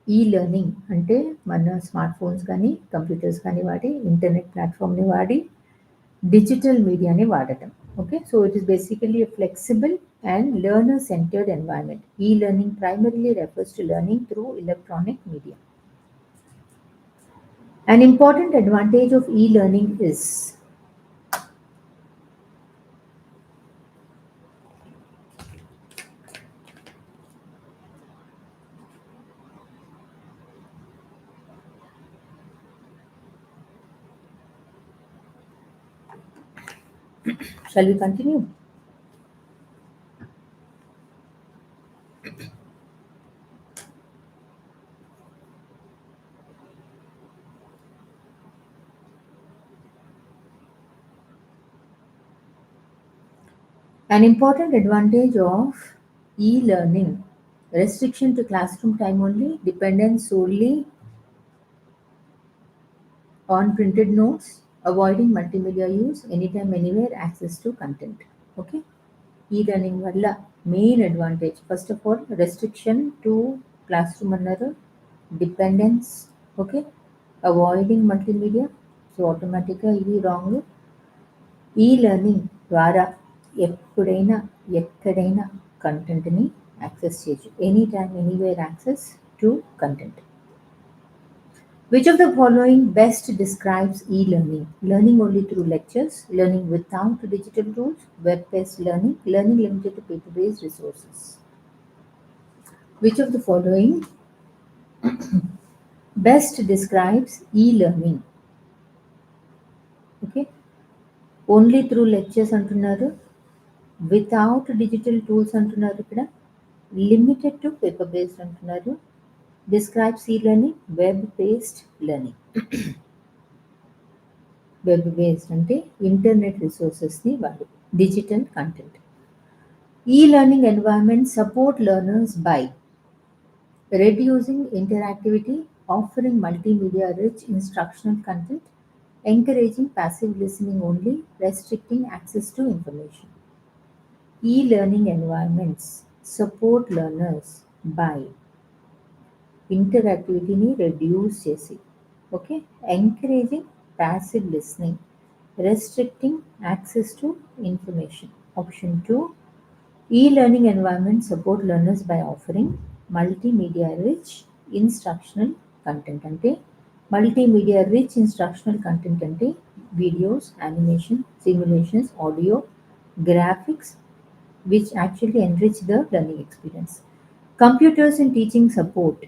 Speaker 2: E-learning అంటే మన smart phones కానీ computers కానీ వాడి internet ప్లాట్ఫామ్ని వాడి digital మీడియాని వాడటం. Okay, so it is basically a flexible and learner-centered environment. E-learning primarily refers to learning through electronic media. An important advantage of e-learning is shall we continue? An important advantage of e-learning: restriction to classroom time only, dependence solely on printed notes, avoiding multimedia use, anytime, anywhere access to content. Okay, e-learning వల్ల main advantage first of all restriction to classroom అన్నారు, dependence, okay, avoiding multimedia. So ఆటోమేటిక్గా ఇది wrong. E-learning ద్వారా ఎప్పుడైనా ఎక్కడైనా కంటెంట్ని access చేయొచ్చు. Any time anywhere access to content. Which of the following best describes e-learning? Learning only through lectures, learning without digital tools, web-based learning, learning limited to paper-based resources. Which of the following Best describes e-learning. Okay, only through lectures అంటున్నారు, without digital tools అంటున్నారు, ఇక్కడ limited to paper based అంటున్నారు. Describes ఈ learning web based learning. Web based అంటే internet రిసోర్సెస్ని వాడు, digital content. ఈ learning environment support learners by reducing interactivity, offering multimedia rich instructional content, encouraging passive listening only, restricting access to information. E-learning environments support learners by interactivity ni reduce chesi, okay, encouraging passive listening, restricting access to information. Option 2, e-learning environments support learners by offering multimedia rich instructional content. అంటే multimedia rich instructional content అంటే videos, animation, simulations, audio, graphics which actually enrich the learning experience. Computers in teaching support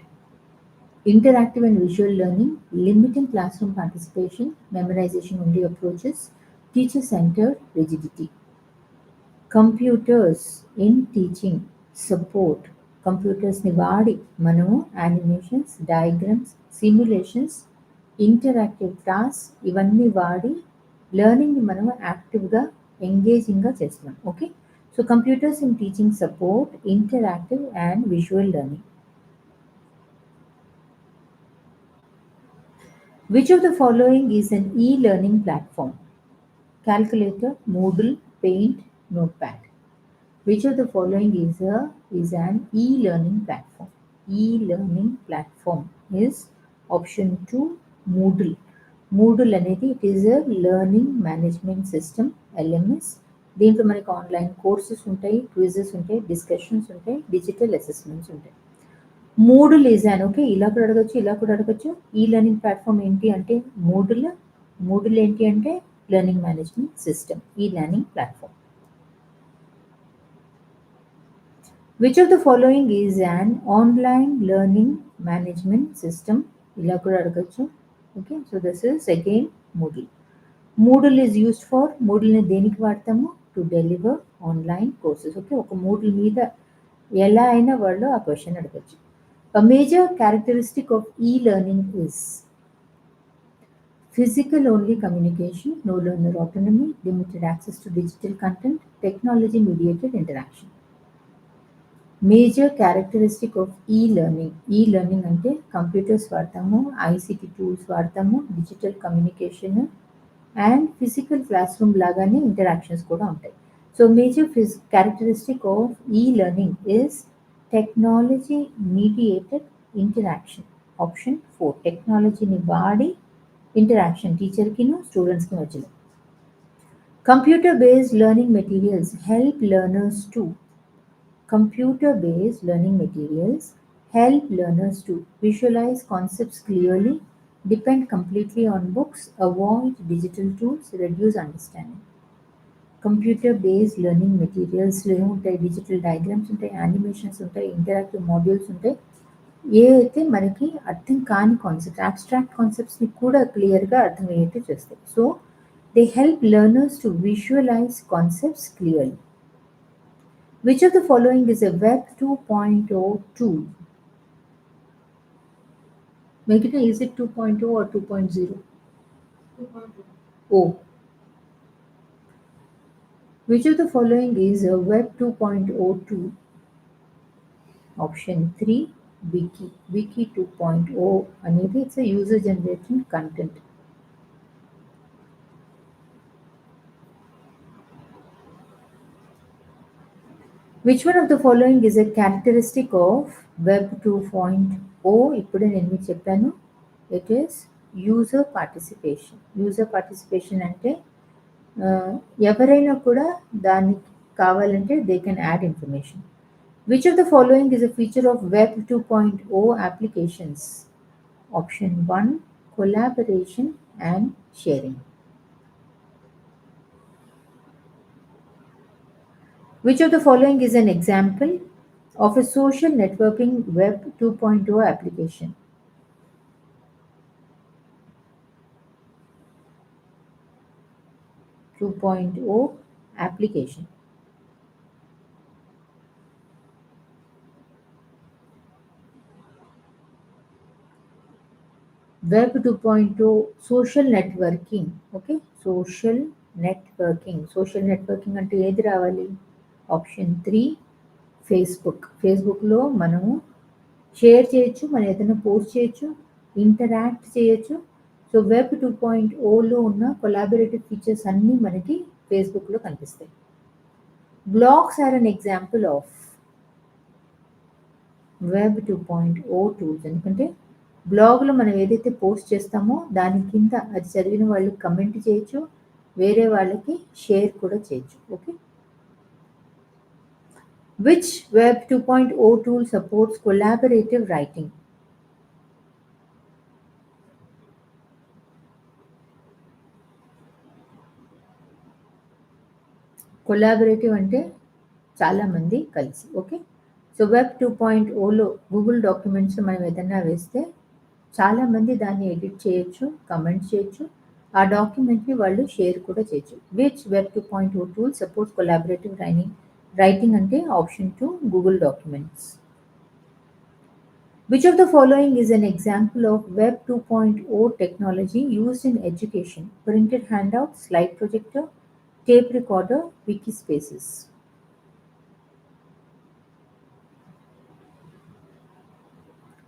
Speaker 2: interactive and visual learning, limiting classroom participation, memorization only approaches, teacher-centered rigidity. Computers in teaching support, కంప్యూటర్స్ని వాడి మనము animations, diagrams, simulations, interactive task ఇవన్నీ వాడి లెర్నింగ్ని మనము యాక్టివ్గా ఎంగేజింగ్గా చేస్తున్నాం. Okay, so computers in teaching support interactive and visual learning. Which of the following is an e-learning platform? Calculator, Moodle, Paint, Notepad. Which of the following is an e-learning platform? E-learning platform is option 2, Moodle. Moodle అనేది it is a learning management system, LMS. దీంట్లో మనకి online courses ఉంటాయి, quizzes ఉంటాయి, discussions ఉంటాయి, digital assessments ఉంటాయి. మూడుల్ is అని, okay, ఇలా కూడా అడగచ్చు, ఇలా కూడా అడగచ్చు. ఈ లెర్నింగ్ ప్లాట్ఫామ్ ఏంటి అంటే మూడుల్ ఏంటి అంటే లెర్నింగ్ మేనేజ్మెంట్ సిస్టమ్, ఈ learning platform. Which of the following is an online learning management system? ఇలా కూడా అడగచ్చు. Okay, so this is again Moodle. Moodle is used for, Moodleని దేనికి వాడతాము? To deliver online courses. Okay, ఒక Moodle మీద ఎలా అయినా వాళ్ళు ఆ క్వశ్చన్ అడగచ్చు. A major characteristic of e-learning is physical only communication, no learner autonomy, limited access to digital content, technology mediated interaction. Major characteristic of ఈ లెర్నింగ్ అంటే computers వాడతాము, ఐసిటి టూల్స్ వాడతాము, digital communication and physical class room లాగానే interactions కూడా ఉంటాయి. So major characteristic of ఈ learning is technology mediated interaction. Option 4, టెక్నాలజీని వాడి ఇంటరాక్షన్ టీచర్కిను స్టూడెంట్స్కి మధ్యలో. Computer based learning materials help learners to Computer-based learning materials help learners to visualize concepts clearly, depend completely on books, avoid digital tools, reduce understanding. Computer-based learning materials లో ఏముంటాయి? Digital diagrams ఉంటాయి, animations ఉంటాయి, interactive modules ఉంటాయి. ఏ అయితే మనకి అర్థం కాని concepts, abstract కాన్సెప్ట్స్ని కూడా క్లియర్గా అర్థమయ్యేట్టు చేస్తాయి. So they help learners to visualise concepts clearly. Which of the following is a Web 2.0 tool? Megita, is it 2.0 or 2.0?
Speaker 1: 2.2.
Speaker 2: Oh. Which of the following is a Web 2.0 tool? Option 3, Wiki. Wiki 2.0 అనేది it's a user generated content. Which one of the following is a characteristic of Web 2.0? ఇప్పుడే నేను మీకు చెప్పాను, it is user participation. User participation అంటే ఎవరైనా కూడా దానికి కావాలంటే they can add information. Which of the following is a feature of Web 2.0 applications? Option 1, collaboration and sharing. Which of the following is an example of a social networking Web 2.0 application? 2.0 application. Web 2.0 social networking. Okay, social networking. Social networking అంటే ఏది రావాలి? Option 3 Facebook. ఫేస్బుక్లో మనము share చేయొచ్చు, మనం ఏదైనా post చేయొచ్చు, interact చేయొచ్చు. సో వెబ్ 2.0లో ఉన్న కొలాబరేటివ్ ఫీచర్స్ అన్నీ మనకి ఫేస్బుక్లో కనిపిస్తాయి. Blogs are an example of web 2.0 tools. ఎందుకంటే బ్లాగ్లో మనం ఏదైతే పోస్ట్ చేస్తామో దాని కింద అది చదివిన వాళ్ళు కమెంట్ చేయొచ్చు, వేరే వాళ్ళకి షేర్ కూడా చేయొచ్చు. Okay, which web 2.0 tool supports collaborative writing? Collaborative అంటే చాలామంది కలిసి. ఓకే, సో వెబ్ 2.0లో గూగుల్ డాక్యుమెంట్స్ మనం ఏదైనా వేస్తే చాలామంది దాన్ని ఎడిట్ చేయొచ్చు, కమెంట్ చేయొచ్చు, ఆ డాక్యుమెంట్ని వాళ్ళు షేర్ కూడా చేయొచ్చు. Which web 2.0 tool supports collaborative writing అంటే option 2 Google documents. Which of the following is an example of Web 2.0 technology used in education? Printed handout, slide projector, tape recorder, wiki spaces.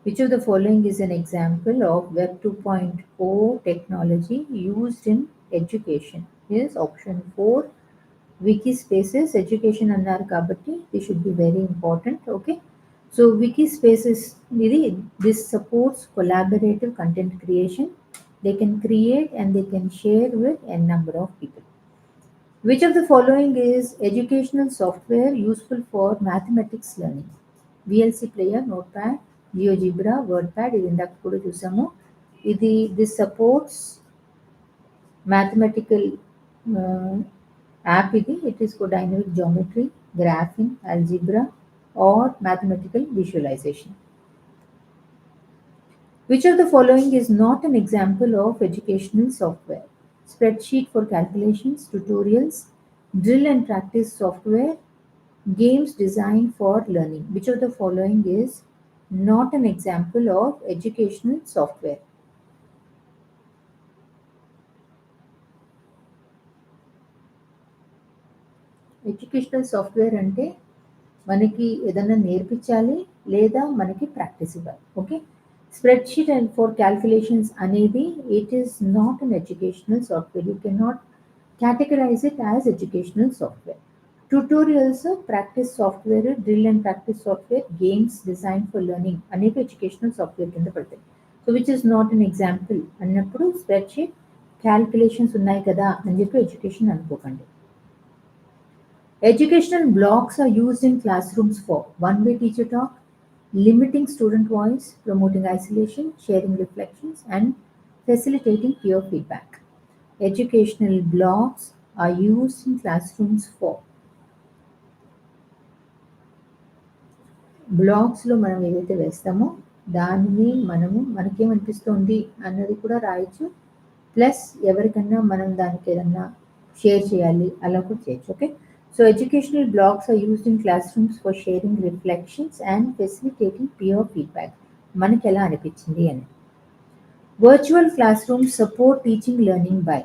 Speaker 2: Which of the following is an example of Web 2.0 technology used in education? Is option 4 wiki spaces. Education అన్నారు కాబట్టి this should be very important. Okay, so wiki spaces, this supports collaborative content creation. They can create and they can share with a number of people. Which of the following is educational software useful for mathematics learning? VLC player, notepad, GeoGebra, WordPad. ఇది ఇందాక కూడా చూసాము. this supports mathematical app. It is for dynamic geometry, graphing, algebra, or mathematical visualization. Which of the following is not an example of educational software? Spreadsheet for calculations, tutorials, drill and practice software, games designed for learning. Which of the following is not an example of educational software? Educational software అంటే మనకి ఏదైనా నేర్పించాలి లేదా మనకి practice ఇవ్వాలి. Okay, spreadsheet and for calculations అనేది it is not an educational software. You can not categorize it as educational software. Tutorials, practice software, drill and practice software, games designed for learning అనేవి educational software కింద పడతాయి. So which is not an example అన్నప్పుడు spreadsheet, calculations ఉన్నాయి కదా అని చెప్పి education అనుకోకండి. Educational blocks are used in classrooms for one-way teacher talk, limiting student voice, promoting isolation, sharing reflections, and facilitating peer feedback. Educational blocks are used in classrooms for బ్లాగ్స్లో మనం ఏదైతే వేస్తామో దానిని మనకేమనిపిస్తుంది అన్నది కూడా రాయొచ్చు, ప్లస్ ఎవరికన్నా మనం దానికి ఏదన్నా షేర్ చేయాలి అలా కూడా చేయొచ్చు. Okay, so educational blogs are used in classrooms for sharing reflections and facilitating peer feedback. మనకి ఎలా అనిపించింది అని. Virtual classrooms support teaching learning by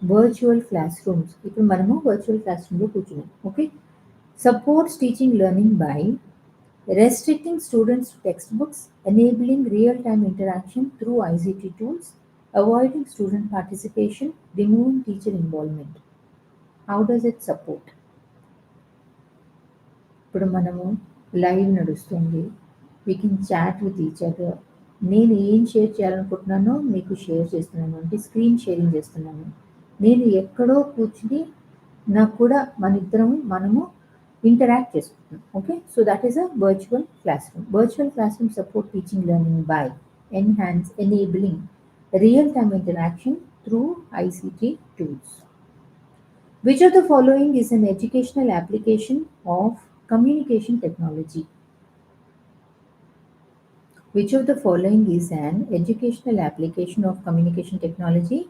Speaker 2: virtual classrooms. ఇప్పుడు మనము వర్చువల్ క్లాస్ రూమ్లో కూర్చున్నాం. Okay, supports teaching learning by restricting students to textbooks, enabling real-time interaction through ICT tools, avoiding student participation, removing teacher involvement. How does it support? ఇప్పుడు మనము live నడుస్తుంది, we can chat with each other. నేను ఏం share చేయాలనుకుంటున్నానో మీకు share చేస్తున్నాను, అంటే screen sharing చేస్తున్నాను. నేను ఎక్కడో కూర్చుని నాకు కూడా మనము interact చేసుకుంటున్నాం. Okay, so that is a virtual class room. Virtual class room support teaching learning by enabling real-time interaction through ICT tools. Which of the following is an educational application of communication technology? Which of the following is an educational application of communication technology?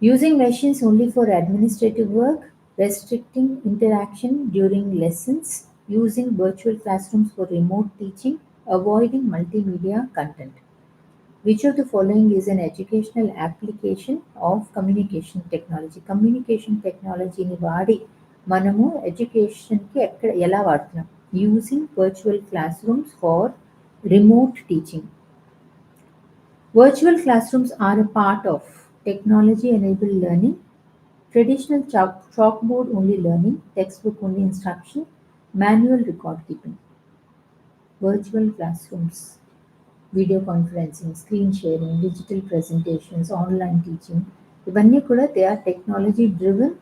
Speaker 2: Using machines only for administrative work, restricting interaction during lessons, using virtual classrooms for remote teaching, avoiding multimedia content. Which of the following is an educational application of communication technology? Communication technology ni వాడి మనము ఎడ్యుకేషన్కి ఎలా వాడుతున్నాం? Using virtual classrooms for remote teaching. Virtual classrooms are a part of technology-enabled learning, traditional chalkboard only learning, textbook only instruction, manual record keeping. Virtual classrooms, video conferencing, screen sharing, digital presentations, online teaching, ఇవన్నీ కూడా they or technology driven.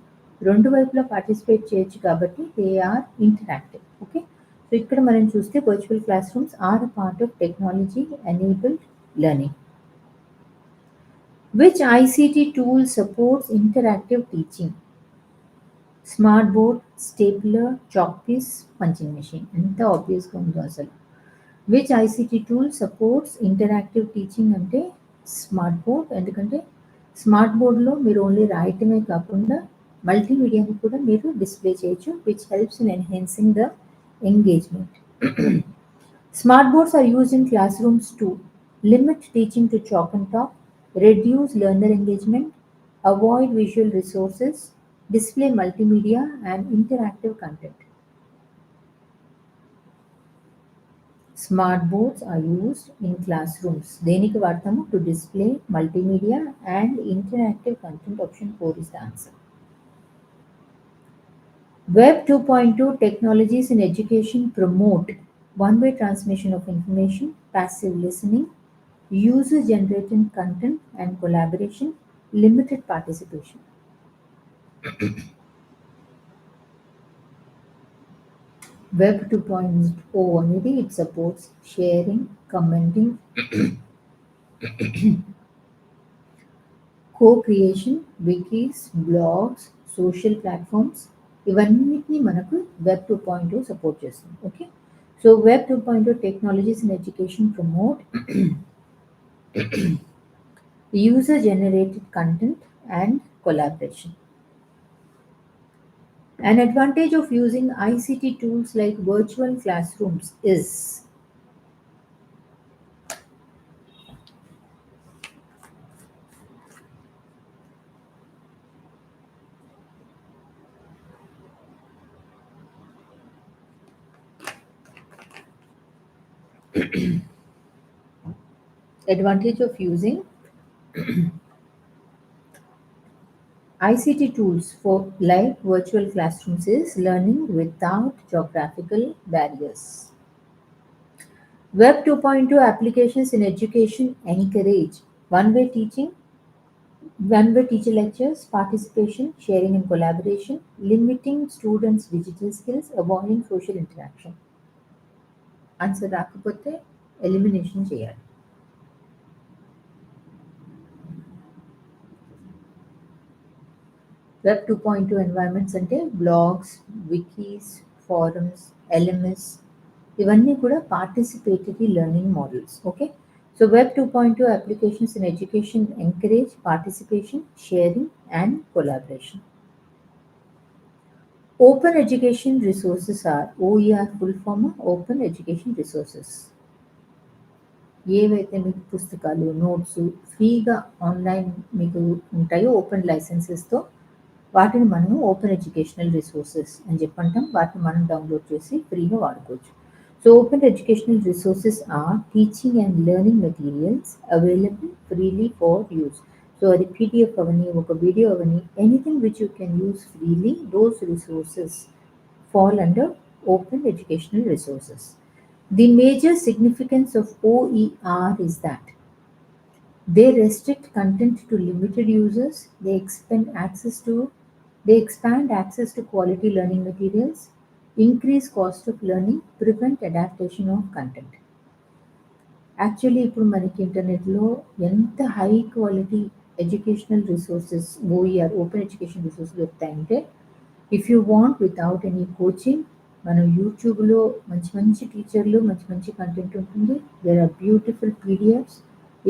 Speaker 2: రెండు వైపులా participate చేయొచ్చు కాబట్టి they are interactive. Okay, so ఇక్కడ మనం చూస్తే virtual classrooms are a part of technology enabled learning. Which ICT tool supports interactive teaching? Smart board, stapler, chalk piece, punching machine. ఎంత ఆబ్వియస్గా ఉందో అసలు. Which ICT tool supports interactive teaching అంటే smart board. ఎందుకంటే smart బోర్డ్లో మీరు only రాయటమే కాకుండా మల్టీమీడియాని కూడా మీరు డిస్ప్లే చేయొచ్చు, which helps in enhancing the engagement. Smart boards are used in classrooms to limit teaching to chalk and talk, reduce learner engagement, avoid visual resources, display multimedia and interactive content. Smart boards are used in classrooms. దేనికి వాడతాము? To display multimedia and interactive content. Option 4 is the answer. Web 2.2 technologies in education promote one-way transmission of information, passive listening, user-generated content and collaboration, limited participation. Web 2.0 అనేది it supports sharing, commenting, co-creation, wikis, blogs, social platforms. ఇవన్నిటిని మనకు web 2.0 support చేస్తుంది. Okay, so web 2.0 technologies in education promote user-generated content and collaboration. An advantage of using ICT tools like virtual classrooms is advantage of using ICT tools for like virtual classrooms is learning without geographical barriers. Web 2.2 applications in education encourage one-way teaching, one-way teacher lectures, participation, sharing and collaboration, limiting students' digital skills, avoiding social interaction. Answer రాకపోతే elimination చేయాలి. Web 2.2 environments అంటే blogs, వికీస్, forms, LMS ఇవన్నీ కూడా participatory learning models. Okay, so web 2.2 applications in education encourage participation, sharing and collaboration. Open education resources are OER full form open education resources. ఏవైతే మీకు పుస్తకాలు, notes ఫ్రీగా online మీకు ఉంటాయో open లైసెన్సెస్తో వాటిని మనము ఓపెన్ ఎడ్యుకేషనల్ రిసోర్సెస్ అని చెప్పంటాం. వాటిని మనం డౌన్లోడ్ చేసి ఫ్రీగా వాడుకోవచ్చు. So open educational resources are teaching and learning materials available freely for use. So అది PDF అవని, ఒక వీడియో అవని, anything which you can use freely, those resources fall under open educational resources. The major significance of OER is that they restrict content to limited users, they expand access to quality learning materials, increase cost of learning, prevent adaptation of content. Actually ఇప్పుడు మనకి ఇంటర్నెట్లో ఎంత high quality educational resources OER open education resources దొరుకుతాయంటే, if you want without any coaching మనం యూట్యూబ్లో మంచి మంచి టీచర్లు మంచి మంచి కంటెంట్ ఉంటుంది. There are beautiful PDFs.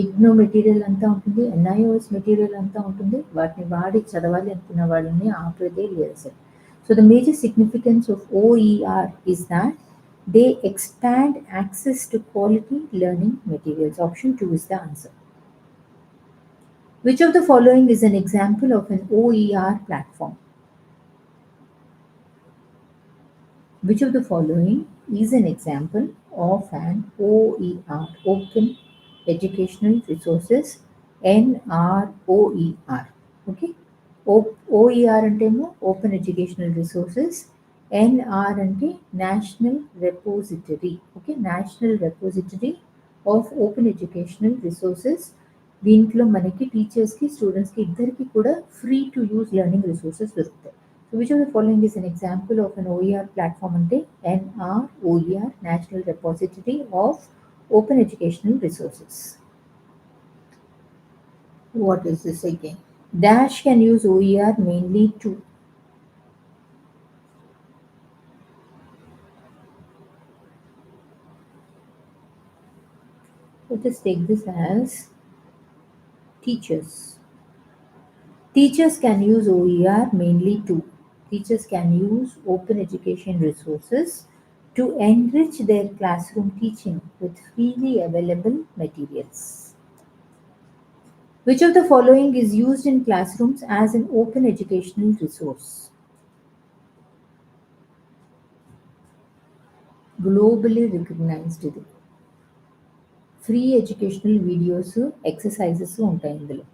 Speaker 2: IGNOU material అంతా ఉంటుంది, ఎన్ఐఓఎస్ మెటీరియల్ అంతా ఉంటుంది. వాటిని వాడి చదవాలి అనుకున్న వాళ్ళని ఆపేదే లేదు అసలు. So the major significance of OER is that they expand access to quality learning materials. Option 2 is the answer. Which of the following is an example of an OER platform? Which of the following is an example of an OER, Open Educational Resources, NROER? Okay. OER antemo Open Educational Resources, NR ante National Repository. Okay, National Repository of Open Educational Resources. దీంట్లో మనకి టీచర్స్కి స్టూడెంట్స్కి ఇద్దరికి కూడా free to use learning resources దొరుకుతాయి. So which of the following is an example of an OER platform ante NROER, National Repository of Open Educational Resources. What is this again? Dash can use OER mainly to let us take this as teachers. Teachers can use OER mainly to teachers can use open education resources to enrich their classroom teaching with freely available materials. Which of the following is used in classrooms as an open educational resource? Globally recognized ఇది. Free educational videos, exercises ఉంటాయి ఇందులో.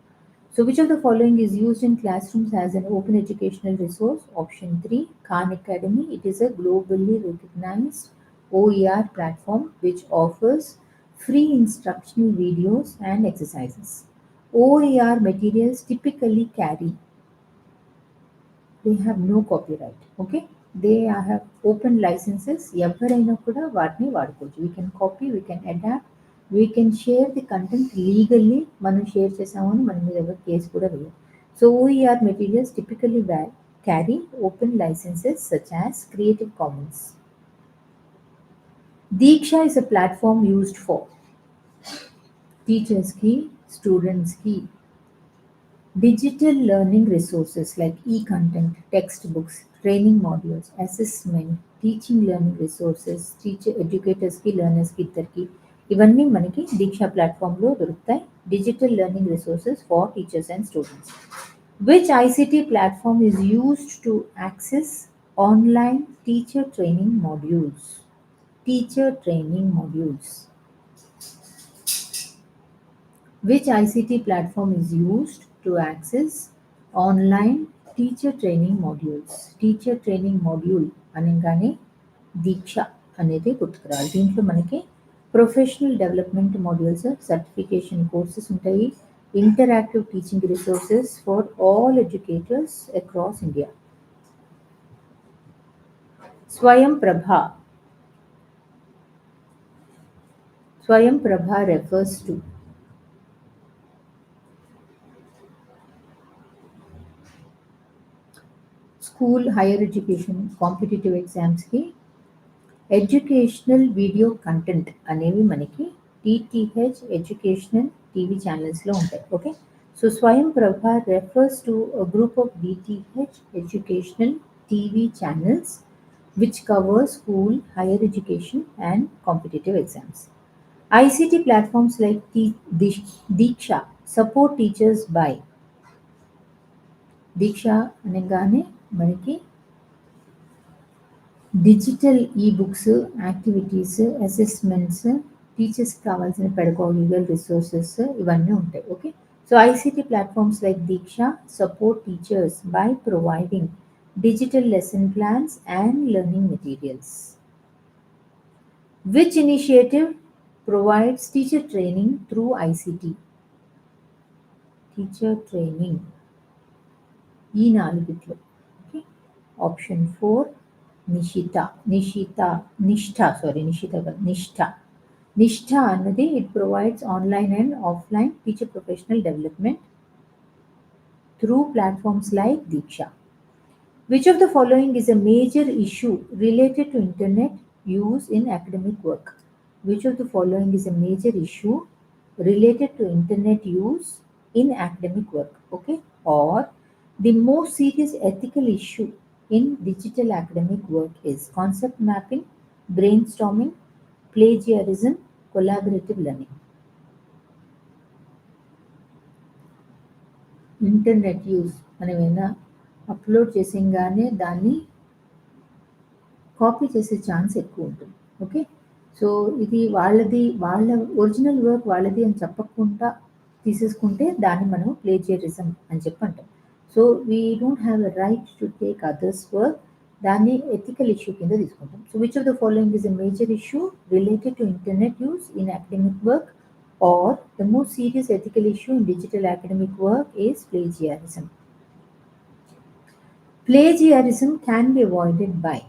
Speaker 2: So which of the following is used in classrooms as an open educational resource? Option 3, Khan Academy. It is a globally recognized OER platform which offers free instructional videos and exercises. OER materials typically carry, they have no copyright. Okay, they have open licenses. ఎవరైనా కూడా వాటిని వాడుకోవచ్చు. We can copy, we can adapt, we can share the content legally. మనం share చేసామని మన మీద ఎవరు case కూడా వేయరు. So OER materials typically carry open licenses such as Creative Commons. Diksha is a platform used for teachers ki, students ki, digital learning resources like e-content, textbooks, training modules, assessment, teaching learning resources, teacher educators ki, learners ki ఇద్దరికి ఇవన్నీ మనకి దీక్ష ప్లాట్ఫామ్లో దొరుకుతాయి. Digital learning resources for teachers and students. Which ICT platform is used to access online teacher training modules? Teacher training modules. Which ICT platform is used to access online teacher training modules? Teacher training module అనగానే దీక్ష అనేది గుర్తుకురావాలి. దీంట్లో మనకి professional development modules, certification courses ఉంటాయి, interactive teaching resources for all educators across India. Swayam Prabha refers to school, higher education, competitive ఎగ్జామ్స్కి educational video content అనేవి మనకి TTH educational TV ఛానల్స్లో ఉంటాయి. Okay, so Swayam Prabha refers to a group of DTH educational TV channels which cover school, higher education and competitive exams. ICT platforms like Diksha support teachers by Diksha అనగానే మనకి digital ebooks, activities, assessments, టీచర్స్కి కావాల్సిన పెడగాగికల్ resources ఇవన్నీ ఉంటాయి. Okay, so ICT platforms like Diksha support teachers by providing digital lesson plans and learning materials. Which initiative provides teacher training through ICT? Teacher training. ఈ నాలుగిట్లో. Okay. Option 4, నిష్ఠ అన్నది it provides online and offline teacher professional development through platforms like Diksha. Which of the following is a major issue related to internet use in academic work? Which of the following is a major issue related to internet use in academic work, okay? Or the most serious ethical issue in digital academic work is concept mapping, brainstorming, plagiarism, collaborative learning. Internet use మనం ఏమైనా upload చేసేగానే దాన్ని copy చేసే chance ఎక్కువ ఉంటుంది, okay? So ఇది వాళ్ళ original work వాళ్ళది అని చెప్పకుండా తీసేసుకుంటే దాన్ని మనం ప్లేజియరిజం అని చెప్పి అంటాం. So we don't have a right to take others work, దాన్ని ఎథికల్ ఇష్యూ కింద తీసుకుంటాం. So which of the following is a major issue related to internet use in academic work, or the most serious ethical issue in digital academic work is plagiarism. Plagiarism can be avoided by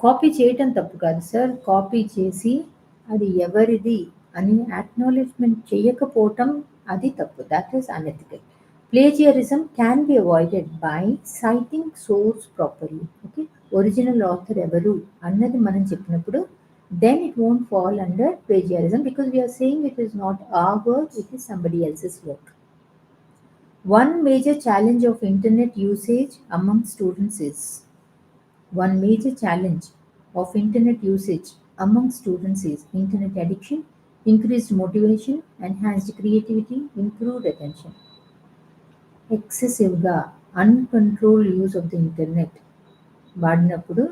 Speaker 2: copy చేయటం తప్పు కాదు sir, copy చేసి అది ఎవరిది అని acknowledgement చేయకపోవటం అది తప్పు, that is unethical. Plagiarism can be avoided by citing source properly, okay? Original author ఎవరు అన్నది మనం చెప్పినప్పుడు then it won't fall under plagiarism because we are saying it is not our work, it is somebody else's work. One major challenge of internet usage among students is One major challenge of internet usage among students is internet addiction, increased motivation, enhanced creativity, improved attention. Excessive uncontrolled use of the internet వాడినప్పుడు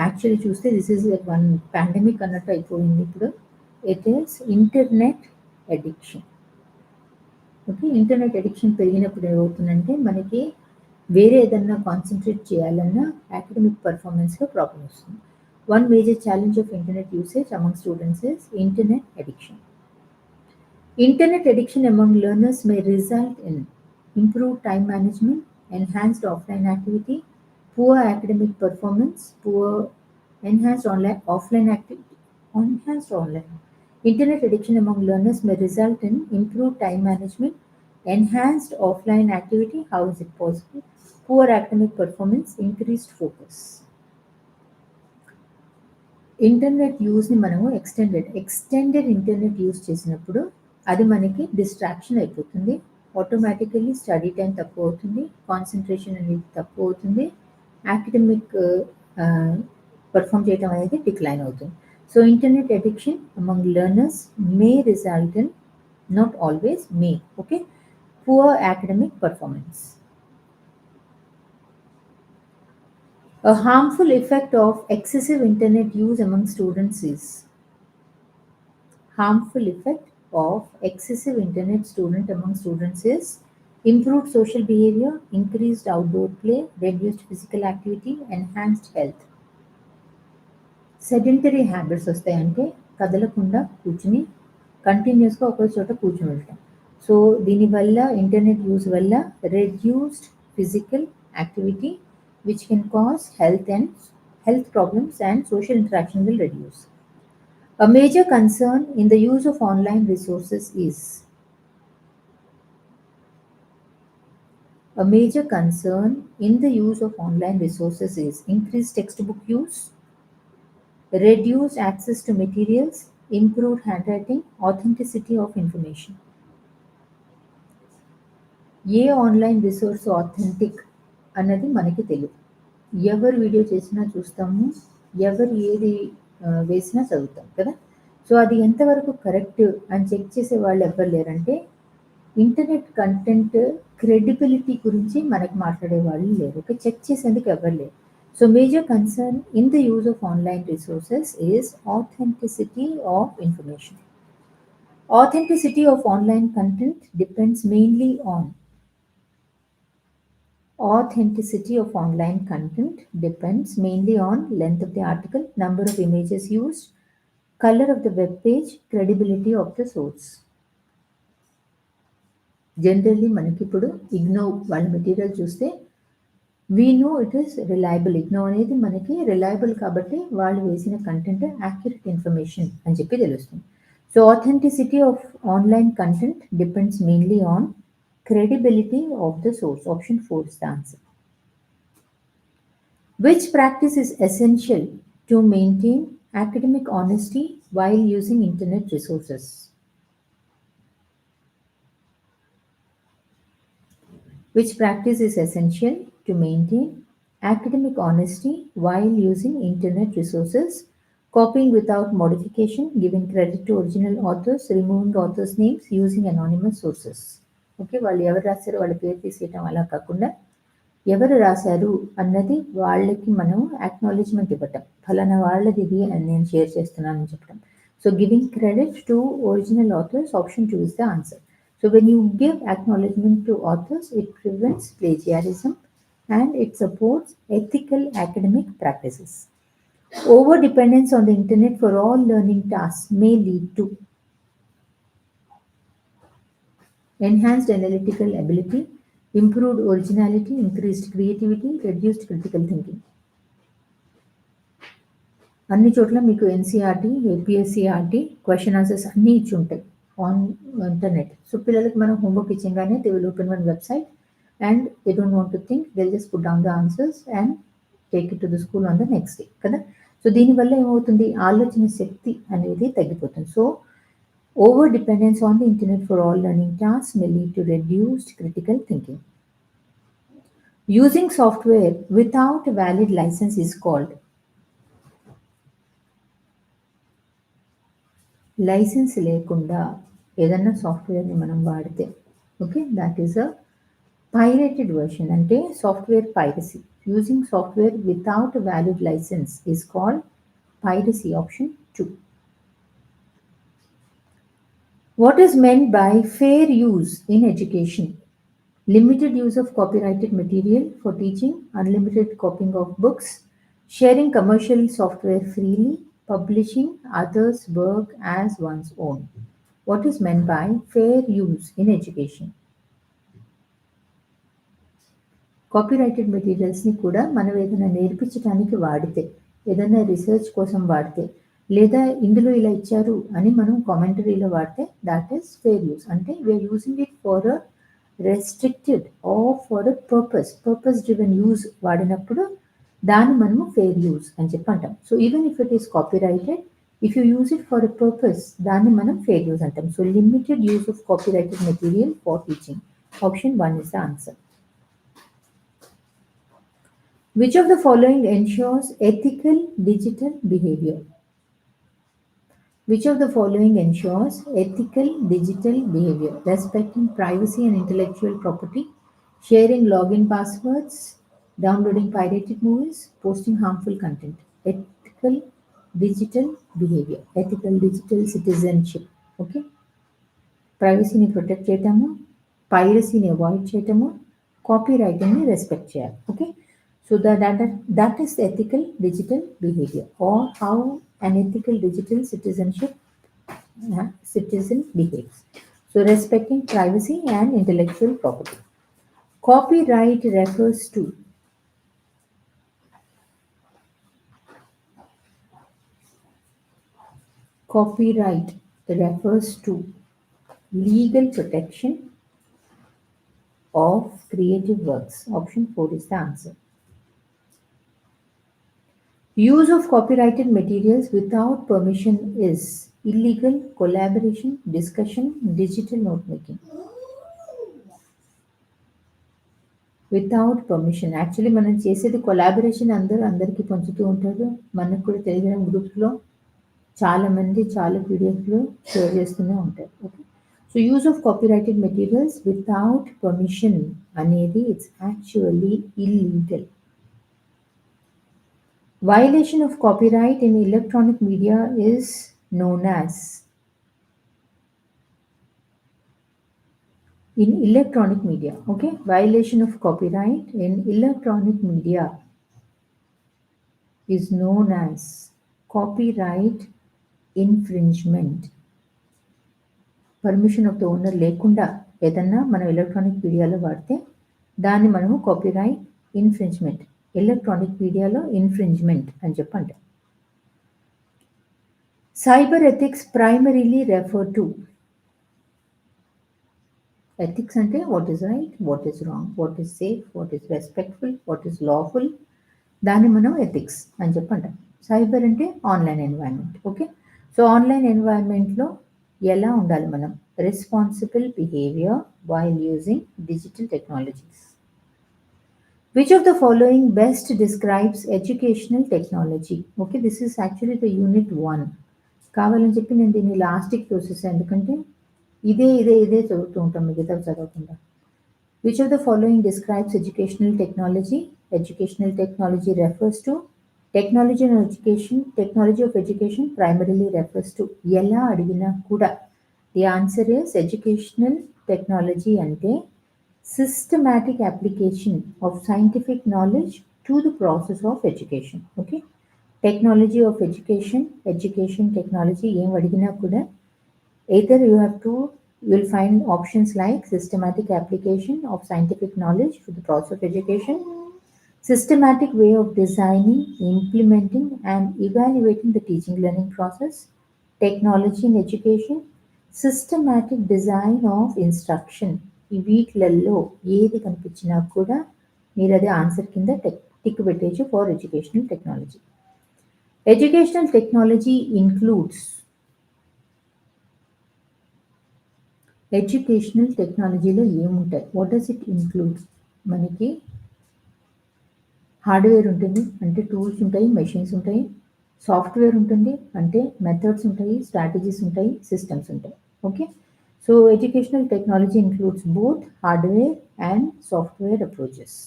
Speaker 2: actually చూస్తే this is one pandemic అన్నట్టు అయిపోయింది ఇప్పుడు. It is internet addiction, okay? Internet addiction పెరిగినప్పుడు ఏమవుతుందంటే మనకి వేరే ఏదన్నా కాన్సన్ట్రేట్ చేయాలన్నా అకాడమిక్ పర్ఫార్మెన్స్లో ప్రాబ్లమ్ వస్తుంది. One major challenge of internet usage among students is internet addiction. Internet addiction among learners may result in improved time management, enhanced offline activity, poor academic performance, enhanced online. Internet addiction among learners may result in improved time management, enhanced offline activity. How is it possible? Poor academic performance, increased focus. Internet యూస్ని మనము extended internet use చేసినప్పుడు అది మనకి distraction అయిపోతుంది, automatically study time తక్కువ అవుతుంది, concentration అనేది తక్కువ అవుతుంది, అకాడమిక్ పర్ఫామ్ చేయడం అనేది డిక్లైన్ అవుతుంది. So internet addiction among learners May result in, not always, May, okay, poor academic performance. A harmful effect of excessive internet use among students is improved social behavior, increased outdoor play, reduced physical activity, enhanced health. Sedentary habits వస్తాయంటే కదలకుండా కూర్చుని కంటిన్యూస్గా ఒక చోట కూర్చుని ఉంటాం. So దీనివల్ల internet use వల్ల reduced physical activity which can cause health problems and social interaction will reduce. A major concern in the use of online resources is increased textbook use, reduced access to materials, improved handwriting, authenticity of information. A online resource authentic అన్నది మనకి తెలియదు. ఎవరు video చేసినా చూస్తాము, ఎవరు ఏది వేసినా చదువుతాం కదా. సో అది ఎంతవరకు కరెక్ట్ అని చెక్ చేసే వాళ్ళు ఎవరు లేరంటే ఇంటర్నెట్ కంటెంట్ క్రెడిబిలిటీ గురించి మనకి మాట్లాడే వాళ్ళు లేరు, ఓకే? చెక్ చేసేందుకు ఎవరు లేరు. So major concern in the use of online resources is authenticity of information. Authenticity of online content depends mainly on length of the article, number of images used, color of the web page, credibility of the source. Generally మనకి ఇప్పుడు ఇగ్నో వాళ్ళ material చూస్తే we know it is reliable. IGNOU అనేది మనకి reliable కాబట్టి వాళ్ళు వేసిన content accurate information అని చెప్పి తెలుస్తుంది. So authenticity of online content depends mainly on credibility of the source. Option 4 is the answer. Which practice is essential to maintain academic honesty while using internet resources? Which practice is essential to maintain academic honesty while using internet resources? Copying without modification, giving credit to original authors, removing authors' names, using anonymous sources. Okay, వాళ్ళు ఎవరు రాశారో వాళ్ళ పేరు తీసేయటం అలా కాకుండా ఎవరు రాశారు అన్నది వాళ్ళకి మనం అక్నాలెడ్జ్మెంట్ ఇవ్వటం, ఫలానా వాళ్ళది ఇది అని నేను షేర్ చేస్తున్నానని చెప్పడం. So giving credit to original authors, option 2 is the answer. So when you give acknowledgement to authors, it prevents plagiarism and it supports ethical academic practices. Over dependence on the internet for all learning tasks may lead to enhanced analytical ability, improved originality, increased creativity, reduced critical thinking. అన్ని చోట్ల మీకు NCERT, APSCERT question answers అన్నీ ఇచ్చి ఉంటాయి on internet. So పిల్లలకి మనం homework ఇచ్చగానే they will open one website and they don't want to think, they just put down the answers and take it to the school on the next day కదా. సో దీనివల్ల ఏమవుతుంది, ఆలోచన శక్తి అనేది తగ్గిపోతుంది. So over dependence on the internet for all learning tasks may lead to reduced critical thinking. Using software without valid license is called. License లేకుండా ఏదన్నా సాఫ్ట్వేర్ని మనం వాడితే, okay, that is a pirated version, అంటే software piracy. Using software without valid license is called piracy, option 2. What is meant by fair use in education? Limited use of copyrighted material for teaching, unlimited copying of books, sharing commercial software freely, publishing others' work as one's own. What is meant by fair use in education? Copyrighted మెటీరియల్స్ని కూడా మనం ఏదైనా నేర్పించడానికి వాడితే, ఏదైనా research కోసం వాడితే, లేదా ఇందులో ఇలా ఇచ్చారు అని మనం కామెంటరీలో వాడితే దాట్ ఈస్ ఫెయిర్ యూస్. అంటే we're using it for a restricted or for a purpose driven use వాడినప్పుడు దాన్ని మనము ఫెయిర్ యూజ్ అని చెప్పి అంటాం. So even if it is copyrighted, if you use it for a purpose, దాన్ని మనం fair use అంటాం. So limited use of copyrighted material for teaching, option 1 is the answer. Which of the following ensures ethical digital behavior? Which of the following ensures ethical digital behavior? Respecting privacy and intellectual property, sharing login passwords, downloading pirated movies, posting harmful content. Ethical digital behavior, ethical digital citizenship. Okay, ప్రైవసీని protect చేయటము, పైరసీని avoid చేయటము, కాపీరైటింగ్ని respect చేయాలి. Okay, so that is the ethical digital behavior, or how an ethical digital citizen behaves. So respecting privacy and intellectual property. Copyright refers to legal protection of creative works. Option 4 is the answer. Use of copyrighted materials without permission is illegal collaboration, discussion, digital note making. Without permission, actually మనం చేసేది collaboration, అందరికీ పంచుతూ ఉంటారు. మనకు కూడా Telegram గ్రూప్స్లో చాలామంది చాలా పీడిఎఫ్లు షేర్ చేస్తూనే ఉంటారు. Okay, so use of copyrighted materials without permission అనేది it's actually illegal. Violation of copyright in electronic media is known as. In electronic media, okay, violation of copyright in electronic media is known as copyright infringement. Permission of the owner లేకుండా ఏదన్నా మనం electronic మీడియాలో వాడితే దాన్ని మనము copyright infringement, electronic మీడియాలో infringement అని చెప్పంటాం. Cyber ethics primarily refer to ethics అంటే what is right, what is wrong, what is safe, what is respectful, what is lawful, దాన్ని మనం ఎథిక్స్ అని చెప్పి అంటాం. సైబర్ అంటే online environment. Okay, so online ఎన్వైరన్మెంట్లో ఎలా ఉండాలి మనం? Responsible behaviour while using digital technologies. Which of the following best describes educational technology? Okay, this is actually the unit 1. కావాలని చెప్పి నేను దీన్ని లాస్ట్కి చూసేసాను, ఎందుకంటే ఇదే చదువుతూ ఉంటాం, మిగతా చదవకుండా. Which of the following describes educational technology? Educational technology refers to technology and education. Technology of education primarily refers to ఎలా అడిగినా కూడా the answer is educational technology అంటే systematic application of scientific knowledge to the process of education. Okay, technology of education technology ఏం అడిగినా కూడా either you will find options like systematic application of scientific knowledge to the process of education, systematic way of designing, implementing and evaluating the teaching learning process, technology in education, systematic design of instruction. ఈ వీటిలలో ఏది కనిపించినా కూడా మీరు అది answer కింద tick పెట్టేసి for educational technology. Educational technology includes educational టెక్నాలజీలో ఏముంటాయి? What does it include? మనకి హార్డ్వేర్ ఉంటుంది అంటే టూల్స్ ఉంటాయి, మెషిన్స్ ఉంటాయి. సాఫ్ట్వేర్ ఉంటుంది అంటే మెథడ్స్ ఉంటాయి, స్ట్రాటజీస్ ఉంటాయి, సిస్టమ్స్ ఉంటాయి. Okay, so educational technology includes both hardware and software approaches.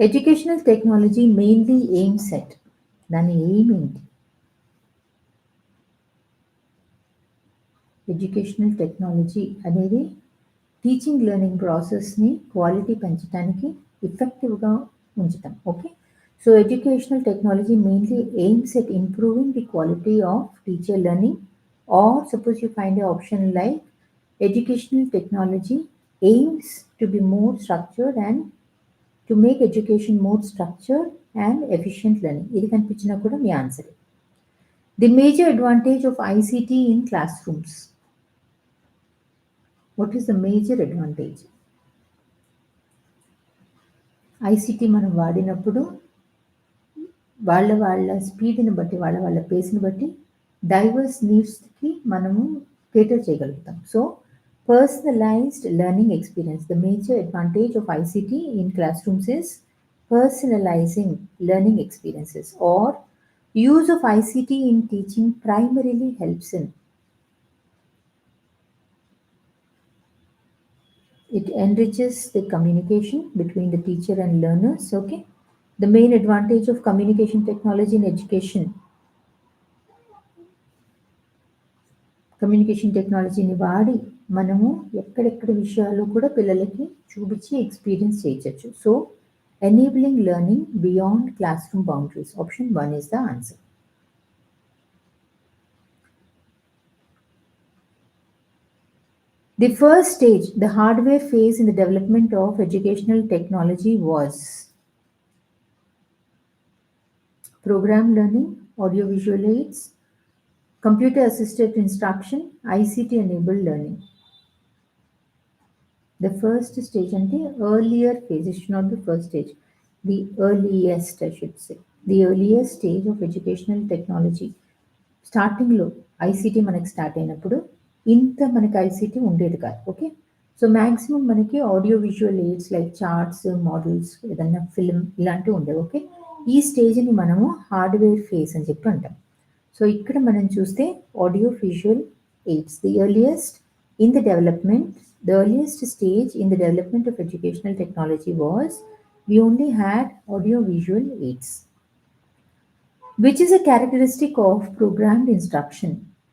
Speaker 2: Educational technology mainly aims at, దాని ఎయిమ్ ఏంటి? ఎడ్యుకేషనల్ టెక్నాలజీ అనేది టీచింగ్ లెర్నింగ్ ప్రాసెస్ని క్వాలిటీ పెంచడానికి ఎఫెక్టివ్గా ఉంచుతాం. Okay, so educational technology mainly aims at improving the quality of teacher learning, or suppose you find a option like educational technology aims to be more structured and to make education more structured and efficient learning. ఇది కనిపించినా కూడా మీ answer. The major advantage of ICT in classrooms. What is the major advantage? ICT మనం వాడినప్పుడు వాళ్ళ స్పీడ్ని బట్టి, వాళ్ళ పేస్ని బట్టి డైవర్స్ నీడ్స్కి మనము కేటర్ చేయగలుగుతాం. So personalised learning experience. The major advantage of ICT in classrooms is personalizing learning experiences, or use of ICT in teaching primarily helps in it enriches the communication between the teacher and learners. Okay, the main advantage of communication technology in education. Communication టెక్నాలజీని వాడి మనము ఎక్కడెక్కడ విషయాలు కూడా పిల్లలకి చూపించి experience చేయొచ్చు. So enabling learning beyond class room boundaries. Option 1 is the answer. The first stage, the hardware phase in the development of educational technology was program learning, audiovisual aids, computer assisted instruction, ICT enabled learning. The first stage and the earlier phase, it should not be first stage, the earliest, I should say, the earliest stage of educational technology. Starting లో ICT మనకి start అయినప్పుడు ఇంత మనకి ICT ఉండేది కాదు. Okay, so maximum మనకి audio visual AIDS like charts, models, ఏదన్నా film ఇలాంటివి ఉండేవి. ఓకే, ఈ స్టేజ్ని మనము హార్డ్వేర్ ఫేజ్ అని చెప్పి అంటాం. సో ఇక్కడ మనం చూస్తే audio visual AIDS, the earliest in the development, the earliest stage in the development of educational technology was we only had audio visual aids, which is a characteristic of programmed instruction.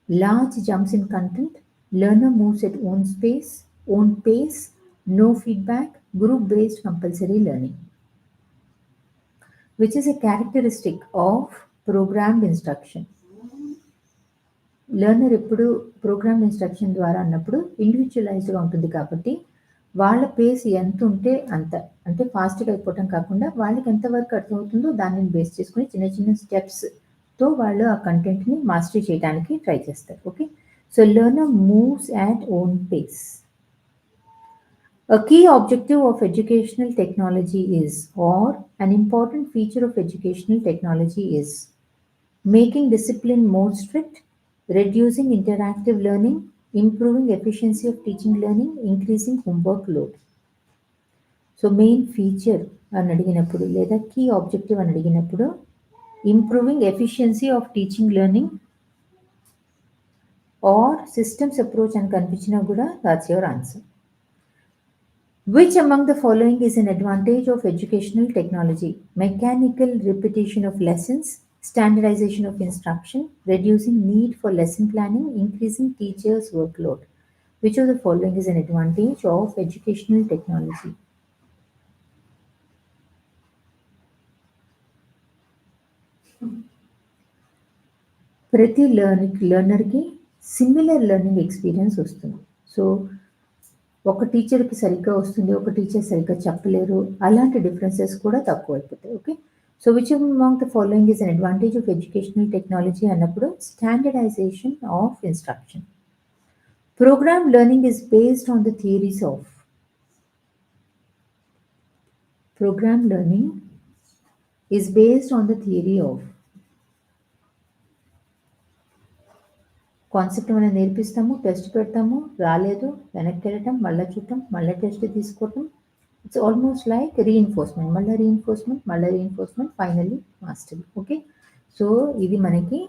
Speaker 2: Large jumps in content, learner moves at own pace, no feedback, group based compulsory learning, which is a characteristic of programmed instruction. Learner ఎప్పుడు programme instruction ద్వారా అన్నప్పుడు ఇండివిజువలైజ్డ్గా ఉంటుంది కాబట్టి వాళ్ళ face ఎంత ఉంటే అంత, అంటే ఫాస్ట్గా అయిపోవటం కాకుండా వాళ్ళకి ఎంతవరకు అర్థమవుతుందో దానిని బేస్ చేసుకుని చిన్న చిన్న స్టెప్స్ తో వాళ్ళు ఆ కంటెంట్ని మాస్టరీ చేయడానికి ట్రై చేస్తారు. Okay, so learner moves at own pace. A key objective of educational technology is, or an important feature of educational technology is, making discipline more strict, reducing interactive learning, improving efficiency of teaching learning, increasing homework load. So main feature అని అడిగినప్పుడు లేదా key objective అని అడిగినప్పుడు improving efficiency of teaching learning or systems approach అని కనిపించినా కూడా that's your answer. Which among the following is an advantage of educational technology? Mechanical repetition of lessons, standardization of instruction, reducing need for lesson planning, increasing teachers' workload. Which of the following is an advantage of educational technology? ప్రతి లెర్నర్కి similar learning experience వస్తుంది. So ఒక టీచర్కి సరిగ్గా వస్తుంది, ఒక teacher సరిగ్గా చెప్పలేరు, అలాంటి డిఫరెన్సెస్ కూడా తక్కువ అయిపోతాయి. Okay, so which among the following is an advantage of educational technology అన్నప్పుడు standardisation of instruction. Programme learning is based on the theories of. Programme learning is based on the theory of. Concept మనం నేర్పిస్తాము, test పెడతాము, రాలేదు వెనక్కి వెళ్ళటం, మళ్ళీ చూడటం, మళ్ళీ టెస్ట్ తీసుకోవటం. ఇట్స్ ఆల్మోస్ట్ లైక్ రీఇన్ఫోర్స్మెంట్, మళ్ళీ రీఇన్ఫోర్స్మెంట్, మళ్ళీ reinforcement, finally mastery. Okay, so ఇది మనకి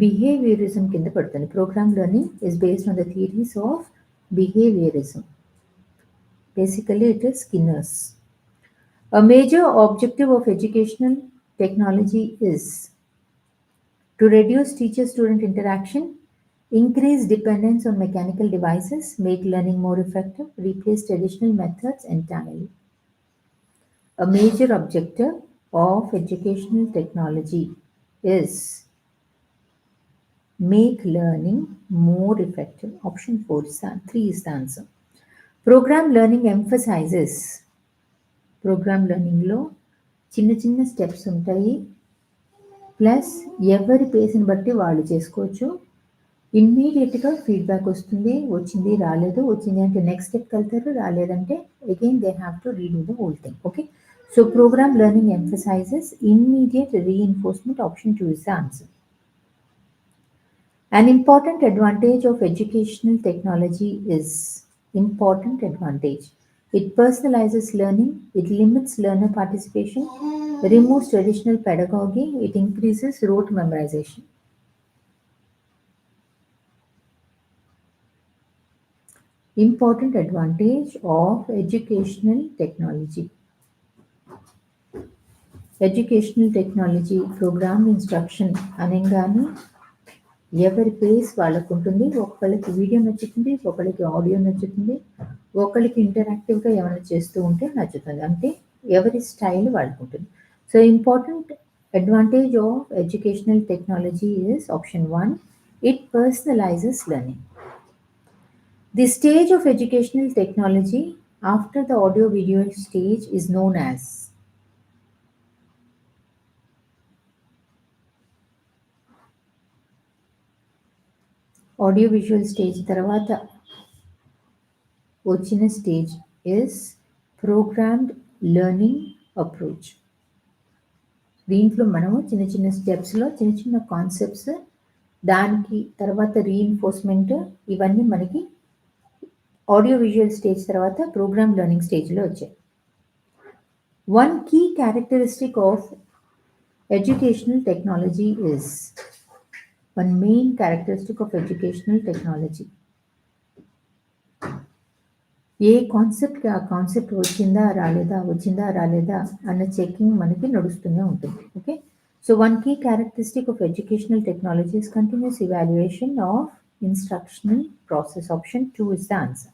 Speaker 2: బిహేవియరిజం కింద పడుతుంది. Programme learning is based on the theories of behaviourism. Basically it is Skinner's. A major objective of educational technology is to reduce teacher-student interaction, increase dependence on mechanical devices, make learning more effective, replace traditional methods entirely. A major objective of educational technology is make learning more effective. Option 4 is 3 is the answer. Program learning emphasizes. Program learning లో చిన్న చిన్న steps ఉంటాయి, plus ఎవరి పేస్ని బట్టి వాళ్ళు చేసుకోవచ్చు. ఇమ్మీడియట్గా feedback వస్తుంది, వచ్చింది రాలేదు, వచ్చింది అంటే నెక్స్ట్ స్టెప్కి వెళ్తారు, రాలేదంటే again they have to redo the whole thing. Okay, so programme learning emphasises immediate reinforcement. Option 2 is the answer. An important advantage of educational technology is important advantage. It personalizes learning, it limits learner participation, removes traditional pedagogy, it increases rote memorization. Important advantage of educational technology. Educational technology, program instruction అనగానే ఎవరి face వాళ్ళకు ఉంటుంది. ఒకళ్ళకి video నచ్చుతుంది, ఒకళ్ళకి audio నచ్చుతుంది, ఒకళ్ళకి ఇంటరాక్టివ్గా ఏమైనా చేస్తూ ఉంటే నచ్చుతుంది. అంటే ఎవరి స్టైల్ వాళ్ళకు ఉంటుంది. So important advantage of educational technology is option 1, it personalises learning. The stage of educational technology after the audio-video stage is known as. Audio-visual stage తర్వాత వచ్చిన stage is programmed learning approach. దీంట్లో మనము చిన్న చిన్న స్టెప్స్లో చిన్న చిన్న కాన్సెప్ట్స్, దానికి తర్వాత రీఇన్ఫోర్స్మెంట్, ఇవన్నీ మనకి ఆడియో విజువల్ స్టేజ్ తర్వాత ప్రోగ్రామ్ లెర్నింగ్ స్టేజ్లో వచ్చాయి. One key characteristic of educational technology is. One main characteristic of educational technology. ఏ కాన్సెప్ట్కి ఆ కాన్సెప్ట్ వచ్చిందా రాలేదా, వచ్చిందా రాలేదా అన్న చెకింగ్ మనకి నడుస్తూనే ఉంటుంది. Okay, so one key characteristic of educational technology is continuous evaluation of instructional process. Option 2 is the answer.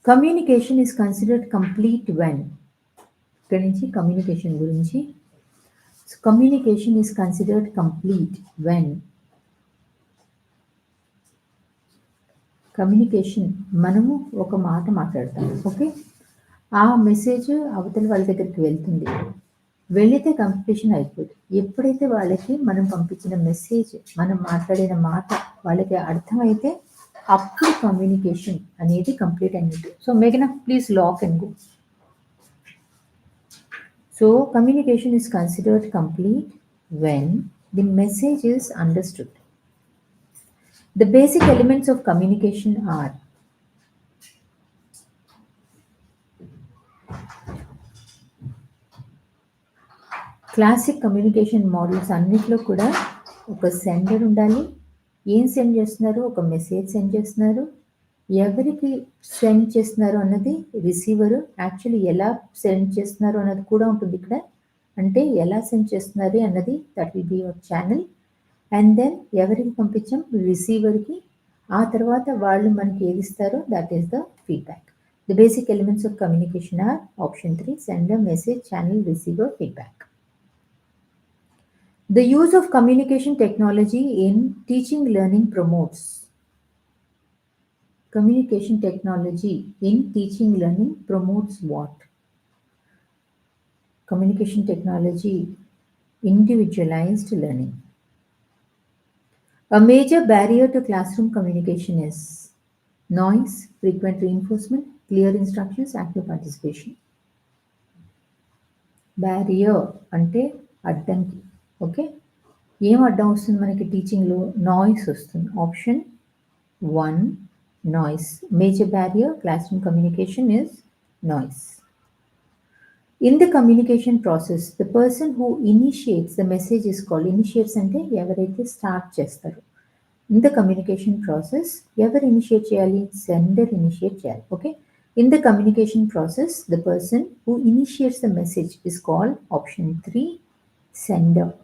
Speaker 2: Communication is considered complete when. ఇక్కడ నుంచి కమ్యూనికేషన్ గురించి. Communication is considered complete when. Communication మనము ఒక మాట మాట్లాడతాం. ఓకే, ఆ message అవతల వాళ్ళ దగ్గరికి వెళ్తుంది. వెళ్ళితే కంప్లీషన్ అయిపోదు. ఎప్పుడైతే వాళ్ళకి మనం పంపించిన మెసేజ్, మనం మాట్లాడిన మాట వాళ్ళకి అర్థమైతే అప్పుడు కమ్యూనికేషన్ అనేది కంప్లీట్ అయినట్టు. సో మేఘన please lock and go. So communication is considered complete when the message is understood. The basic elements of communication are classic communication models అన్నిట్లో కూడా ఒక సెండర్ ఉండాలి. ఏం సెండ్ చేస్తున్నారు? ఒక మెసేజ్ సెండ్ చేస్తున్నారు. ఎవరికి సెండ్ చేస్తున్నారు అన్నది రిసీవరు. యాక్చువల్లీ ఎలా సెండ్ చేస్తున్నారు అన్నది కూడా ఉంటుంది ఇక్కడ. అంటే ఎలా సెండ్ చేస్తున్నారు అన్నది that will be your channel. And then ఎవరికి పంపించాం? రిసీవర్కి. ఆ తర్వాత వాళ్ళు మనకి ఏది ఇస్తారో that is the feedback. The basic elements of communication are option 3 sender, message, channel, receiver, feedback. The use of communication technology in teaching learning promotes. Communication technology in teaching learning promotes what? Communication technology, individualized learning. A major barrier to classroom communication is noise, frequent reinforcement, clear instructions, active participation. Barrier అంటే అడ్డంకి. Okay, ఏం అడ్డం వస్తుంది మనకి టీచింగ్లో? Noise వస్తుంది. Option 1 noise. Major barrier classroom communication is noise. In the communication process the person who initiates the message is called. Initiates అంటే ఎవరైతే start చేస్తారో. ఇన్ ద కమ్యూనికేషన్ ప్రాసెస్ ఎవరు ఇనిషియేట్ చేయాలి? సెండర్ ఇనిషియేట్ చేయాలి. Okay, in the communication process the person who initiates the message is called option 3 sender.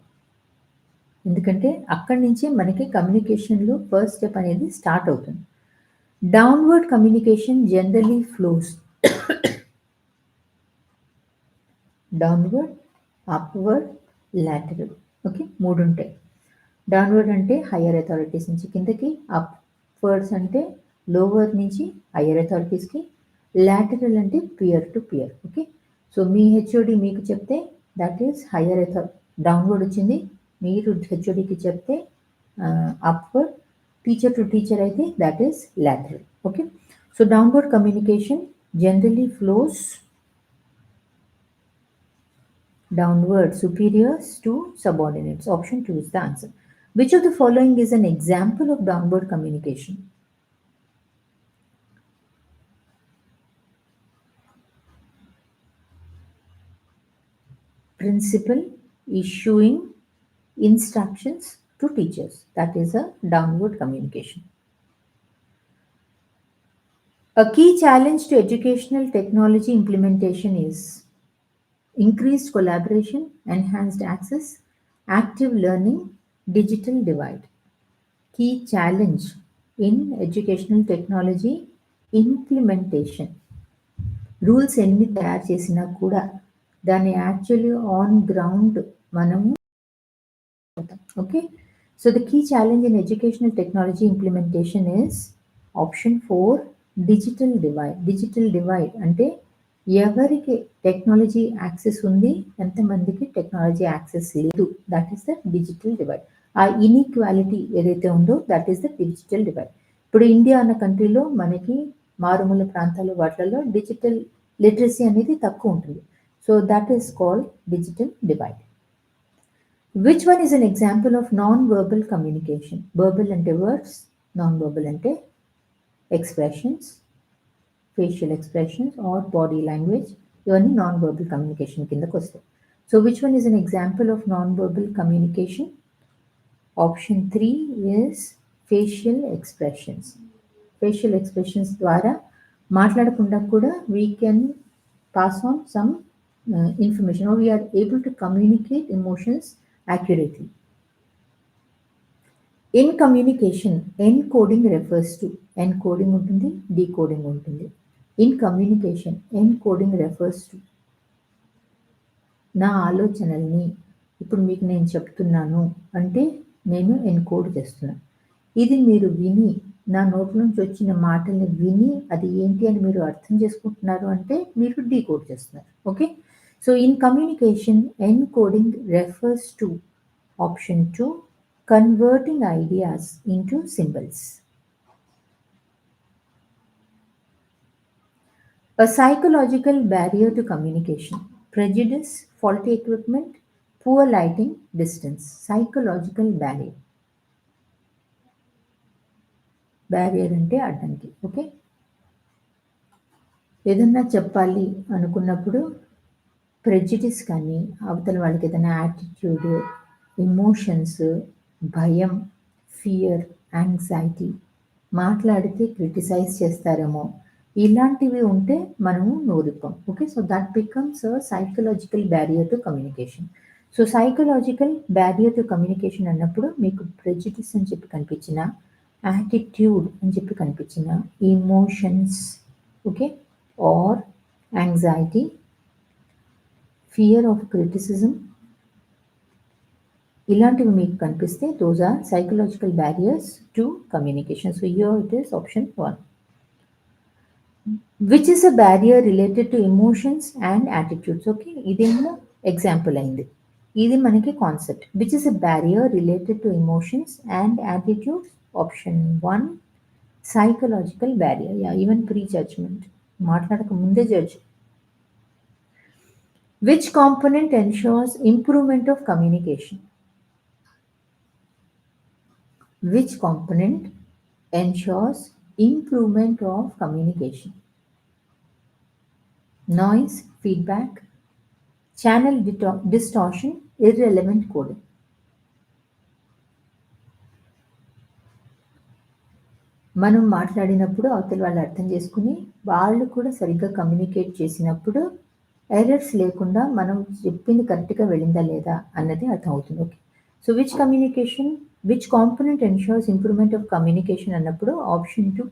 Speaker 2: ఎందుకంటే అక్కడి నుంచే మనకి కమ్యూనికేషన్లో ఫస్ట్ స్టెప్ అనేది స్టార్ట్ అవుతుంది. Downward communication generally flows. Downward, upward, lateral. Okay, 3 ఉంటాయి. డౌన్వర్డ్ అంటే హయ్యర్ అథారిటీస్ నుంచి కిందకి, అప్వర్డ్స్ అంటే లోవర్ నుంచి హయ్యర్ అథారిటీస్కి, లాటరల్ అంటే peer to peer. Okay, so మీ హెచ్ఓడి మీకు చెప్తే దట్ ఈస్ హయ్యర్ డౌన్వర్డ్ వచ్చింది. మీరు హెచ్ఓడికి చెప్తే అప్వర్డ్, టీచర్ టు టీచర్ అయితే that is lateral. Okay, so downward communication generally flows downward, superiors to subordinates. Option 2 is the answer. Which of the following is an example of downward communication? Principal issuing instructions to teachers, that is a downward communication. A key challenge to educational technology implementation is increased collaboration, enhanced access, active learning, digital divide. Key challenge in educational technology implementation. Rules ఎన్ని తయారు చేసినా కూడా దాన్ని actually on ground మనము. Okay, so the key challenge in educational technology implementation is option 4 digital divide. Digital divide అంటే ఎవరికి technology access ఉంది, ఎంతమందికి టెక్నాలజీ యాక్సెస్ లేదు, that is the digital divide. ఆ ఇన్ఈక్వాలిటీ ఏదైతే ఉందో that is the digital divide. ఇప్పుడు ఇండియా అన్న కంట్రీలో మనకి మారుమూల ప్రాంతాలు వాటిలలో డిజిటల్ లిటరసీ అనేది తక్కువ ఉంటుంది. So that is called digital divide. Which one is an example of non-verbal communication? Verbal ante words, non-verbal ante expressions, facial expressions or body language. Ivanni non-verbal communication kindaku vastayi. So which one is an example of non-verbal communication? Option 3 is facial expressions. Facial expressions ద్వారా మాట్లాడకుండా కూడా we can pass on some information, or we are able to communicate emotions accurately. In communication, encoding refers to, encoding ఉంటుంది, decoding ఉంటుంది. In communication, encoding refers to నా ఆలోచనల్ని ఇప్పుడు మీకు నేను చెప్తున్నాను అంటే నేను ఎన్కోడ్ చేస్తున్నాను. ఇది మీరు విని, నా నోట్ల నుంచి వచ్చిన మాటల్ని విని అది ఏంటి అని మీరు అర్థం చేసుకుంటున్నారు అంటే మీరు డీకోడ్ చేస్తున్నారు. Okay, So in communication, encoding refers to option 2, converting ideas into symbols. A psychological barrier to communication: prejudice, faulty equipment, poor lighting, distance. Psychological barrier. Barrier అంటే అడ్డంకి. ఓకే, ఏదన్నా చెప్పాలి అనుకున్నప్పుడు ప్రెజుడిస్ కానీ, అవతల వాళ్ళకి ఏదైనా యాటిట్యూడ్, ఎమోషన్స్, భయం, ఫియర్, యాంగ్జైటీ, మాట్లాడితే క్రిటిసైజ్ చేస్తారేమో, ఇలాంటివి ఉంటే మనము నోరిప్పం. Okay, so that becomes a psychological barrier to communication. So psychological barrier to communication అన్నప్పుడు మీకు ప్రెజుడిస్ అని చెప్పి కనిపించిన, యాటిట్యూడ్ అని చెప్పి కనిపించిన, emotions, okay, or anxiety, fear of criticism, ఇలాంటివి మీకు కనిపిస్తే those are psychological barriers to communication. So here it is option 1. Which is a barrier related to emotions and attitudes. Okay, ఇదేమో ఎగ్జాంపుల్ అయింది, ఇది మనకి concept. Which is a barrier related to emotions and attitudes. Option 1 psychological barrier. Yeah, even pre judgement, మాట్లాడక ముందే judge. Which component ensures improvement of communication? Which component ensures improvement of communication? Noise, feedback, channel distortion, irrelevant coding. మనం మాట్లాడినప్పుడు అవతల వాళ్ళు అర్థం చేసుకుని వాళ్ళు కూడా సరిగ్గా కమ్యూనికేట్ చేసినప్పుడు ఎర్రర్స్ లేకుండా మనం చెప్పింది కరెక్ట్గా వెళ్ళిందా లేదా అన్నది అర్థమవుతుంది. Okay, so which component ensures improvement of communication అన్నప్పుడు ఆప్షన్ 2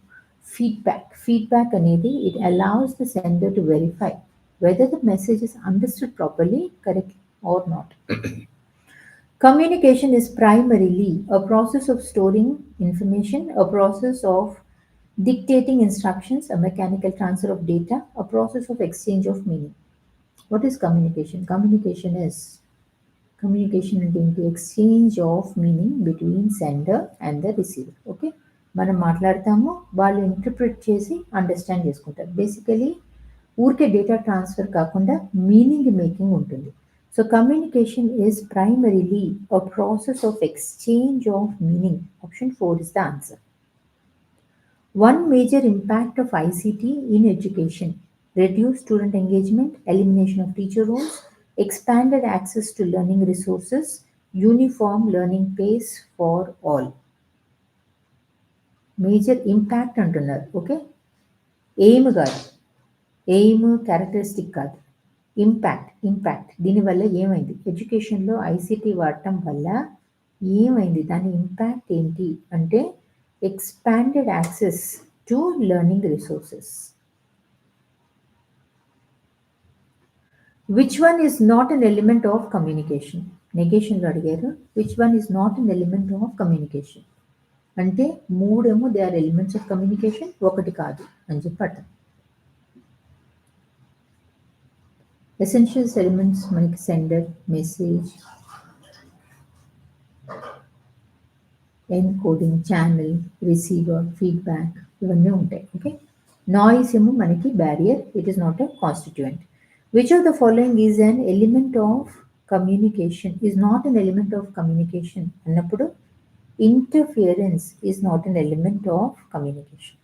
Speaker 2: ఫీడ్బ్యాక్ అనేది it allows the sender to verify whether the message is understood properly, correctly or not. Communication is primarily a process of storing information, a process of dictating instructions, a mechanical transfer of data, a process of exchange of meaning. What is communication? Communication అంటే ఏంటి? Exchange of meaning between sender and the receiver. Okay, మనం మాట్లాడతాము, వాళ్ళు interpret చేసి understand చేసుకుంటారు. Basically ఊరికే data transfer కాకుండా meaning making ఉంటుంది. So communication is primarily a process of exchange of meaning. Option 4 is the answer. One major impact of ICT in education: reduced student engagement, elimination of teacher roles, expanded access to learning resources, uniform learning pace for all. Major impact అంటున్నారు. Okay, aim కాదు, aim characteristic కాదు, impact. దీనివల్ల ఏమైంది? ఎడ్యుకేషన్లో ICT వాడటం వల్ల ఏమైంది, దాని ఇంపాక్ట్ ఏంటి అంటే expanded access to learning resources. Which one is not an element of communication? Negation lo adigaru. Which one is not an element of communication? అంటే మూడేమో they are elements of communication, ఒకటి కాదు అని చెప్పి అర్థం. ఎసెన్షియల్స్ ఎలిమెంట్స్ మనకి sender, message, encoding, channel, receiver, feedback, ఇవన్నీ ఉంటాయి. ఓకే, నాయిస్ ఏమో మనకి barrier, it is not a constituent. Which of the following is an element of communication, is not an element of communication అన్నప్పుడు interference is not an element of communication.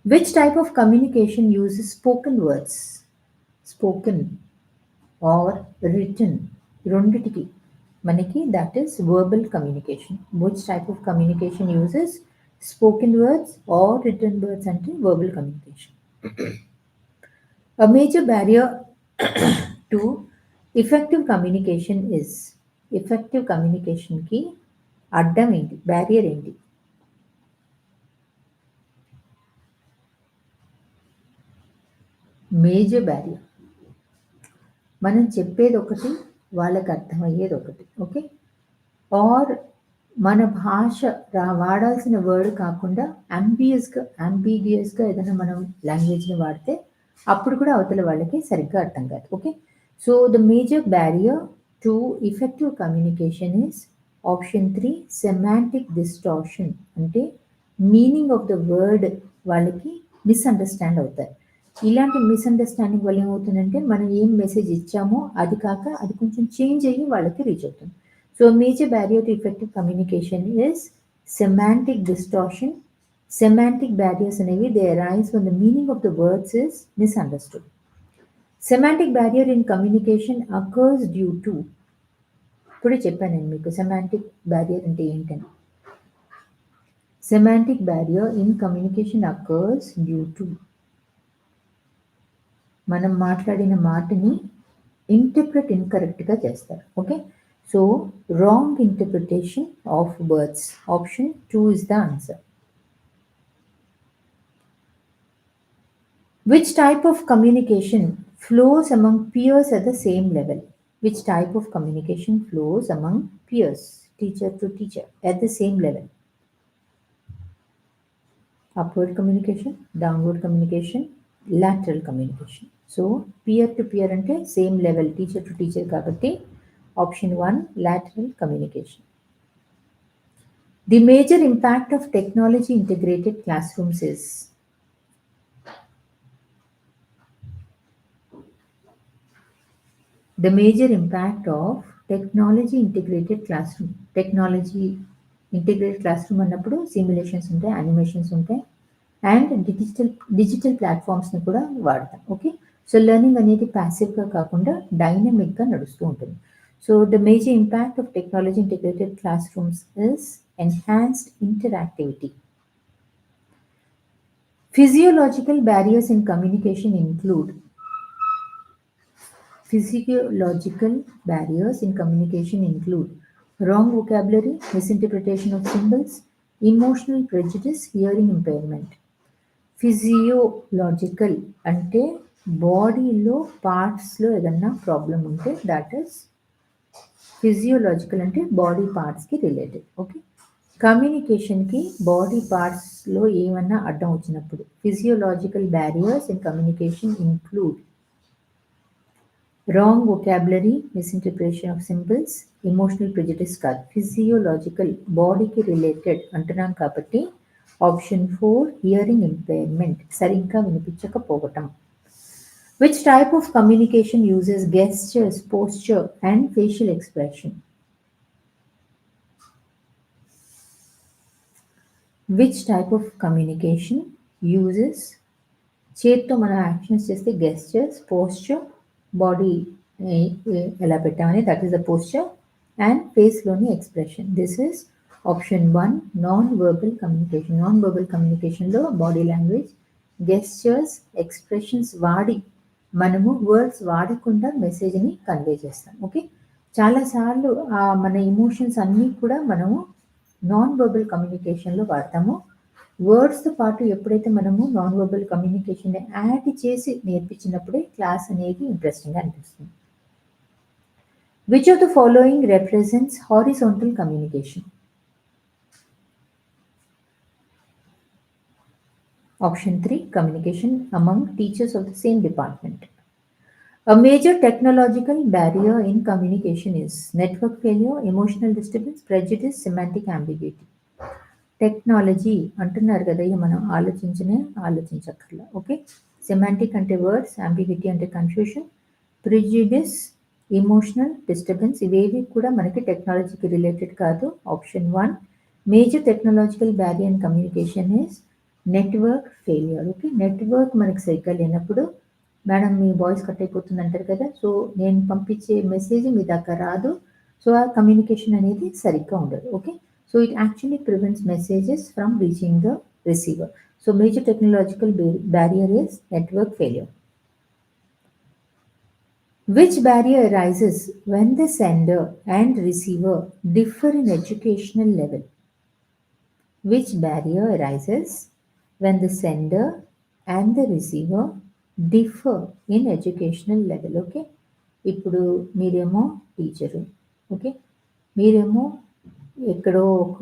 Speaker 2: Which type of communication uses spoken words? Spoken or written, రెండిటికి మనకి that is verbal communication. Which type of communication uses spoken words or written words అంటే verbal communication. A major barrier to effective communication is, effective కమ్యూనికేషన్కి అడ్డం ఏంటి, barrier ఏంటి? Major barrier, మనం చెప్పేది ఒకటి, వాళ్ళకి అర్థమయ్యేది ఒకటి. ఓకే, ఆర్ మన భాష వాడాల్సిన వర్డ్ కాకుండా అంబిగియస్గా ఏదైనా మనం లాంగ్వేజ్ని వాడితే అప్పుడు కూడా అవతల వాళ్ళకి సరిగ్గా అర్థం కాదు. Okay, so the major barrier to effective communication is option 3 semantic distortion. అంటే మీనింగ్ ఆఫ్ ద వర్డ్ వాళ్ళకి మిస్అండర్స్టాండ్ అవుతారు. ఇలాంటి మిస్అండర్స్టాండింగ్ వల్ల ఏమవుతుందంటే మనం ఏం మెసేజ్ ఇచ్చామో అది కాక అది కొంచెం చేంజ్ అయ్యి వాళ్ళకి రీచ్ అవుతుంది. So major barrier to effective communication is semantic distortion. Semantic barriers అనేవి they arise when the meaning of the words is misunderstood. Semantic barrier in communication occurs due to, ఇప్పుడే చెప్పాను నేను మీకు సెమాంటిక్ బ్యారియర్ అంటే ఏంటని. Semantic barrier in communication occurs due to, మనం మాట్లాడిన మాటని ఇంటర్ప్రెట్ ఇన్కరెక్ట్గా చేస్తారు. Okay, so wrong interpretation of words. Option 2 is the answer. Which type of communication flows among peers at the same level? Which type of communication flows among peers, teacher to teacher, at the same level? Upward communication, downward communication, lateral communication. So, peer to peer ante same level, teacher to teacher kabatti option 1 lateral communication. The major impact of technology integrated classrooms is, the major impact of technology integrated classroom. Technology integrated classroom అన్నప్పుడు simulations ఉంటాయి, animations ఉంటాయి, and digital ప్లాట్ఫామ్స్ని కూడా వాడతాం. Okay, so learning అనేది ప్యాసివ్గా కాకుండా డైనమిక్గా నడుస్తూ ఉంటుంది. So the major impact of technology integrated classrooms is enhanced interactivity. Physiological barriers in communication include, physiological barriers in communication include wrong vocabulary, misinterpretation of symbols, emotional prejudice, hearing impairment. Physiological అంటే బాడీలో పార్ట్స్లో ఏదన్నా problem ఉంటే that is physiological, అంటే body పార్ట్స్కి related. Okay, కమ్యూనికేషన్కి body పార్ట్స్లో ఏమన్నా అడ్డం వచ్చినప్పుడు physiological barriers in communication include wrong vocabulary, misinterpretation of symbols, emotional prejudice కాదు, physiological బాడీకి రిలేటెడ్ అంటున్నాం కాబట్టి ఆప్షన్ 4 హియరింగ్ ఇంపైర్మెంట్, సరిగ్గా వినిపించకపోవటం. Which type of communication uses gestures, posture and facial expression? Which type of communication uses, చేత్తో మనం actions చేస్తే gestures, posture, body ఎలా పెట్టామని that is the posture, and ఫేస్లోని expression. This is option 1 non verbal communication. Non verbal కమ్యూనికేషన్లో body language, gestures, expressions వాడి మనము words వాడకుండా మెసేజ్ని కన్వే చేస్తాం. ఓకే, చాలాసార్లు మన ఎమోషన్స్ అన్నీ కూడా మనము నాన్ వర్బల్ కమ్యూనికేషన్లో వాడతాము. వర్డ్స్తో పాటు ఎప్పుడైతే మనము నాన్ వర్బల్ కమ్యూనికేషన్ని యాడ్ చేసి నేర్పించినప్పుడే క్లాస్ అనేది ఇంట్రెస్టింగ్గా అనిపిస్తుంది. Which of the following represents horizontal communication? Option 3 communication among teachers of the same department. A major technological barrier in communication is network failure, emotional disturbance, prejudice, semantic ambiguity. Technology అంటున్నారు కదా, ఇక మనం ఆలోచించక్కర్లా. Okay, semantic అంటే words, ambiguity అంటే confusion, prejudice, emotional disturbance, ఇవేవి కూడా మనకి టెక్నాలజీకి రిలేటెడ్ కాదు. Option 1 major technological barrier in communication is network failure. Okay, network మనకి సరిగ్గా లేనప్పుడు మేడం మీ వాయిస్ కట్ అయిపోతుంది అంటారు కదా, సో నేను పంపించే మెసేజ్ మీ దాకా రాదు, సో ఆ కమ్యూనికేషన్ అనేది సరిగ్గా ఉండదు. Okay, so it actually prevents messages from reaching the receiver. So major technological barrier is network failure. Which barrier arises when the sender and receiver differ in educational level? Which barrier arises when the sender and the receiver differ in educational level? Okay, ఇప్పుడు మీరేమో teacher, okay, మీరేమో ఎక్కడో ఒక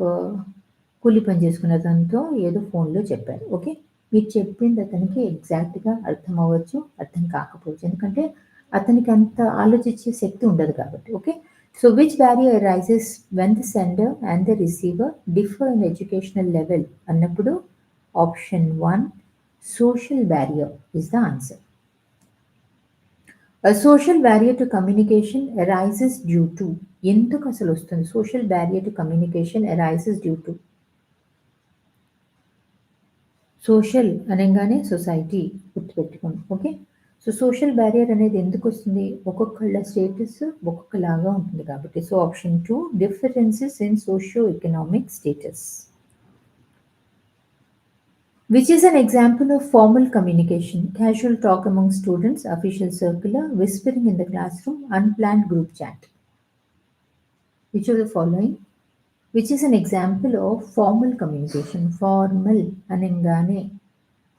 Speaker 2: కూలి పని చేసుకున్న దాంతో ఏదో ఫోన్లో చెప్పారు. ఓకే, మీరు చెప్పింది అతనికి ఎగ్జాక్ట్‌గా అర్థం అవ్వచ్చు, అర్థం కాకపోవచ్చు. ఎందుకంటే అతనికి అంత ఆలోచించే శక్తి ఉండదు కాబట్టి. Okay. So which barrier arises when the sender and the receiver differ in educational level అన్నప్పుడు option 1 social barrier is the answer. A social barrier to communication arises due to ఎందుకు అసలు వస్తుంది social barrier to communication arises due to social అనగానే society గుర్తుపెట్టుకోండి. Okay. So social barrier అనేది ఎందుకు వస్తుంది ఒక్కొక్కళ్ళ స్టేటస్ ఒక్కొక్కలాగా ఉంటుంది కాబట్టి. So option 2 differences in socio economic status. Which is an example of formal communication, casual talk among students, official circular, whispering in the classroom, unplanned group chat. Which of the following? Which is an example of formal communication? Formal అనగానే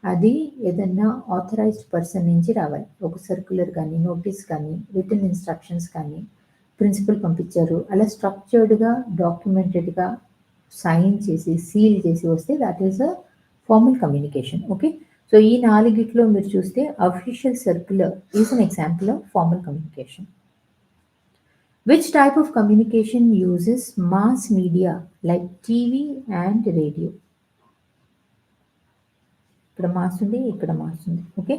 Speaker 2: అది ఏదన్నా authorised person నుంచి రావాలి. ఒక circular కానీ notice కానీ return instructions కానీ principal పంపించారు అలా స్ట్రక్చర్డ్గా డాక్యుమెంటెడ్గా సైన్ చేసి సీల్ చేసి వస్తే that is a formal communication. Okay. So ఈ నాలుగిట్లో మీరు చూస్తే official circular is an example of formal communication. Which type of communication uses mass media like TV and radio? ఇక్కడ మాస్ ఉంది ఇక్కడ మాస్ ఉంది. Okay.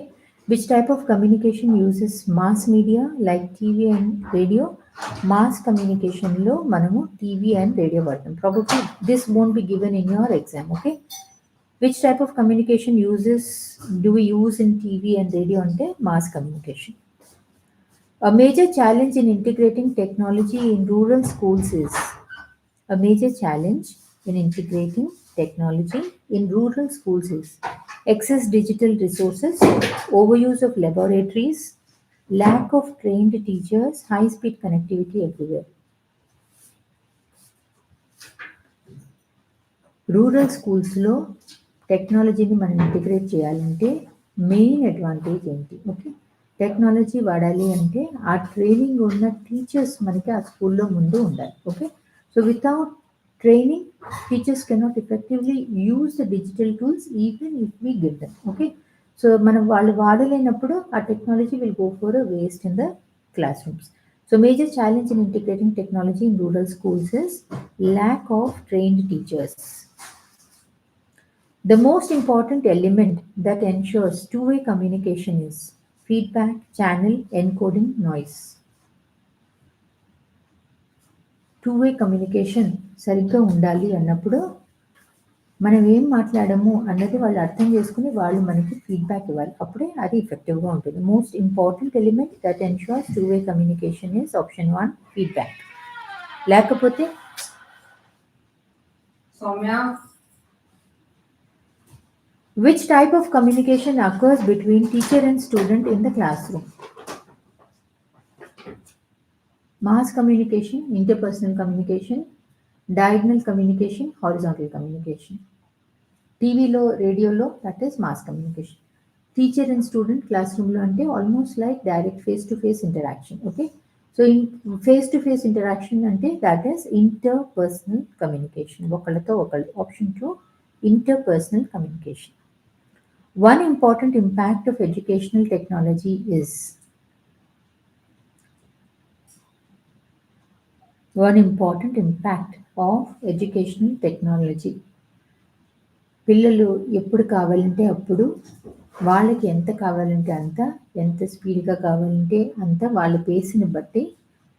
Speaker 2: Which type of communication uses mass media like TV and radio? Mass communication లో మనము TV and radio వాడతాం. Probably this won't be given in your exam. Okay. Which type of communication do we use in TV and radio అంటే mass communication. A major challenge in integrating technology in rural schools is a major challenge in integrating technology in rural schools is excess digital resources, overuse of laboratories, lack of trained teachers, high-speed connectivity everywhere. Rural స్కూల్స్లో టెక్నాలజీని మనం integrate చేయాలంటే main advantage ఏంటి? Okay. Technology వాడాలి అంటే ఆ training ఉన్న teachers మనకి ఆ స్కూల్లో ముందు ఉండాలి. Okay. So without training teachers cannot effectively use the digital tools even if we give them. Okay. So మనం వాళ్ళు వాడలేనప్పుడు ఆ technology will go for a waste in the class rooms. So major challenge in integrating technology in rural schools is lack of trained teachers. The most important element that ensures two-way communication is feedback, channel, encoding, noise. Two-way communication సరిగ్గా ఉండాలి అన్నప్పుడు మనం ఏం మాట్లాడము అన్నది వాళ్ళు అర్థం చేసుకుని వాళ్ళు మనకి ఫీడ్బ్యాక్ ఇవ్వాలి. అప్పుడే అది ఎఫెక్టివ్గా ఉంటుంది. Most important element that ensures two way communication is option 1 feedback. లేకపోతే
Speaker 1: Soumya,
Speaker 2: which type of communication occurs between teacher and student in the classroom? Mass communication, interpersonal communication, diagonal communication, horizontal communication. టీవీలో రేడియోలో that is mass communication. Teacher and student class రూమ్లో అంటే almost like direct face to face interaction. Okay. So face to face interaction అంటే that is interpersonal communication, ఒకళ్ళతో ఒకళ్ళు. Option 2 interpersonal communication. One important impact of educational technology is పిల్లలు ఎప్పుడు కావాలంటే అప్పుడు వాళ్ళకి ఎంత కావాలంటే అంత, ఎంత స్పీడ్గా కావాలంటే అంత వాళ్ళ పేస్ని బట్టి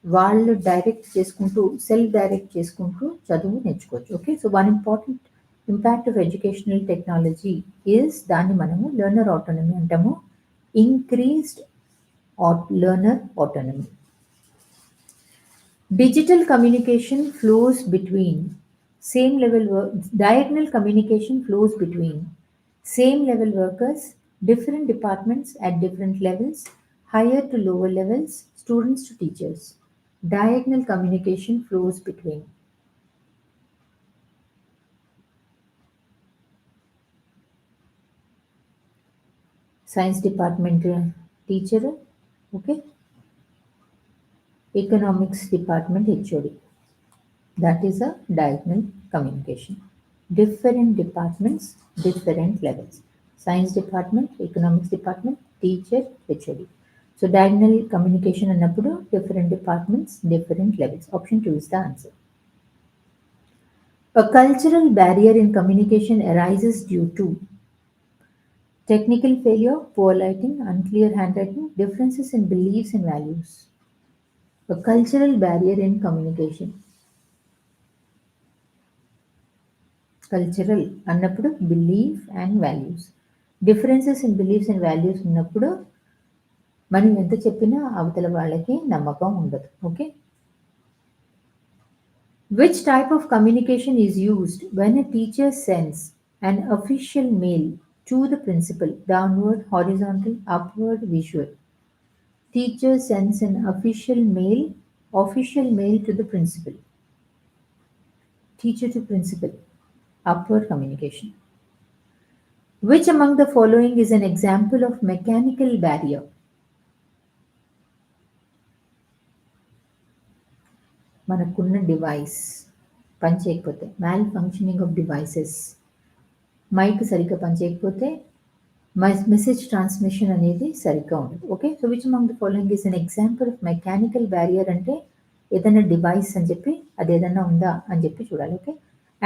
Speaker 2: వాళ్ళు డైరెక్ట్ చేసుకుంటూ సెల్ఫ్ డైరెక్ట్ చేసుకుంటూ చదువు నేర్చుకోవచ్చు. Okay. So one important impact of educational technology is దాన్ని మనము లెర్నర్ ఆటోనమీ అంటాము. Increased learner autonomy. Digital communication flows between diagonal communication flows between same level workers, different departments at different levels, higher to lower levels, students to teachers. Diagonal communication flows between science department teacher, okay, economics department HOD. That is a diagonal communication. Different departments, different levels. Science department, economics department, teacher, HOD. So diagonal communication అన్నప్పుడు different departments, different levels. Option 2 is the answer. A cultural barrier in communication arises due to technical failure, poor lighting, unclear handwriting, differences in beliefs and values. A cultural barrier in communication. Cultural అన్నప్పుడు belief and values. Differences in beliefs and values ఉన్నప్పుడు మనం ఎంత చెప్పినా అవతల వాళ్ళకి నమ్మకం ఉండదు. Okay. Which type of communication is used when a teacher sends an official mail to the principal? Downward, horizontal, upward, visual. Teacher sends an official mail to the principal. Teacher to principal, upward communication. Which among the following is an example of mechanical barrier? మనకున్న device పనిచేయకపోతే, malfunctioning of devices, mic సరిగ్గా పనిచేయకపోతే message transmission అనేది సరిగ్గా ఉండదు. Okay. So which among the following is an example of mechanical barrier అంటే ఏదైనా device అని చెప్పి అది ఏదైనా ఉందా అని చెప్పి చూడాలి. ఓకే.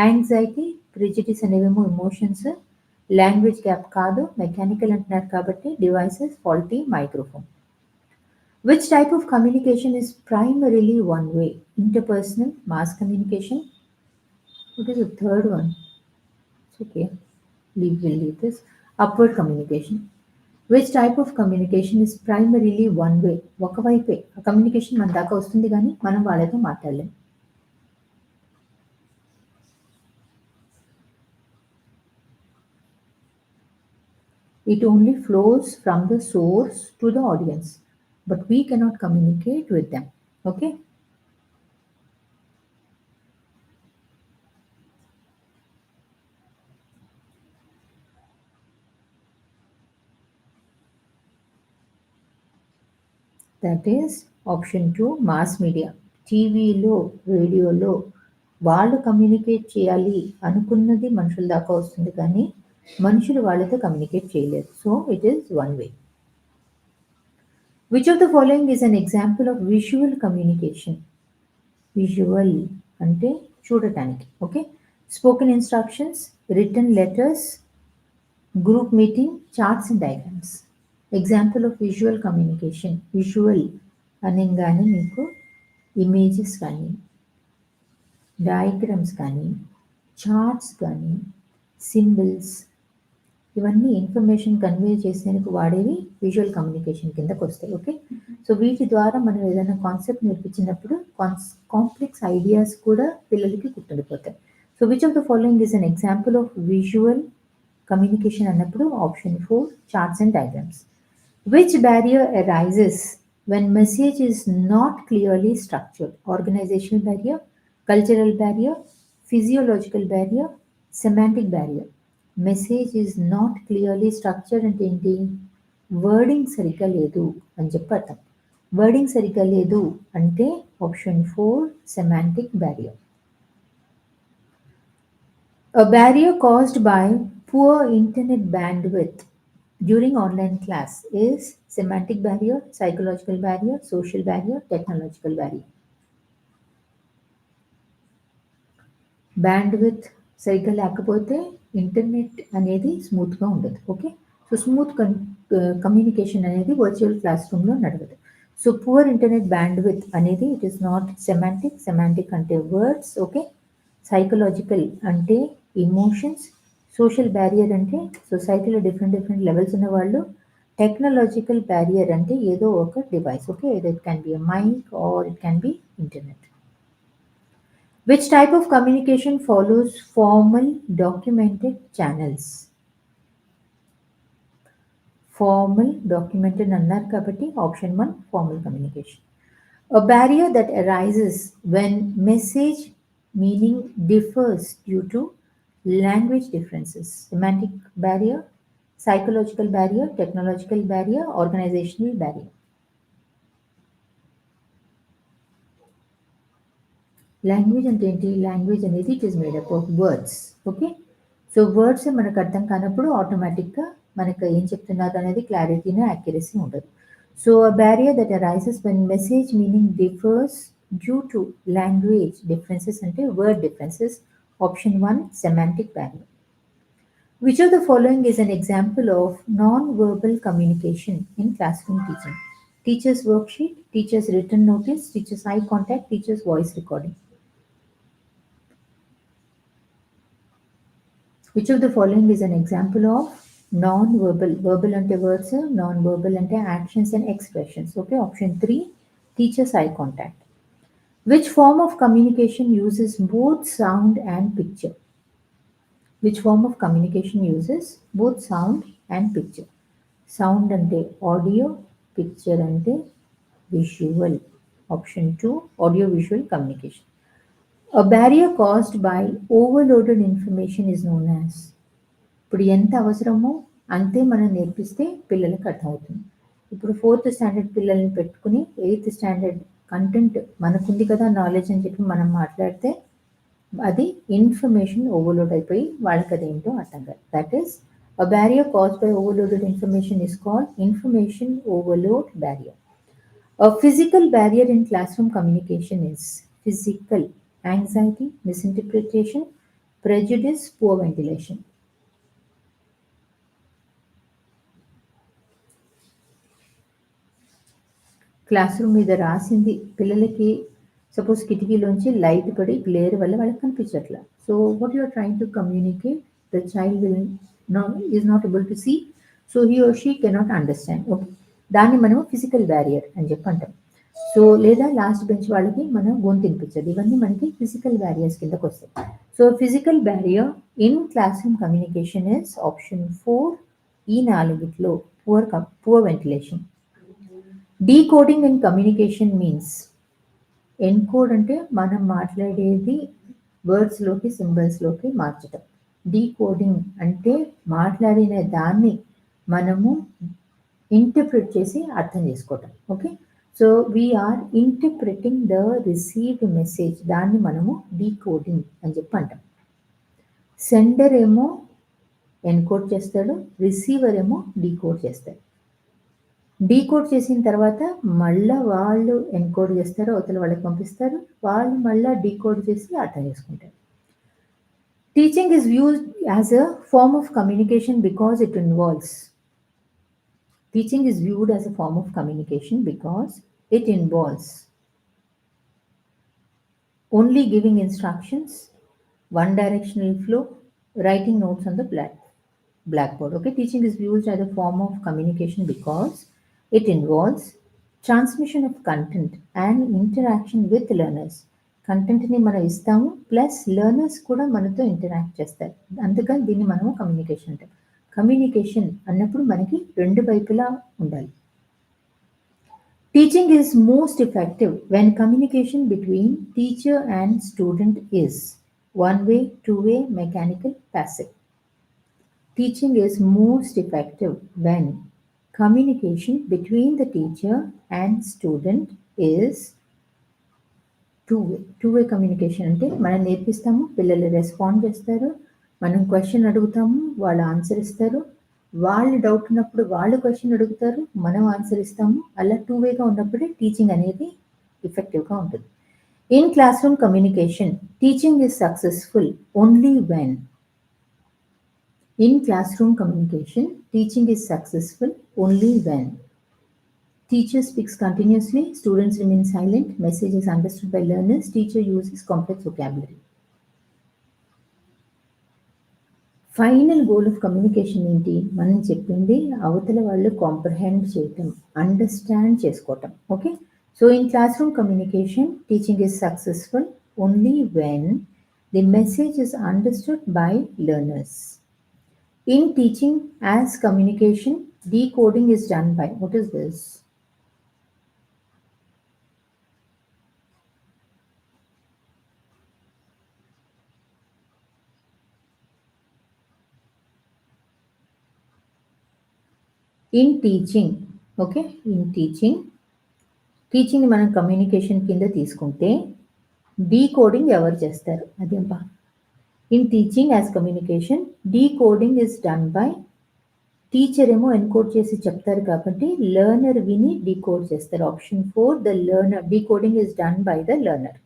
Speaker 2: యాంగ్జైటీ, ప్రిజిడిస్ అనేవేమో ఎమోషన్స్, లాంగ్వేజ్ గ్యాప్ కాదు, మెకానికల్ అంటున్నారు కాబట్టి devices, faulty microphone. Which type of communication is primarily one way? Interpersonal, mass communication. What is the third one? It's okay. We'll leave this. Upward communication. Which type of communication is primarily one way? ఒకవైపే ఆ communication మన దాకా వస్తుంది కానీ మనం వాళ్ళతో మాట్లాడలేం. It only flows from the source to the audience, but we cannot communicate with them. Okay. That is option 2, mass media. టీవీలో, రేడియోలో వాళ్ళు కమ్యూనికేట్ చేయాలి అనుకున్నది మనుషుల దాకా వస్తుంది కానీ మనుషులు వాళ్ళతో కమ్యూనికేట్ చేయలేరు. So it is one way. Which of the following is an example of visual communication? Visual అంటే చూడటానికి. Okay. Spoken instructions, written letters, group meeting, charts and diagrams. Example of visual communication. Visual అనగానే మీకు images కానీ, diagrams కానీ, charts కానీ, symbols, ఇవన్నీ information convey చేసేందుకు వాడేవి visual communication కిందకు వస్తాయి. ఓకే. సో వీటి ద్వారా మనం ఏదైనా కాన్సెప్ట్ నేర్పించినప్పుడు కాంప్లెక్స్ ఐడియాస్ కూడా పిల్లలకి గుర్తుండిపోతాయి. So which of the following is an example of visual communication అన్నప్పుడు option 4, charts and diagrams. Which barrier arises when message is not clearly structured? Organizational barrier, cultural barrier, physiological barrier, semantic barrier. Message is not clearly structured అంటే ఏంటి? Wording సరిగ్గా లేదు అని చెప్పి అర్థం. Wording సరిగ్గా లేదు అంటే option 4, semantic barrier. A barrier caused by poor internet bandwidth during online class is semantic barrier, psychological barrier, social barrier, technological barrier. Bandwidth సరిగ్గా లేకపోతే ఇంటర్నెట్ అనేది స్మూత్గా ఉండదు. ఓకే. సో స్మూత్ కమ్యూనికేషన్ అనేది వర్చువల్ క్లాస్ రూమ్లో నడవదు. సో పువర్ ఇంటర్నెట్ బ్యాండ్విత్ అనేది it is not semantic. Semantic అంటే వర్డ్స్. ఓకే. సైకలాజికల్ అంటే ఇమోషన్స్. సోషల్ బ్యారియర్ అంటే సొసైటీలో డిఫరెంట్ లెవెల్స్ ఉన్న వాళ్ళు. టెక్నాలజికల్ బ్యారియర్ అంటే ఏదో ఒక device. Okay. It can be a mic or it can be internet. Which type of communication follows formal documented channels? Formal documented అన్నారు కాబట్టి option 1, formal communication. A barrier that arises when message meaning differs due to language differences. Semantic barrier, psychological barrier, technological barrier, organizational barrier. Language అంటే ఏంటి? Language అనేది it is made up of words. Okay. So words మనకు అర్థం కానప్పుడు ఆటోమేటిక్గా మనకు ఏం చెప్తున్నారు అనేది క్లారిటీను యాక్యురసీ ఉండదు. So a barrier that arises when message meaning differs due to language differences అంటే word differences. Option 1 semantic barrier. Which of the following is an example of non-verbal communication in classroom teaching? Teacher's worksheet, teacher's written notice, teacher's eye contact, teacher's voice recording. Which of the following is an example of non-verbal? Verbal ante words, non-verbal ante actions and expressions. Okay, option 3, teacher's eye contact. Which form of communication uses both sound and picture? Which form of communication uses both sound and picture? Sound ante audio, picture ante visual. Option 2, audio visual communication. A barrier caused by overloaded information is known as. ఇప్పుడు ఎంత అవసరమో అంతే మనం నేర్పిస్తే పిల్లలకు అర్థమవుతుంది. ఇప్పుడు 4th standard పిల్లల్ని పెట్టుకుని 8th స్టాండర్డ్ కంటెంట్ మనకుంది కదా నాలెడ్జ్ అని చెప్పి మనం మాట్లాడితే అది ఇన్ఫర్మేషన్ ఓవర్లోడ్ అయిపోయి వాళ్ళకి అదేంటో అర్థం కాదు. That is a barrier caused by overloaded information is called information overload barrier. A physical barrier in classroom communication is physical anxiety, misinterpretation, prejudice, poor ventilation. Class room మీద రాసింది పిల్లలకి సపోజ్ కిటికీలోంచి light పడి గ్లేర్ వల్ల వాళ్ళకి కనిపించట్లా. So what you are trying to communicate the child will is not able to see, so he or she cannot understand. Okay, దాన్ని మనం ఫిజికల్ బ్యారియర్ అని చెప్పి అంటాం. సో లేదా లాస్ట్ బెంచ్ వాళ్ళకి మనం గొంతు వినిపించదు. ఇవన్నీ మనకి ఫిజికల్ బ్యారియర్స్ కిందకు వస్తాయి. So physical barrier in classroom communication is option 4. ఈ నాలుగిట్లో poor ventilation. Decoding in communication means, encode అంటే మనం మాట్లాడేది వర్డ్స్లోకి సింబల్స్లోకి మార్చటం. డీకోడింగ్ అంటే మాట్లాడిన దాన్ని మనము ఇంటర్ప్రిట్ చేసి అర్థం చేసుకోవటం. Okay, so we're interpreting the received message, దాన్ని మనము డీకోడింగ్ అని చెప్పి అంటాం. సెండర్ ఏమో ఎన్కోడ్ చేస్తాడు, రిసీవర్ ఏమో డీకోడ్ చేస్తాడు. డీకోడ్ చేసిన తర్వాత మళ్ళీ వాళ్ళు ఎన్కోడ్ చేస్తారు, అవతల వాళ్ళకి పంపిస్తారు, వాళ్ళు మళ్ళీ డీకోడ్ చేసి అర్థం చేసుకుంటారు. Teaching is used as a form of communication because it involves. Teaching is viewed as a form of communication because it involves only giving instructions, one directional flow, writing notes on the blackboard. Okay, teaching is viewed as a form of communication because it involves transmission of content and interaction with learners. కంటెంట్ని మనం ఇస్తాము, plus learners కూడా మనతో interact చేస్తారు. అందుకని దీన్ని మనము communication అంటాం. కమ్యూనికేషన్ అన్నప్పుడు మనకి రెండు వైపులా ఉండాలి. Teaching is most effective when communication between teacher and student is one way, two way, mechanical, passive. Teaching is most effective when communication between the teacher and student is two-way. Two-way communication అంటే మనం నేర్పిస్తాము, పిల్లలు respond చేస్తారు, మనం question అడుగుతాము, వాళ్ళు answer ఇస్తారు, వాళ్ళు doubt ఉన్నప్పుడు వాళ్ళు క్వశ్చన్ అడుగుతారు, మనం ఆన్సర్ ఇస్తాము. అలా టూ-వేగా ఉన్నప్పుడే టీచింగ్ అనేది ఎఫెక్టివ్గా ఉంటుంది. In classroom communication teaching is successful only when. In classroom communication, teaching is successful only when teacher speaks continuously, students remain silent, message is understood by learners, teacher uses complex vocabulary. Final goal of communication ఏంటి? మనం చెప్పింది అవతల వాళ్ళు comprehend చేయటం, understand చేసుకోవటం. Okay, so in classroom communication teaching is successful only when the message is understood by learners. In teaching as communication, decoding is done by, what is this? In teaching, okay, in teaching మనం communication కింద తీసుకుంటే decoding ఎవరు చేస్తారు? అదేంపా. In teaching as communication, decoding is done by teacher ఏమో encode చేసి చెప్తారు కాబట్టి learner విని డీకోడ్ చేస్తారు. Option 4, the learner decoding is done by the learner.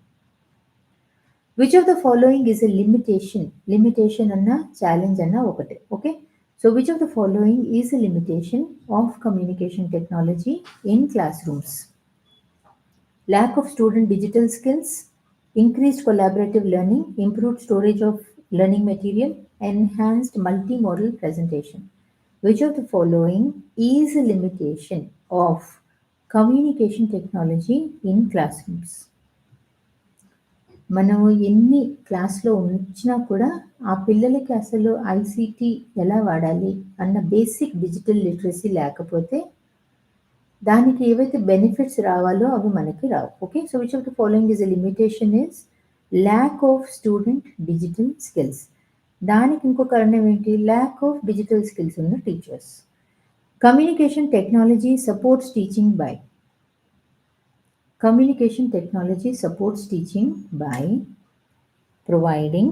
Speaker 2: Which of the following is a limitation? Limitation అన్న ఛాలెంజ్ అన్న ఒకటే. Okay, so which of the following is a limitation of communication technology in class rooms? Lack of student digital skills, increased collaborative learning, improved storage of learning material, enhanced multimodal presentation. Which of the following is a limitation of communication technology in classrooms? మనము ఎన్ని క్లాస్లో ఉంచినా కూడా ఆ పిల్లలకి అసలు ICT ఎలా వాడాలి అన్న బేసిక్ డిజిటల్ లిటరసీ లేకపోతే దానికి ఏవైతే బెనిఫిట్స్ రావాలో అవి మనకి రావు. Okay, so which of the following is a limitation is lack of student digital skills. దానికి ఇంకో కారణం ఏంటి? ల్యాక్ ఆఫ్ డిజిటల్ స్కిల్స్ ఉన్న teachers. Communication technology supports teaching by. Communication technology supports teaching by providing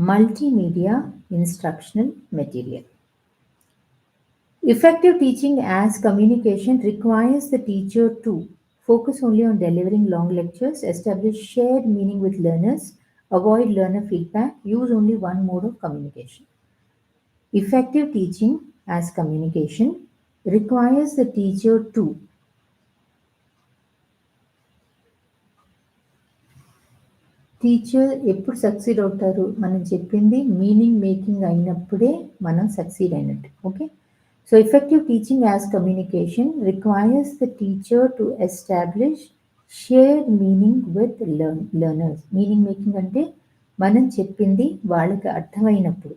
Speaker 2: multimedia instructional material. Effective teaching as communication requires the teacher to focus only on delivering long lectures, establish shared meaning with learners, avoid learner feedback, use only one mode of communication. Effective teaching as communication requires the teacher to teacher ఎప్పుడు succeed అవుతారు? మనం చెప్పింది meaning making అయినప్పుడే మనం succeed అయినట్టు. Okay, so effective teaching as communication requires the teacher to establish shared meaning with learners. Meaning making అంటే మనం చెప్పింది వాళ్ళకి అర్థమైనప్పుడు.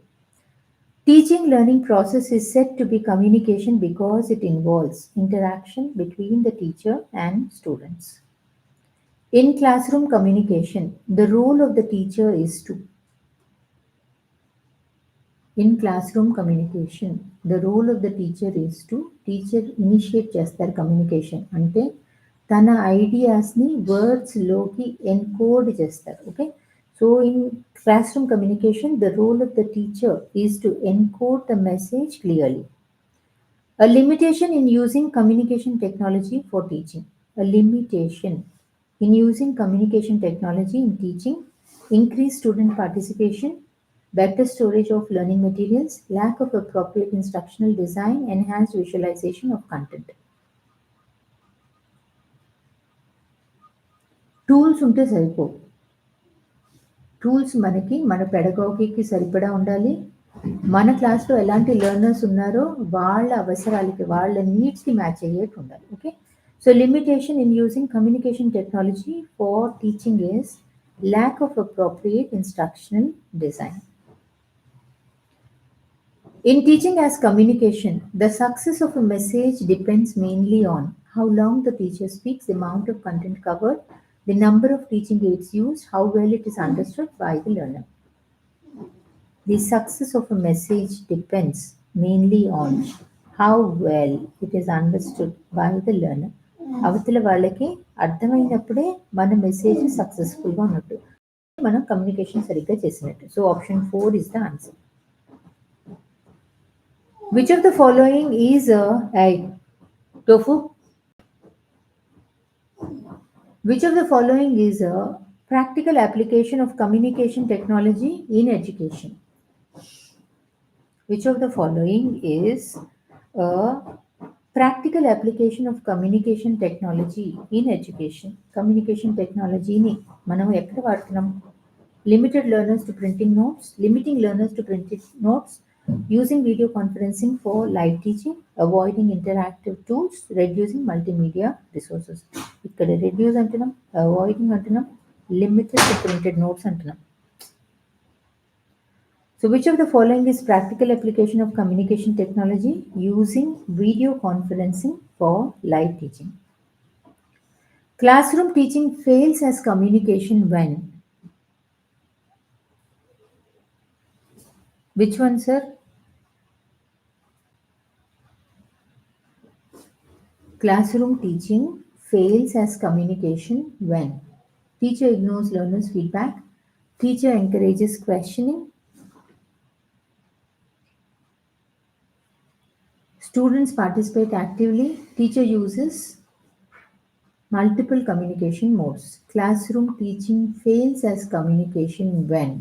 Speaker 2: Teaching learning process is said to be communication because it involves interaction between the teacher and students. In classroom communication, the role of the teacher is to. In classroom communication, the role of the teacher is to. Teacher initiate చేస్తారు communication అంటే తన ఐడియాస్ని వర్డ్స్లోకి encode చేస్తారు. Okay, so in classroom communication, the role of the teacher is to encode the message clearly. A limitation in using communication technology for teaching. A limitation in using communication technology in teaching: increased student participation, better storage of learning materials, lack of appropriate instructional design, enhanced visualization of content. Tools ఉంటే సరిపోవు. Tools మనకి మన పెడగాగికి సరిపడా ఉండాలి. మన క్లాస్లో ఎలాంటి learners ఉన్నారో వాళ్ళ అవసరాలకి వాళ్ళ నీడ్స్కి మ్యాచ్ అయ్యేట్టు ఉండాలి. Okay, so limitation in using communication technology for teaching is lack of appropriate instructional design. In teaching as communication, the success of a message depends mainly on how long the teacher speaks, the amount of content covered, the number of teaching aids used, how well it is understood by the learner. The success of a message depends mainly on how well it is understood by the learner. అవతల వాళ్ళకి అర్థమైనప్పుడే మన message సక్సెస్ఫుల్గా ఉన్నట్టు, మనం communication సరిగ్గా చేసినట్టు. So option 4 is the answer. Which of the following is tofu? Which of the following is a practical application of communication technology in education? Which of the following is a practical application of communication technology in education? Communication technology ni manam ekkada vaడుతున్నాం? Limited learners to printing notes, limiting learners to printed notes, using video conferencing for live teaching, avoiding interactive tools, reducing multimedia resources. Ikkada reduce antunam, avoiding antunam, limited to printed notes antunam. So which of the following is practical application of communication technology? Using video conferencing for live teaching. Classroom teaching fails as communication when? Which one, sir? Classroom teaching fails as communication when? Teacher ignores learners' feedback. Teacher encourages questioning. Students participate actively. Teacher uses multiple communication modes. Classroom teaching fails as communication when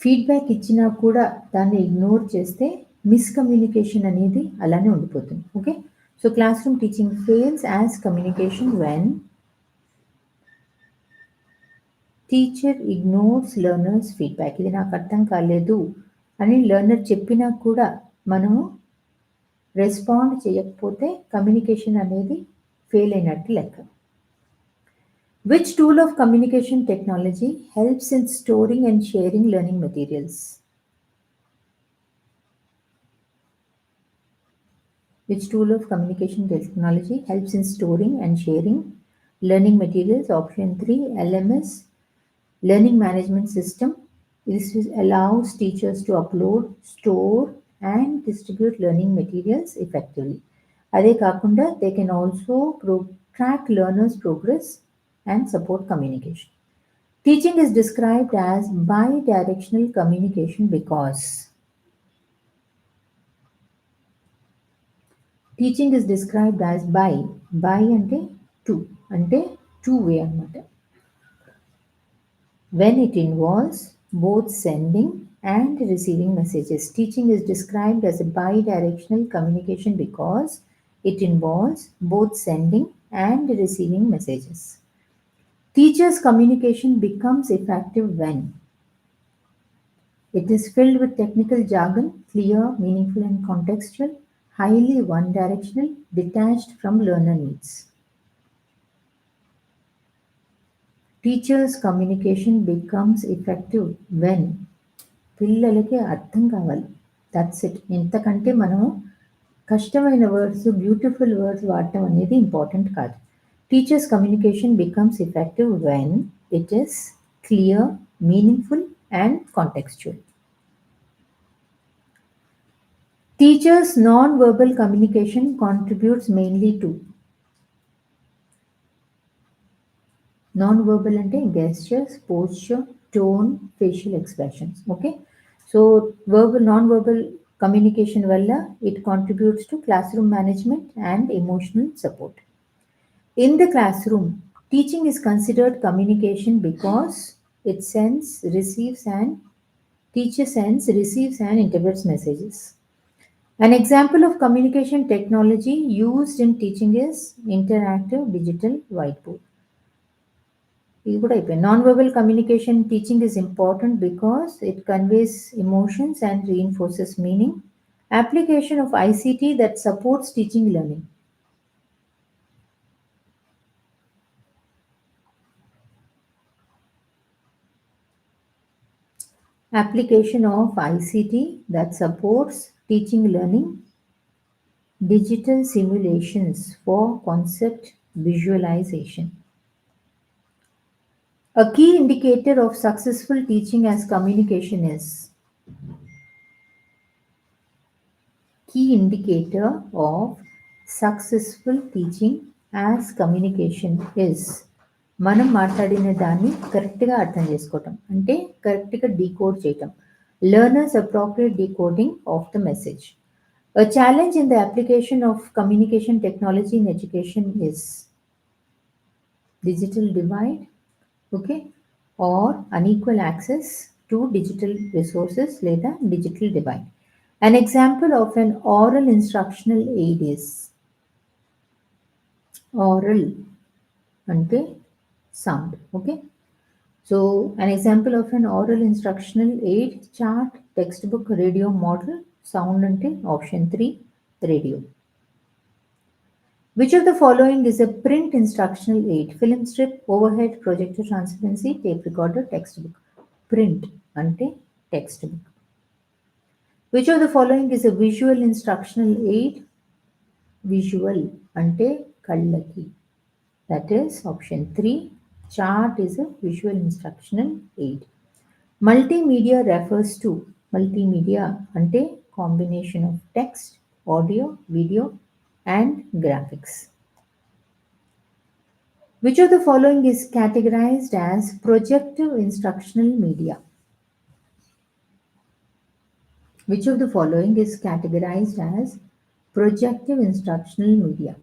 Speaker 2: feedback ఇచ్చినా కూడా దాన్ని ignore చేస్తే miscommunication అనేది అలానే ఉండిపోతుంది. Okay. So, classroom teaching fails as communication when teacher ignores learners feedback. ఇది నాకు అర్థం కాలేదు అని లెర్నర్ చెప్పినా కూడా మనము రెస్పాండ్ చేయకపోతే కమ్యూనికేషన్ అనేది ఫెయిల్ అయినట్టు లెక్క. Which tool of communication technology helps in storing and sharing learning materials? Which tool of communication technology helps in storing and sharing learning materials? Option 3, LMS, Learning Management System. This allows teachers to upload, store, and distribute learning materials effectively. Ade kakunda, they can also track learners' progress and support communication. Teaching is described as bi-directional communication because teaching is described as bi ante two way anamata. When it involves both sending and receiving messages. Teaching is described as a bi-directional communication because it involves both sending and receiving messages. Teachers' communication becomes effective when it is filled with technical jargon, clear, meaningful, and contextual, highly one-directional, detached from learner needs. Teachers' communication becomes effective when పిల్లలకి అర్థం కావాలి. That's it. ఇంతకంటే మనం కష్టమైన words, beautiful words వాడటం అనేది important కాదు. Teachers communication becomes effective when it is clear, meaningful and contextual. Teachers' non-verbal communication contributes mainly to non-verbal ante gestures, posture, tone, facial expressions. Okay. So non-verbal communication valla it contributes to classroom management and emotional support. In the classroom, teaching is considered communication because it teacher sends, receives, and interprets messages. An example of communication technology used in teaching is interactive digital whiteboard. Non-verbal communication teaching is important because it conveys emotions and reinforces meaning. Application of ICT that supports teaching learning. Application of ICT that supports teaching learning. Digital simulations for concept visualization. A key indicator of successful teaching as communication is key indicator of successful teaching as communication is మనం మాట్లాడిన దాన్ని కరెక్ట్గా అర్థం చేసుకోవటం అంటే కరెక్ట్గా decode చేయటం. Learners appropriate decoding of the message. A challenge in the application of communication technology in education is digital divide, okay, or unequal access to digital resources లేదా digital divide. An example of an oral instructional aid is oral ante sound, okay. So an example of an oral instructional aid, chart, textbook, radio model, sound ante option 3 radio. Which of the following is a print instructional aid? Film strip, overhead, projector transparency, tape recorder, textbook. Print ante textbook. Which of the following is a visual instructional aid? Visual ante kallaki. That is option 3. Chart is a visual instructional aid. Multimedia refers to multimedia ante combination of text, audio, video and graphics. Which of the following is categorized as projective instructional media? Which of the following is categorized as projective instructional media?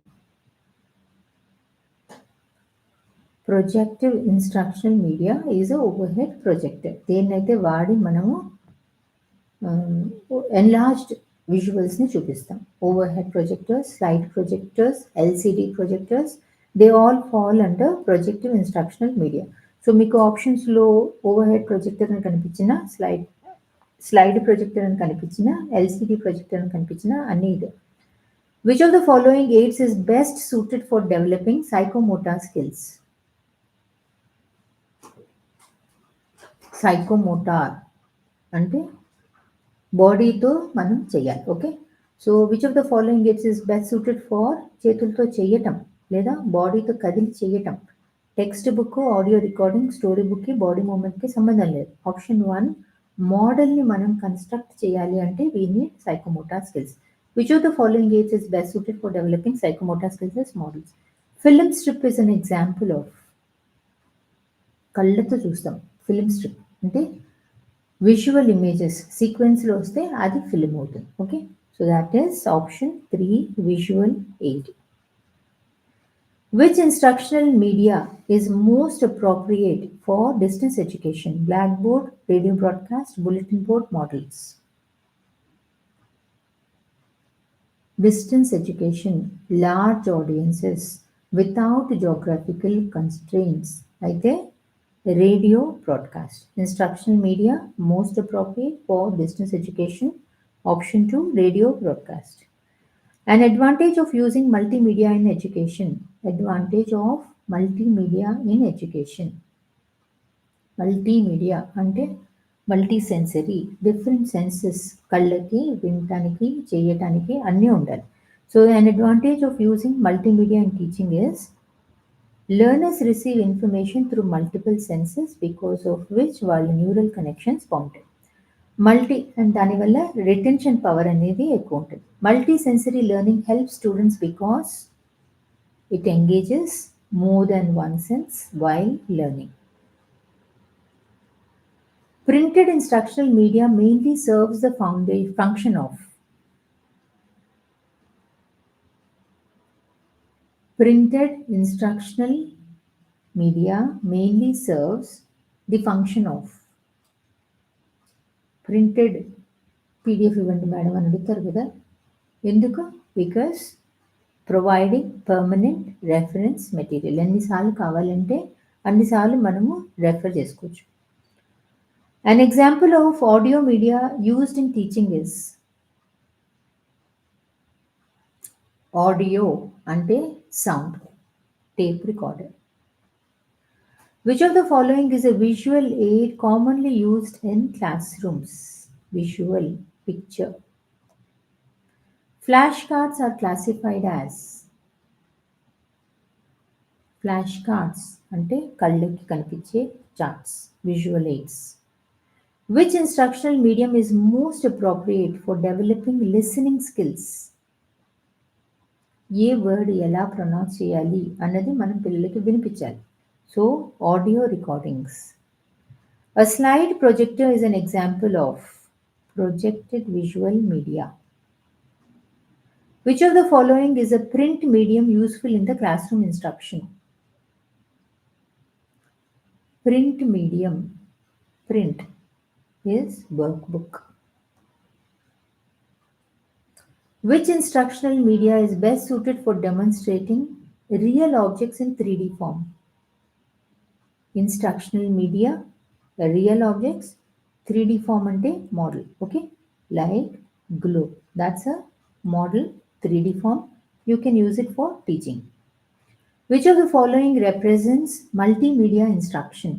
Speaker 2: Projective instructional media is a overhead projector. దేన్నైతే వాడి మనము enlarged visuals ని చూపిస్తాం. Overhead projectors, slide projectors, LCD projectors, they all fall under projective instructional media. So మీకు ఆప్షన్స్లో overhead projector అని కనిపించిన slide projector అని కనిపించిన ఎల్సిడి ప్రొజెక్టర్ అని కనిపించిన అన్ని ఇదే. Which of the following aids is best suited for developing psychomotor skills? Psychomotor అంటే బాడీతో మనం చేయాలి. Okay, so which of the following aids is best suited for చేతులతో చేయటం లేదా బాడీతో కదిలి చేయటం? Textbook, audio recording, story బుక్కి బాడీ మూమెంట్కి సంబంధం లేదు. ఆప్షన్ 1, మోడల్ని మనం కన్స్ట్రక్ట్ చేయాలి అంటే we need psychomotor skills. Which of the following aids is best suited for developing psychomotor skills as మోడల్స్? Film strip is an example of. కళ్ళతో చూస్తాం ఫిల్మ్ స్ట్రిప్ అంటే విజువల్ ఇమేజెస్ సీక్వెన్స్లో వస్తే అది ఫిల్మ్ అవుతుంది. Okay, so that is option 3, visual aid. Which instructional media is most appropriate for distance education? Blackboard, radio broadcast, bulletin board, models. Distance education, large audiences without geographical constraints. అయితే radio broadcast. Instructional media most appropriate for distance education. Option 2, radio broadcast. An advantage of using multimedia in education. Advantage of multimedia in education. Multimedia అంటే multi sensory, different senses, కళ్ళకి, వినటానికి, చేయటానికి అన్నీ ఉండాలి. So an advantage of using multimedia in teaching is learners receive information through multiple senses because of which వాళ్ళ neural connections బాగుంటాయి. Multi and దానివల్ల retention power అనేది ఎక్కువ ఉంటుంది. Multi sensory learning help students because it engages more than one sense while learning. Printed instructional media mainly serves the function of. Printed instructional media mainly serves the function of. Printed PDF ఇవ్వండి madam అని అడుగుతారు కదా, ఎందుకు? Because providing permanent reference material. ఎన్నిసార్లు కావాలంటే అన్నిసార్లు మనము refer చేసుకోవచ్చు. An example of audio media used in teaching is audio అంటే sound, tape recorder. Which of the following is a visual aid commonly used in classrooms? Visual, picture. Flashcards are classified as. Flashcards అంటే కళ్ళకి కనిపించే charts, visual aids. Which instructional medium is most appropriate for developing listening skills? A word ఎలా pronounce చేయాలి అన్నది మనం పిల్లలకి వినిపించాలి. So audio recordings. A slide projector is an example of projected visual media. Which of the following is a print medium useful in the classroom instruction? Print medium, print is workbook. Which instructional media is best suited for demonstrating real objects in 3D form? Instructional media, real objects, 3D form ante model. Okay, like globe, that's a model, 3D form. You can use it for teaching. Which of the following represents multimedia instruction?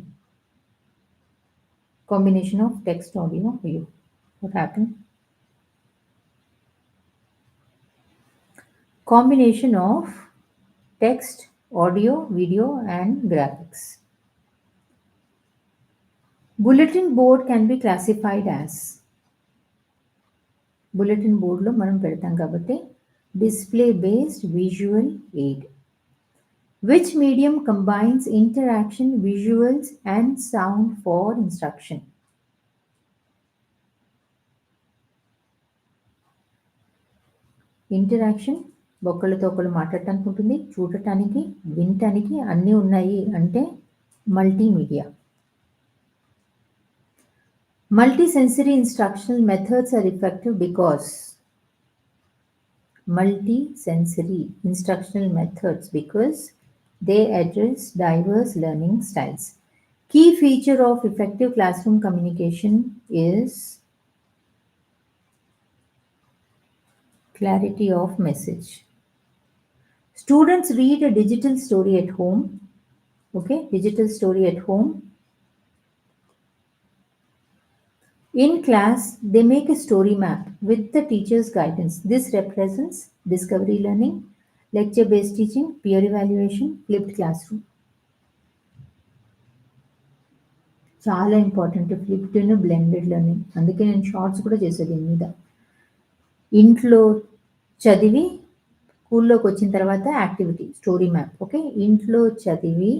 Speaker 2: Combination of text, audio, video. What happened? Combination of text, audio, video and graphics. Bulletin board can be classified as. Bulletin board లో మనం పెడతాం కాబట్టి display based visual aid. Which medium combines interaction, visuals, and sound for instruction? Interaction ఒకళ్ళతో ఒకళ్ళు మాట్లాడటానికి ఉంటుంది, చూడటానికి, వినటానికి అన్నీ ఉన్నాయి అంటే multimedia. Multisensory instructional methods are effective because they address diverse learning styles. Key feature of effective classroom communication is clarity of message. Students read a digital story at home. Okay, digital story at home. In class, they make a story map with the teacher's guidance. This represents discovery learning, lecture-based teaching, peer evaluation, flipped classroom. చాలా important flipped blended learning. అందుకే నేను shorts కూడా చేసేది దీని మీద. ఇంట్లో చదివి స్కూల్లోకి వచ్చిన తర్వాత యాక్టివిటీ స్టోరీ మ్యాప్. ఓకే, ఇంట్లో చదివి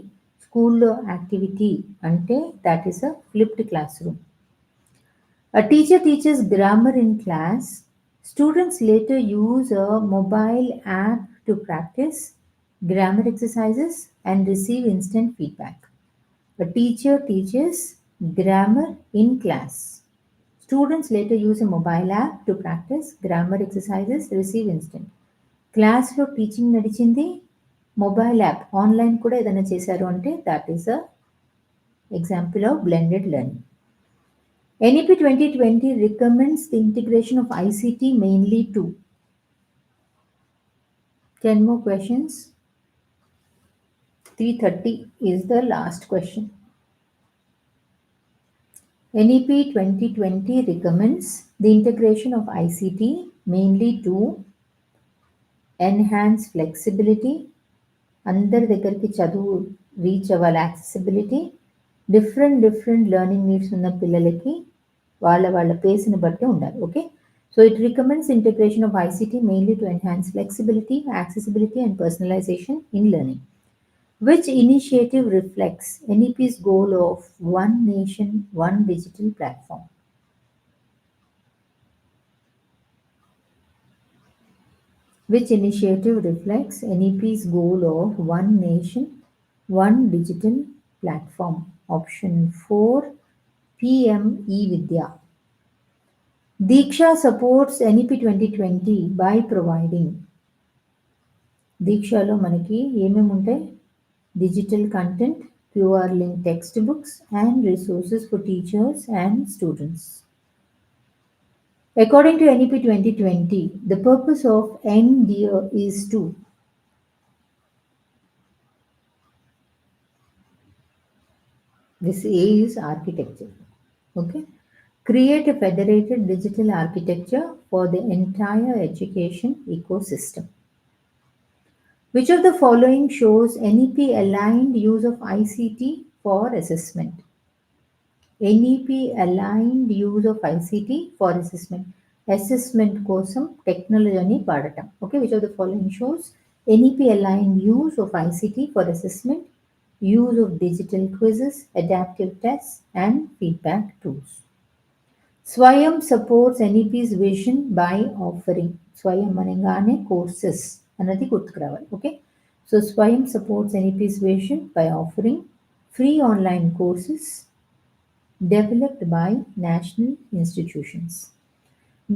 Speaker 2: స్కూల్లో యాక్టివిటీ అంటే that is a flipped class room. A teacher teaches grammar in class. Students later use a mobile app to practice grammar exercises and receive instant feedback. A teacher teaches grammar in class. Students later use a mobile app to practice grammar exercises, receive instant. క్లాస్లో teaching నడిచింది, mobile app online కూడా ఏదైనా చేశారు అంటే that is a example of blended learning. NEP 2020 recommends the integration of ICT mainly to 10 more questions. 3:30 is the last question. NEP 2020 recommends the integration of ICT mainly to enhance flexibility, అందరి దగ్గరికి చదువు reach అవ్వాలి, accessibility, different learning needs ఉన్న పిల్లలకి వాళ్ళ పేస్ని బట్టి ఉండాలి. Okay, so it recommends integration of ICT mainly to enhance flexibility, accessibility and personalization in learning. Which initiative reflects NEP's goal of one nation, one digital platform? Which initiative reflects NEP's goal of one nation, one digital platform? Option 4, PM eVidya. Diksha supports NEP 2020 by providing. దీక్షలో మనకి ఏమేమి ఉంటాయి? Digital content, QR link textbooks and resources for teachers and students. According to NEP 2020, the purpose of NDEAR is to this A is architecture. Okay, create a federated digital architecture for the entire education ecosystem. Which of the following shows NEP aligned use of ICT for assessment? NEP aligned use of ICT for assessment. Assessment కోసం టెక్నాలజీని వాడటం. Okay, which of the following shows NEP aligned use of ICT for assessment, use of digital quizzes, adaptive tests and feedback tools. Swayam supports NEP's vision by offering. Swayam అనగానే courses అన్నది గుర్తుకు రావాలి. Okay, so Swayam supports NEP's vision by offering free online courses developed by national institutions,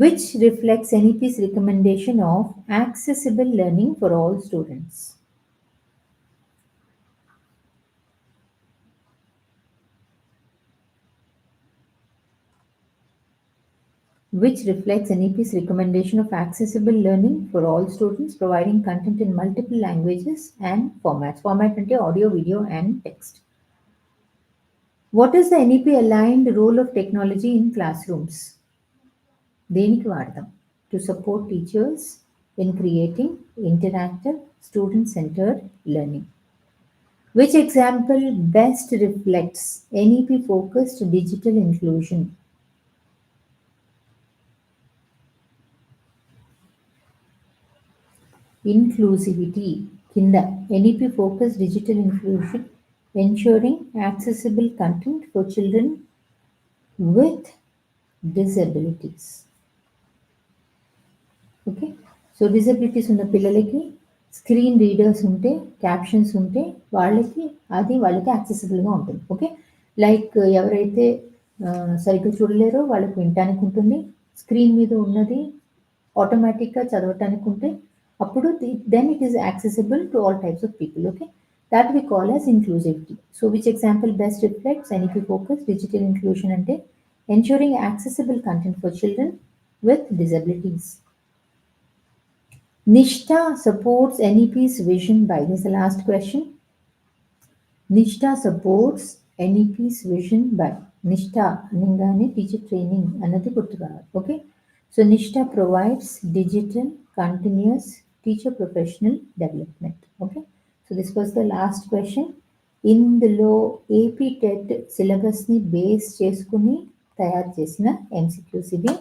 Speaker 2: which reflects NEP's recommendation of accessible learning for all students. Which reflects NEP's recommendation of accessible learning for all students, providing content in multiple languages and formats. Format ante audio, video and text. What is the NEP aligned role of technology in classrooms? దేనికి వాడతాం? To support teachers in creating interactive, student-centered learning. Which example best reflects NEP-focused digital inclusion? Inclusivity. కింద NEP focus digital inclusion ensuring accessible content for children with disabilities. Okay, so disabilities ఉన్న పిల్లలకి screen readers ఉంటే, captions ఉంటే వాళ్ళకి యాక్సెసిబుల్గా ఉంటుంది. Okay, like ఎవరైతే సరిగ్గా చూడలేరో వాళ్ళకి వినటానికి ఉంటుంది, స్క్రీన్ మీద ఉన్నది ఆటోమేటిక్గా చదవటానికి ఉంటే అప్పుడు then it is accessible to all types of people. Okay, that we call as inclusivity. So which example best reflects NEP focus digital inclusion ante ensuring accessible content for children with disabilities. Nishta supports NEP's vision by, this is the last question. Nishta supports NEP's vision by, Nishta aningane teacher training anadi gurturavali. Okay, so Nishta provides digital continuous teacher professional development. Okay, so this was the last question. ఇందులో APTET సిలబస్ని base చేసుకుని తయారు చేసిన MCQs ఇది.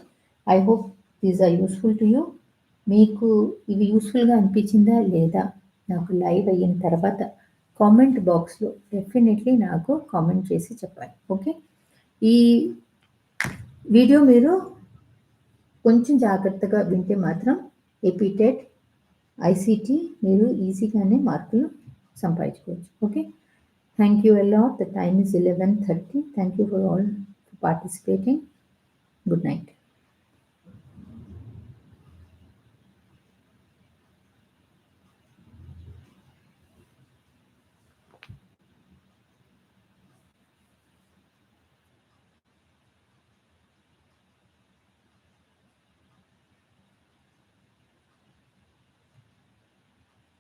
Speaker 2: I hope these are useful to you. మీకు ఇవి యూస్ఫుల్గా అనిపించిందా లేదా నాకు లైవ్ అయిన తర్వాత కామెంట్ బాక్స్లో డెఫినెట్లీ నాకు కామెంట్ చేసి చెప్పాలి. ఓకే, ఈ వీడియో మీరు కొంచెం జాగ్రత్తగా వింటే మాత్రం APTET ICT మీరు ఈజీగానే మార్కులు సంపాదించుకోవచ్చు. Okay, thank you a lot. The time is 11:30. Thank you for all for participating. Good night.